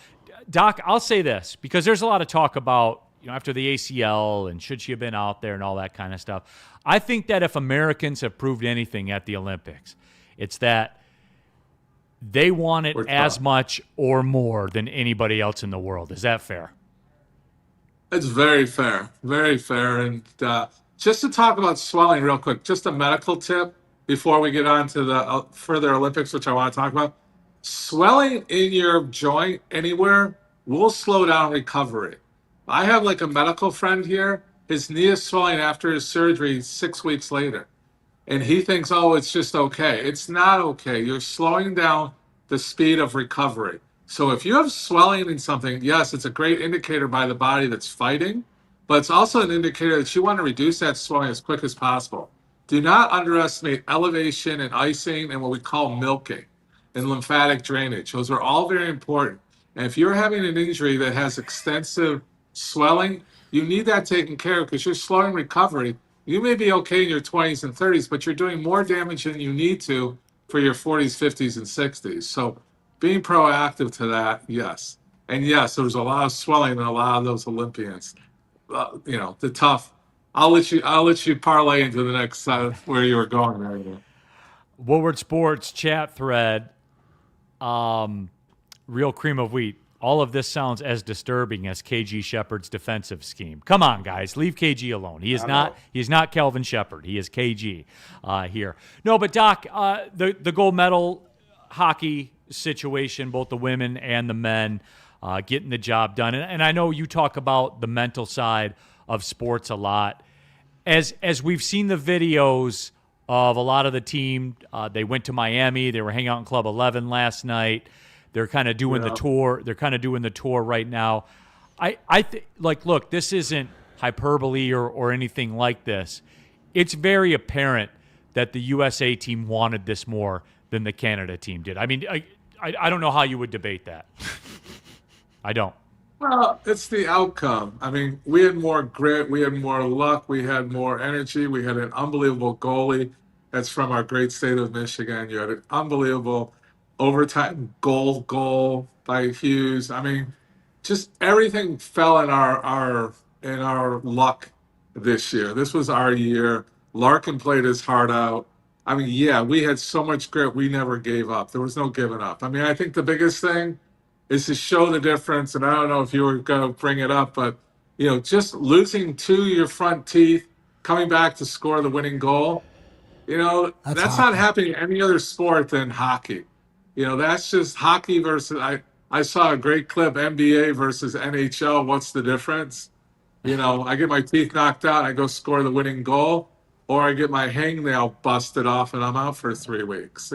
Doc, I'll say this because there's a lot of talk about after the ACL and should she have been out there and all that kind of stuff. I think that if Americans have proved anything at the Olympics, it's that they want it as much or more than anybody else in the world. Is that fair? It's very fair. Very fair. And just to talk about swelling real quick, just a medical tip before we get on to the further Olympics, which I want to talk about. Swelling in your joint anywhere will slow down recovery. I have like a medical friend here. His knee is swelling after his surgery 6 weeks later. And he thinks, oh, it's just okay. It's not okay. You're slowing down the speed of recovery. So if you have swelling in something, yes, it's a great indicator by the body that's fighting, but it's also an indicator that you want to reduce that swelling as quick as possible. Do not underestimate elevation and icing and what we call milking and lymphatic drainage. Those are all very important. And if you're having an injury that has extensive swelling, you need that taken care of because you're slowing recovery. You may be okay in your 20s and 30s, but you're doing more damage than you need to for your 40s, 50s, and 60s. So being proactive to that, yes. And yes, there was a lot of swelling in a lot of those Olympians. The tough. I'll let you parlay into the next where you were going there. Woodward Sports chat thread. Real cream of wheat. All of this sounds as disturbing as KG Shepard's defensive scheme. Come on, guys, leave KG alone. He is not Kelvin Shepard. He is KG here. No, but Doc, the gold medal hockey situation, both the women and the men getting the job done. And I know you talk about the mental side of sports a lot. As we've seen the videos of a lot of the team, they went to Miami. They were hanging out in Club 11 last night. They're kind of doing the tour. They're kind of doing the tour right now. Look, this isn't hyperbole or anything like this. It's very apparent that the USA team wanted this more than the Canada team did. I mean, I don't know how you would debate that. I don't. Well, it's the outcome. I mean, we had more grit. We had more luck. We had more energy. We had an unbelievable goalie. That's from our great state of Michigan. You had an unbelievable overtime goal by Hughes. I mean, just everything fell in our luck this year. This was our year. Larkin played his heart out. I mean, yeah, we had so much grit. We never gave up. There was no giving up. I mean, I think the biggest thing is to show the difference. And I don't know if you were going to bring it up, but just losing to your front teeth, coming back to score the winning goal. That's not happening in any other sport than hockey. That's just hockey versus I saw a great clip, NBA versus NHL. What's the difference? I get my teeth knocked out, I go score the winning goal, or I get my hangnail busted off and I'm out for 3 weeks.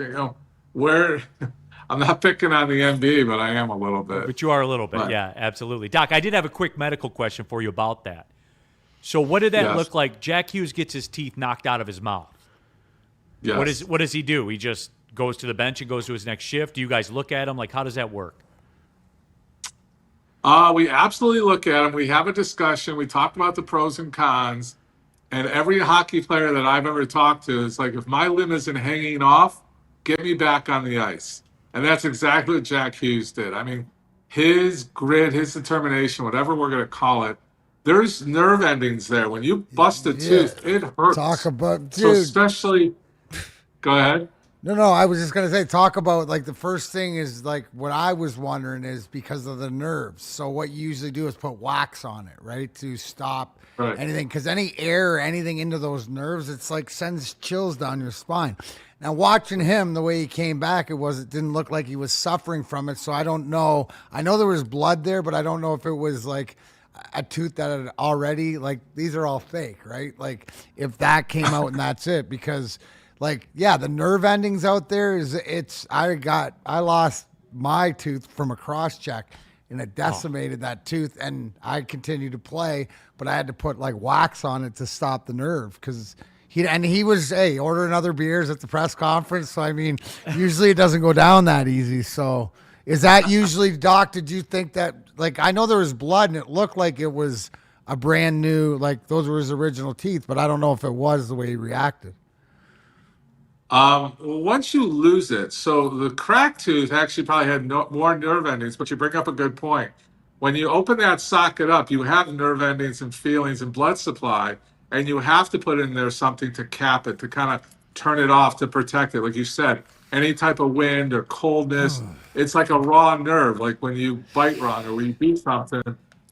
I'm not picking on the NBA, but I am a little bit. But you are a little bit, yeah, absolutely. Doc, I did have a quick medical question for you about that. So what did that look like? Jack Hughes gets his teeth knocked out of his mouth. Yes. What does he do? He just goes to the bench and goes to his next shift? Do you guys look at him? Like, how does that work? We absolutely look at him. We have a discussion. We talk about the pros and cons. And every hockey player that I've ever talked to is like, if my limb isn't hanging off, get me back on the ice. And that's exactly what Jack Hughes did. I mean, his grit, his determination, whatever we're going to call it, there's nerve endings there. When you bust a tooth, it hurts. Talk about, dude. So especially, go ahead. No, I was just gonna say, talk about like the first thing is like what I was wondering is because of the nerves. So what you usually do is put wax on it, right, to stop anything, because any air or anything into those nerves, it's like sends chills down your spine. Now watching him, the way he came back, it didn't look like he was suffering from it. So I don't know. I know there was blood there, but I don't know if it was like a tooth that had already, like, these are all fake, right? Like if that came out and that's it, because. Like, yeah, the nerve endings out there I lost my tooth from a cross check and it decimated that tooth, and I continued to play, but I had to put like wax on it to stop the nerve because he was, hey, order another beers at the press conference. So, I mean, usually it doesn't go down that easy. So is that usually, Doc, did you think that, like, I know there was blood and it looked like it was a brand new, like those were his original teeth, but I don't know if it was the way he reacted. Once you lose it, so the cracked tooth actually probably had more nerve endings, but you bring up a good point. When you open that socket up, you have nerve endings and feelings and blood supply, and you have to put in there something to cap it, to kind of turn it off, to protect it. Like you said, any type of wind or coldness, it's like a raw nerve. Like when you bite wrong or when you beat something,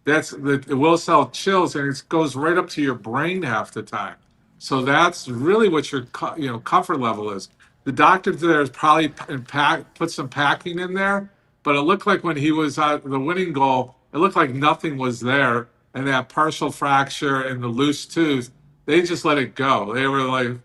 it will sell chills, and it goes right up to your brain half the time. So that's really what your comfort level is. The doctor there has probably put some packing in there, but it looked like when he was at the winning goal, it looked like nothing was there. And that partial fracture and the loose tooth, they just let it go. They were like,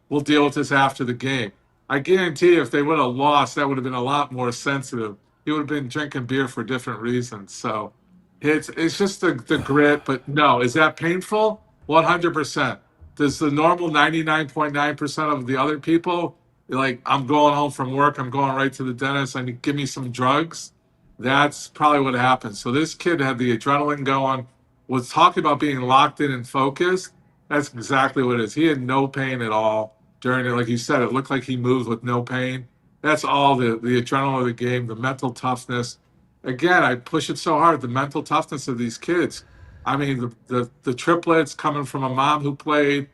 we'll deal with this after the game. I guarantee you if they would have lost, that would have been a lot more sensitive. He would have been drinking beer for different reasons. So it's just the grit. But no, is that painful? 100%. Does the normal 99.9% of the other people, like, I'm going home from work, I'm going right to the dentist, I need give me some drugs? That's probably what happened. So this kid had the adrenaline going, was talking about being locked in and focused. That's exactly what it is. He had no pain at all during it. Like you said, it looked like he moved with no pain. That's all the adrenaline of the game, the mental toughness. Again, I push it so hard, the mental toughness of these kids. I mean, the triplets coming from a mom who played.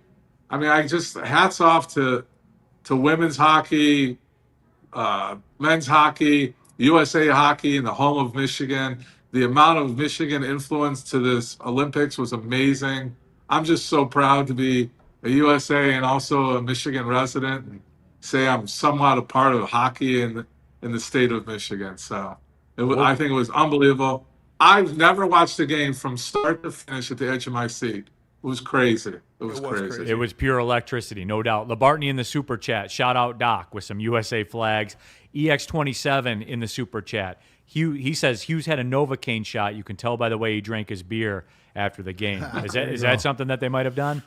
I mean, I just hats off to women's hockey, men's hockey, USA hockey in the home of Michigan. The amount of Michigan influence to this Olympics was amazing. I'm just so proud to be a USA and also a Michigan resident and say I'm somewhat a part of hockey in the state of Michigan. So I think it was unbelievable. I've never watched a game from start to finish at the edge of my seat. It was crazy. It was crazy. It was pure electricity, no doubt. LeBartney in the super chat. Shout out Doc with some USA flags. EX27 in the super chat. He says Hughes had a Novocaine shot. You can tell by the way he drank his beer after the game. Is that something that they might have done?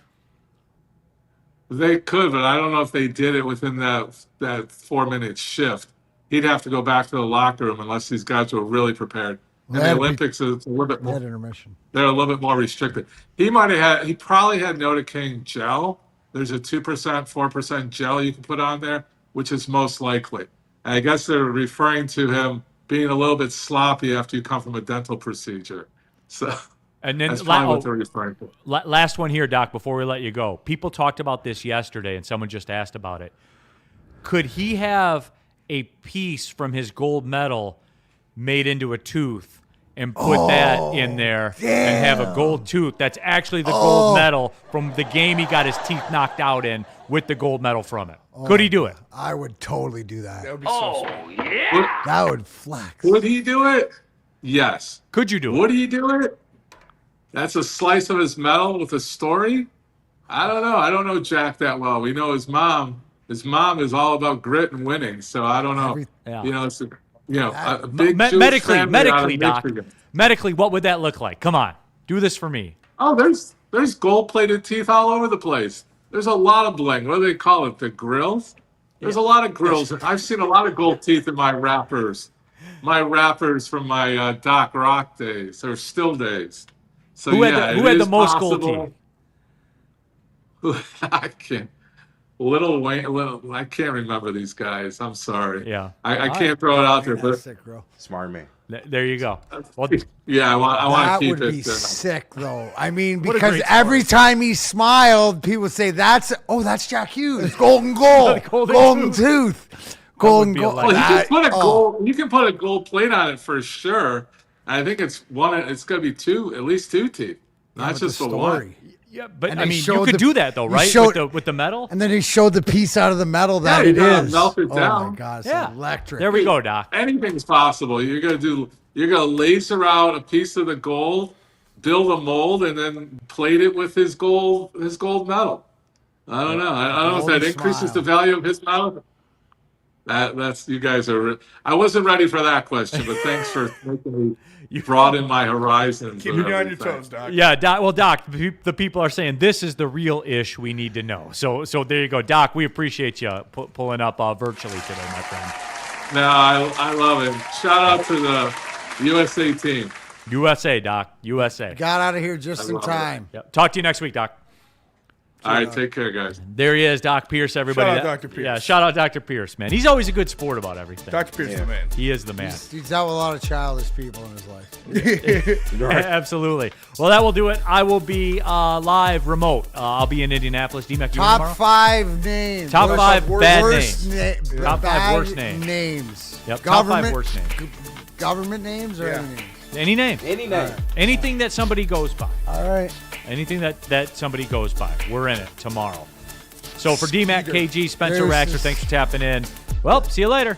They could, but I don't know if they did it within that 4-minute shift. He'd have to go back to the locker room unless these guys were really prepared. And the Olympics is a little bit more intermission. They're a little bit more restricted. He probably had Novocaine gel. There's a 2%, 4% gel you can put on there, which is most likely. And I guess they're referring to him being a little bit sloppy after you come from a dental procedure. So and then that's probably what they're referring to. Last one here, Doc, before we let you go. People talked about this yesterday, and someone just asked about it. Could he have a piece from his gold medal made into a tooth and put that in there and have a gold tooth that's actually the gold medal from the game he got his teeth knocked out in with the gold medal from it? Could he do it? I would totally do that. That would be so sweet. Yeah. That would flex. Would he do it? Yes. Could you do it? Would he do it? That's a slice of his medal with a story? I don't know. I don't know Jack that well. We know his mom. His mom is all about grit and winning. So I don't know. It's a big medically, Doc. Medically, what would that look like? Come on, do this for me. Oh, there's gold-plated teeth all over the place. There's a lot of bling. What do they call it? The grills? There's a lot of grills. I've seen a lot of gold teeth in my wrappers. My wrappers from my Doc Rock days or still days. So who had the most gold teeth? I can't. Little Wayne. I can't remember these guys. I'm sorry. Yeah. I can't throw it out there, but Sick, bro. Smart man. There you go. Well, yeah, I want That to keep would it. be sick, though. I mean, What a because great every time he smiled, people say, that's Jack Hughes. Golden goal. Golden tooth. Golden goal. Well, you can put a gold plate on it for sure. I think it's going to be at least two teeth, not just the one. Yeah, but And I they mean, you showed could the- do that though, you right? showed- With the metal. And then he showed the piece out of the metal that Yeah, it you gotta is. melt it Oh down. my God, it's Yeah. electric. There we go, Doc. Anything's possible. You're gonna laser out a piece of the gold, build a mold, and then plate it with his gold metal. I don't know. I don't know if that Golden increases smile. the value of his metal. That's you guys are. I wasn't ready for that question, but thanks for making me broaden my horizons. Keep and me on your everything. toes, Doc. Yeah, Doc. Well, Doc, the people are saying this is the real ish we need to know. So there you go, Doc. We appreciate you pulling up virtually today, my friend. No, I love it. Shout out to the USA team. USA, Doc. USA. Got out of here just I in love it. time. Yep. Talk to you next week, Doc. All right, take care, guys. There he is, Doc Pierce, everybody. Shout out Dr. Pierce. Yeah, shout out Dr. Pierce, man. He's always a good sport about everything. Dr. Pierce is the man. He is the man. He's dealt with a lot of childish people in his life. Absolutely. Well, that will do it. I will be live remote. I'll be in Indianapolis. D-Mac, you in Top tomorrow? 5 names. Top 5 bad worst names. na- Top 5 bad worst names. names. Yep, top 5 Government, worst names. government names or Yeah. any names? Any name. Any name. Anything that somebody goes by. All right. Anything that somebody goes by. We're in it tomorrow. So for DMAC, KG, Spencer Deuces. Raxer, thanks for tapping in. Well, see you later.